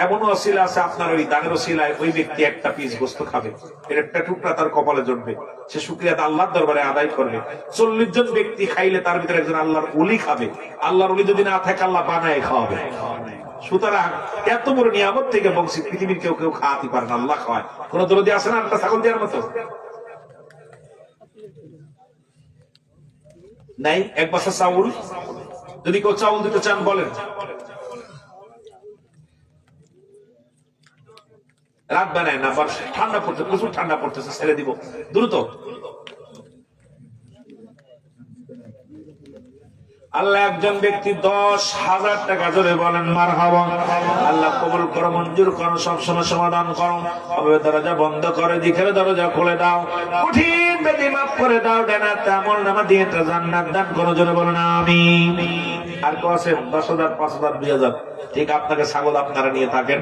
এমনও ওসিলা আছে, আপনার ওই দানের ওসিলায় ওই ব্যক্তি একটা পিস গোশত খাবে, এর একটা টুকরা তার কপালে জড়বে, সে শুকরিয়া আল্লাহর দরবারে আদায় করবে। 40 জন ব্যক্তি খাইলে তার ভিতরে একজন আল্লাহর ওলি খাবে। আল্লাহর ওলি যদি না থাকে আল্লাহ বানায় খাওয়াবে। সুতরাং এত বড় নিয়ামত থেকে বংশী পৃথিবীর কেউ কেউ খাওয়াতে পারে না, আল্লাহ খাওয়ায়। কোন দরদি আছে না একটা ছাগল দেওয়ার মতো? নাই? 1 বছর চাউল, যদি কেউ চাউল দিতে চান বলেন। রাত বানায় না, ঠান্ডা পড়ছে, প্রচুর ঠান্ডা পড়তেছে, ছেড়ে দিব দ্রুত। আল্লাহ একজন ব্যক্তি 10,000 টাকা জোরে বলেন মারহাবা। আল্লাহ কবুল করো, মঞ্জুর করো, সবসময় সমাধান করো। দরজা বন্ধ করে দিকের দরজা খুলে দাও, কঠিন বেদি মাফ করে দাও, ডানাতে আমলনামা দিয়ে জান্নাত দান করো, জোরে বলেন আমিন। আর কেউ আছে? 10,000, 5,000, 2,000? ঠিক আপনাকে ছাগল আপনারা নিয়ে থাকেন,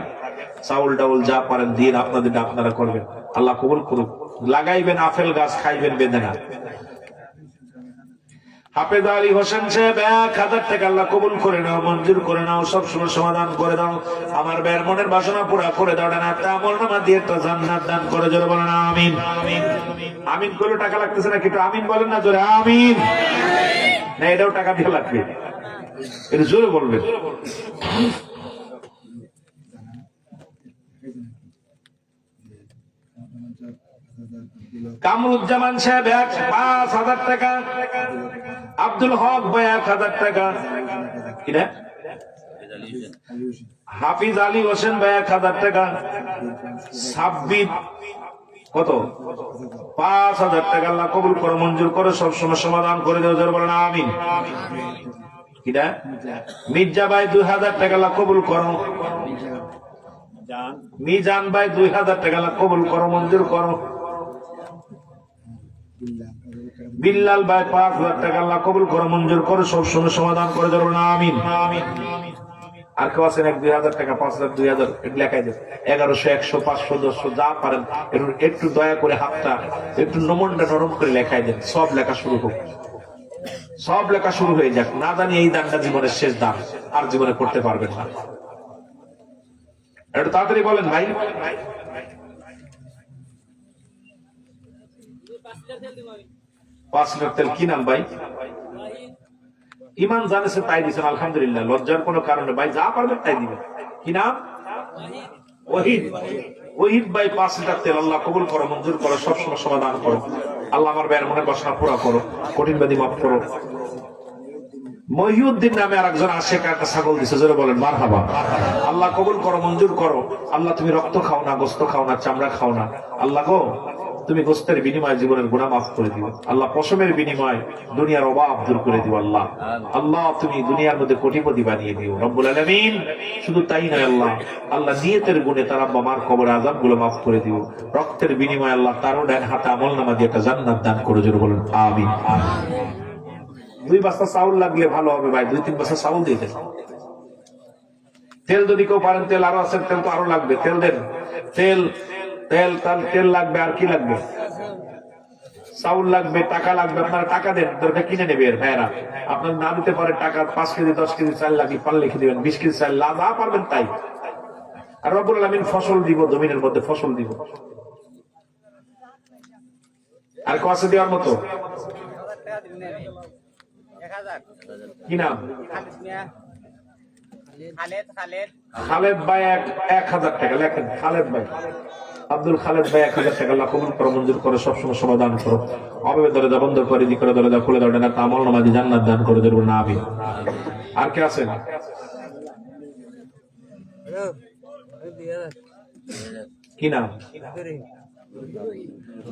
চাউল ডাউল যা পারেন দিন, আপনাদের আপনারা করবেন, আল্লাহ কবুল করুক। লাগাইবেন আপেল গাছ, খাইবেন বেদেনা। হাফেজ আলী হোসেন সাহেব 1000 টাকা আল্লাহ কবুল করে নাও, মঞ্জুর করে নাও, সবসময় সমাধান করে দাও, আমার ভাইয়ের মনের বাসনা পুরা করে দাও, না আমল নামা দিয়ে একটা জান্নাত দান করে, জোরে বলেন আমিন। আমিন করলে টাকা লাগতেছে না, কিন্তু আমিন বলেন না জোরে আমিন, না এটাও টাকা দিয়ে লাগবে, এটা জোরে বলবেন। কামরুজ্জামান সাহেব 5000 টাকা, আব্দুল হক ভাই 1000 টাকা, কিনা হাফিজ আলী হোসেন ভাই 1000 টাকা, সাব্বির কত 5000 টাকা আল্লাহ কবুল করো, মঞ্জুর করো, সবসময় সমাধান করে দেও, জোরে বলেন আমিন। কিনা মির্জা ভাই 2000 টাকা আল্লাহ কবুল করো, মিজান ভাই 2000 টাকা আল্লাহ কবুল করো, মঞ্জুর করো, বিল্লাল ভাই 5000 টাকা আল্লাহ কবুল করো, মঞ্জুর করো, সবসময় সমাধান করে দেবো না আমিন। আর কেউ আছেন 2000 টাকা, 5000, 2000 লেখাই দেন, 1100, 100, 500, 200 যা পারেন একটু দয়া করে হাতটা একটু নমনটা নরম করে লেখাই দেন, সব লেখা শুরু হোক, সব লেখা শুরু হয়ে যাক। না জানি এই দানটা জীবনের শেষ দান, আর জীবনে করতে পারবেন না, একটু তাড়াতাড়ি বলেন ভাই। 5 লিটার তেল কি নাম ভাই? ইমান জানেছে তাই দিচ্ছেন, আলহামদুলিল্লাহ, লজ্জার কোনো কারণে ভাই যা পারবেন তাই দিবেন। কি নাম? ওহিদ। ওহিদ ভাই 5 লিটার তেল আল্লাহ কবুল করো, মঞ্জুর করো, সবসময় সমাধান করো, আল্লাহ আমার ভাইয়ের মনের বাসনা পুরা করো, কঠিন ব্যাধি মাফ করো। মহিউদ্দিন নামে আরেকজন আশেক একটা ছাগল দিছে, জোরে বলেন মারহাবা। আল্লাহ কবুল করো, মঞ্জুর করো, আল্লাহ তুমি রক্ত খাও না, গোস্ত খাও না, চামড়া খাও না, আল্লাহ গো তুমি গোস্তের বিনিময়ে জীবনের গুনাহ মাফ করে দিও, আল্লাহ পশমের বিনিময়ে দুনিয়ার অভাব দূর করে দিও, আল্লাহ আল্লাহ তুমি দুনিয়ার মধ্যে কোটিপতি বানিয়ে দিও রব্বুল আলামিন। শুধু তাই নয় আল্লাহ, আল্লাহ নিয়তের গুণে তার আব্বা মার কবর আযাব গুলো মাফ করে দিও, রক্তের বিনিময়ে আল্লাহ তারও ডান হাতে আমল নামা দিয়ে একটা জান্নাত দান করে, জোরে বলেন আমিন। 2 বস্তা চাউল লাগলে ভালো হবে ভাই, 2-3 বস্তা চাউল দিয়ে দেন। তেল যদি কেউ পারেন, তেল আরো আছে, তেল তো আরো লাগবে, তেল দেন, তেল তেল তেল লাগবে, আর কি লাগবে? চাউল লাগবে, টাকা লাগবে, আপনারা টাকা দেন, দরকার কিনে নেবে এর ভাইরা। আপনার না দিতে পারে টাকা, 5 কেজি 10 কেজি চাল লাগি পান লিখে দিবেন, 20 কেজি চাল যা পারবেন তাই। আর রব্বুল আলামিন ফসল দিব, জমিনের মধ্যে ফসল দিব। আর কসে দেওয়ার মতো কি নাম? খালেদ ভাই 1000 টাকা লেখেন, খালেদ ভাই, আব্দুল খালেদ ভাই 1000 টাকা আল্লাহ কবুল করো, মঞ্জুর করো, সবসময় সমাধান করো, অভাবে দরজা বন্ধ করে দি করে দরজা খুলে দাও, না আমল নামা দিয়ে জান্নাত দান করে দেব না আমিন। আর কে আছেন? কি নাম?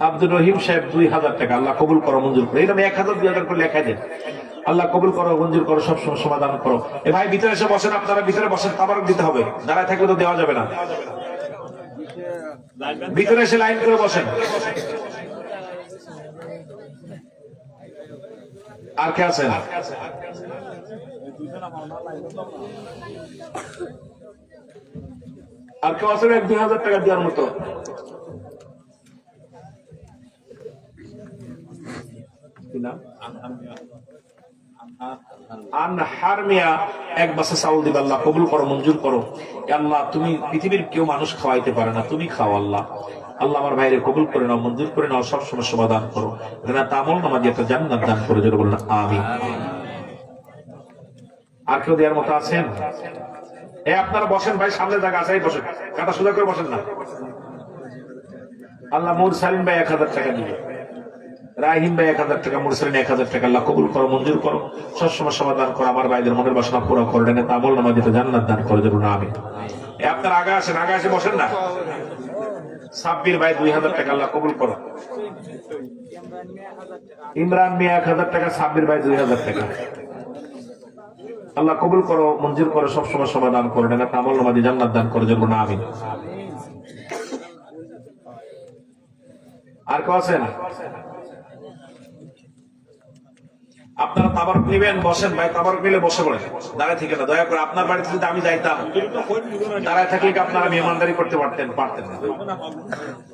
আব্দুর রহিম সাহেব 2000 টাকা আল্লাহ কবুল করো, মঞ্জুর করো, এটা 1000 2000 করে লেখাই দেন, আল্লাহ কবুল করো, মঞ্জুর করো, সবসময় সমাধান করো। এ ভাই ভিতরে এসে বসেন, আপনারা ভিতরে বসেন, তাবারক দিতে হবে, দাঁড়ায় থাকলে তো দেওয়া যাবে না, ভিতরে এসে লাইন করে বসেন। আর কে আছেন? আর কেউ আছেন 1-2000 টাকা দেওয়ার মতো? আনহার মিয়া 1 বস্তা চাউল দিবা, আল্লাহ কবুল করো, মঞ্জুর করো, আল্লাহ তুমি পৃথিবীর কেউ মানুষ খাওয়াইতে পারে না, তুমি খাও আল্লাহ, আল্লাহ আমার ভাইরে কবুল করে নাও, মঞ্জুর করে নাও, সবসময় সমাধান করো, আমল নামা দিয়ে একটা জান্নাত দান করে, জোরে বলেন আমিন। আর কেউ দেওয়ার মতো আছেন? আপনারা বসেন ভাই, সামনে জায়গা আছে, বসেন, কাটা সোজা করে বসেন না। আল্লাহ মুরসালিন ভাই 1000 টাকা দিবে, রাহিম ভাই 1000 টাকা, মুরসালিন 1000 টাকা, আল্লাহ কবুল করো, মঞ্জুর করো, সবসময় সমাধান করো, আমার ভাইদের মনের বাসনা পুরো করে, আমল নামা দিয়ে জান্নাত দান করে দেব না আমিন। আপনারা আগে আসেন, আগে এসে বসেন না। সাব্বির ভাই 2000 টাকা, আল্লাহ কবুল করো। ইমরান মিয়া 1000 টাকা, সাব্বির ভাই 2000 টাকা, আল্লাহ কবুল করো, মঞ্জুর করো, সবসময় সমাধান করো, আমল নামা দিয়ে জান্নাত দান করে দেব না আমিন। আর কেউ আছেন? আপনারা তাবারক নিবেন, বসেন ভাই, তাবারক নিলে বসে পড়েন, দাঁড়ায় থেকে না। দয়া করে আপনার বাড়িতে যদি আমি যাইতাম, দাঁড়ায় থাকলে কি আপনারা মেহমানদারি করতে পারতেন না?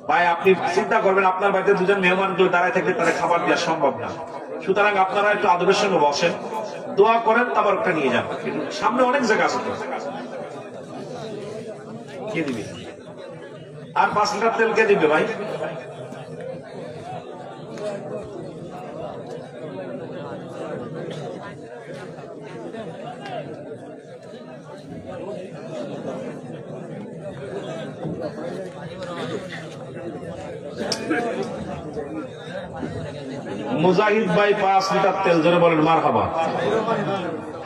ভাই আপনি চিন্তা করবেন, আপনার বাড়িতে দুজন মেহমান গুলো দাঁড়ায় থাকলে তাদের খাবার দেওয়া সম্ভব না। সুতরাং আপনারা একটু আদবের সঙ্গে বসেন, দোয়া করেন, তাবারকটা নিয়ে যান। সামনে অনেক জায়গা আছে তো। কে দিবে? আর 5 লিটার তেল কে দিবে ভাই? মুজাহিদ ভাই 5 লিটার তেল, জোরে বলেন মারহাবা।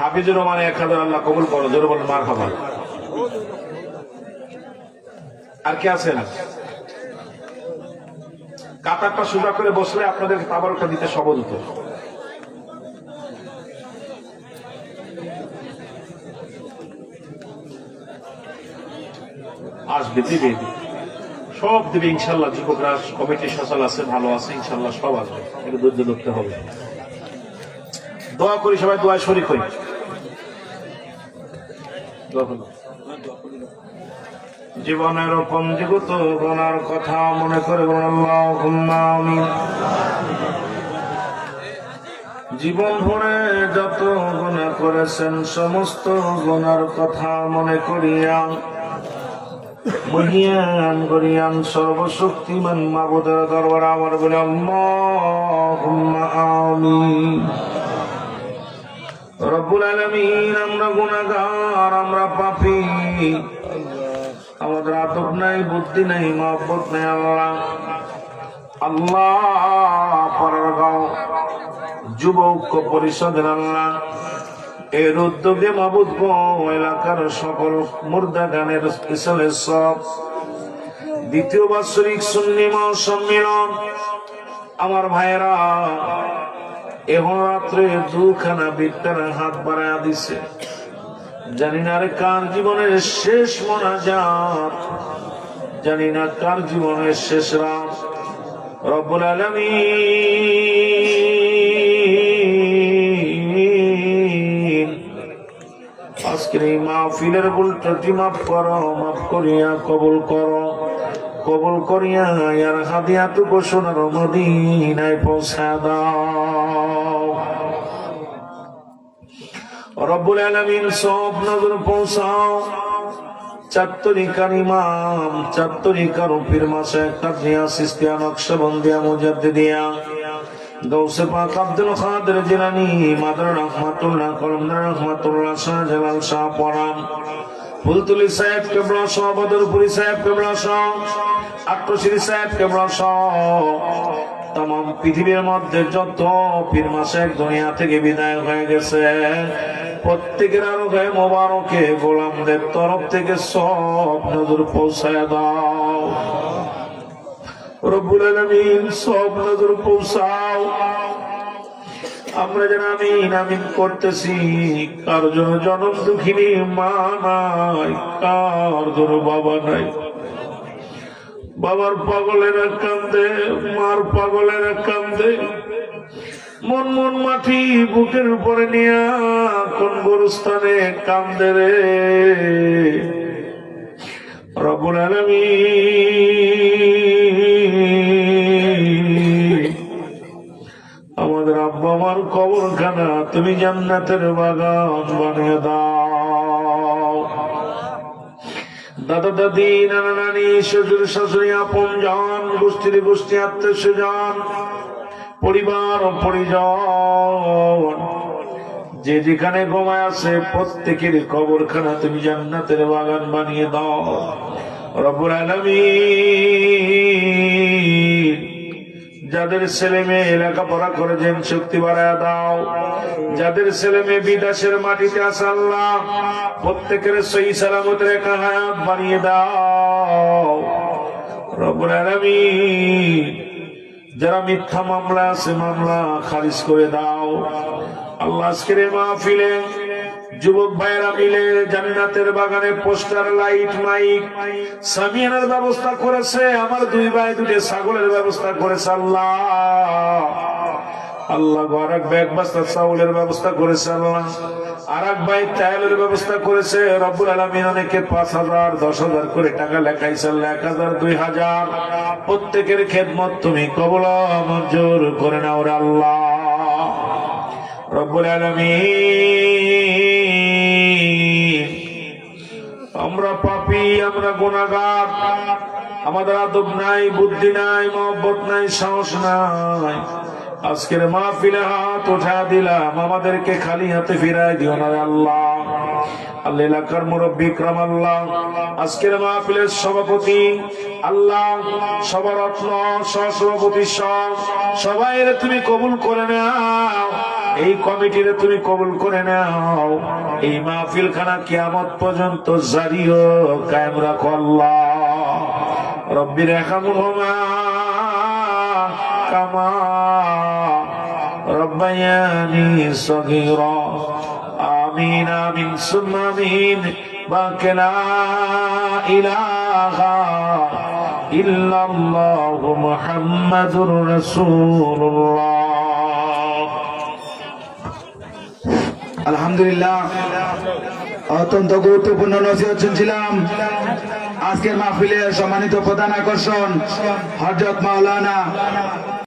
হাফিজুর রহমান 1000, আল্লাহ কবুল করো, জোরে বলেন মারহাবা। আর কে আছেন? কাতারটা সোজা করে বসলে আপনাদের তাবারকটা দিতে সহজ হতো। আসবে, দিবে, সব দিবে ইনশাল্লাহ। যুবকরা কমিটি সচল আছে, ভালো আছে ইনশাল্লাহ, সব আসবে। একটু ধৈর্য ধরতে হবে। দোয়া করি, সবাই দোয়ায় শরীক হই। জীবনের পঞ্জীভূত গুনার কথা মনে করে বলুন আল্লাহুম্মা আমিন। জীবন ভরে যত গুনাহ করেছেন সমস্ত গুনার কথা মনে করিয়া মহিয়ান করিয়ান সর্বশক্তিমান মাবুদের দরবারে আমার বলে আল্লাহুম্মা আমিন। রব্বুল আলামিন, আমরা গুনাহগার, আমরা পাপী, আমাদের আদব নাই, বুদ্ধি নাই, মহব্বত নাই। আল্লাহ পরগাঁও যুবক পরিষদের আল্লাহ এর উদ্যোগে মাবুদ গো এলাকার সকল মুর্দা গানের স্পেশালের সব দ্বিতীয় বাৎসরিক সুন্নি মহাসম্মেলন আমার ভাইয়েরা এখন রাত্রে 2খানা বিট্টার হাত বাড়ায় দিছে। জানি না রে কার জীবনের শেষ মোনাজাত, জানি না কার জীবনের শেষ রাত। রব্বুল আলামিন, আজকের এই মাহফিলের ভুল ত্রুটি মাফ করো, মাফ করিয়া কবুল করো, কবুল করিয়া ইয়ার হাদিয়াটুকু সোনার মদিনায় পৌঁছা দাও। রব্বুল আলামিন, সব নজর পৌঁছাও। 4 তরিকার ইমাম, 4 তরিকার পীর মাসে কাদিয়া, সিস্তিয়া, নকশবন্দিয়া, মুজাদ্দিদিয়া, গৌসে পাক আব্দুল কাদের জিলানী, মাদার রহমাতুল্লাহ, কলমদার রহমাতুল্লাহ, শাহজালাল শাহ পরান, ফুলতুলি সাহেব কেবলা শাহ, বদরপুরি সাহেব কেবলা শাহ, আট্টশিরি সাহেব কেবলা শাহ, তাম পৃথিবীর মধ্যে যত পীর মাসেক দুনিয়া থেকে বিদায় হয়ে গেছে প্রত্যেকের আরোগ্য মোবারকে গোলামদের তরফ থেকে সব নজর পৌঁছায় দাও। রব্বুল আলামিন, সব নজর পৌঁছাও। আমরা যারা আমিন আমিন করতেছি, কার জন্য জনম দুঃখিনী মা নাই, কার জন্য বাবা নাই। বাবার পাগলেরা কান্দে, মার পাগলেরা কান্দে, মন মন মাটি বুকের উপরে নিয়া কোন গোরস্থানে কান্দে রে। রব্বুল আলামিন, আমাদের আব্বা আমার কবরখানা তুমি জান্নাতের বাগান বানিয়ে দাও। দাদা দাদি, নানা নানি, শ্বশুর শাশুড়ি, আপন জন, গোষ্ঠীর গোষ্ঠী, আত্মীয় স্বজন, পরিবার ও পরিজন যে যেখানে ঘুমায় আছে প্রত্যেকের কবরখানা তুমি জান্নাতের বাগান বানিয়ে দাও। রব্বুল আলামিন, যাদের ছেলে মেয়ে লেখাপড়া করেছেন শক্তি বাড়ায় দাও। যাদের ছেলে মেয়ে বিদেশের মাটিতে আছে আল্লাহ প্রত্যেকের সহি সালামতের একটা হায়াত বানিয়ে দাও। রব্বুল আলামিন, যারা মিথ্যা মামলা আছে মামলা খারিজ করে দাও। আল্লাহ আজকের মাহফিলে যুবক ভাইয়েরা মিলে জান্নাতের বাগানে পোস্টার, লাইট, মাইক, সামিয়ানার ব্যবস্থা করেছে। আমার 2 ভাই 2 ছাগলের ব্যবস্থা করেছে। আল্লাহ আল্লাহ আর এক ভাই এক বস্তা চাউলের ব্যবস্থা করেছে আল্লাহ, আর এক ভাই তেলের ব্যবস্থা করেছে রব্বুল আলামিন। অনেকে 5,000 10,000 করে টাকা লেখাইছে, 1,000 2,000 প্রত্যেকের খেদমত তুমি কবুল মঞ্জুর করে নাও রে আল্লাহ রব্বুল আলামিন। আমরা পাপী, আমরা গুনাহগার, আমাদের আদব নাই, বুদ্ধি নাই, মহব্বত নাই, সাহস নাই। আজকের মাহফিলে হাত উঠা দিলাম, আমাদেরকে খালি হাতে ফিরাই দিও না আল্লাহ। আল্লাহ এলাকার মুরব্বী ইকরাম আল্লাহ, আজকের মাহফিলের সভাপতি আল্লাহ, সবার রত্ন সহসভাপতি সবাই তুমি কবুল করে নাও, এই কমিটিরে তুমি কবুল করে নাও, এই মাহফিল খানা কিয়ামত পর্যন্ত জারি ও কায়েম রাখো আল্লাহ। রব্বির ইরহামহুমা কামা রব্বায়ানি সগীরা। আমিন আমিন সুম্মা আমিন। বাকি লা ইলাহা ইল্লাল্লাহু মুহাম্মাদুর রাসূলুল্লাহ। আলহামদুলিল্লাহ, অত্যন্ত গুরুত্বপূর্ণ নসিহত শুনছিলাম। আজকের মাহফিলের সম্মানিত প্রধান আকর্ষণ হযরত মাওলানা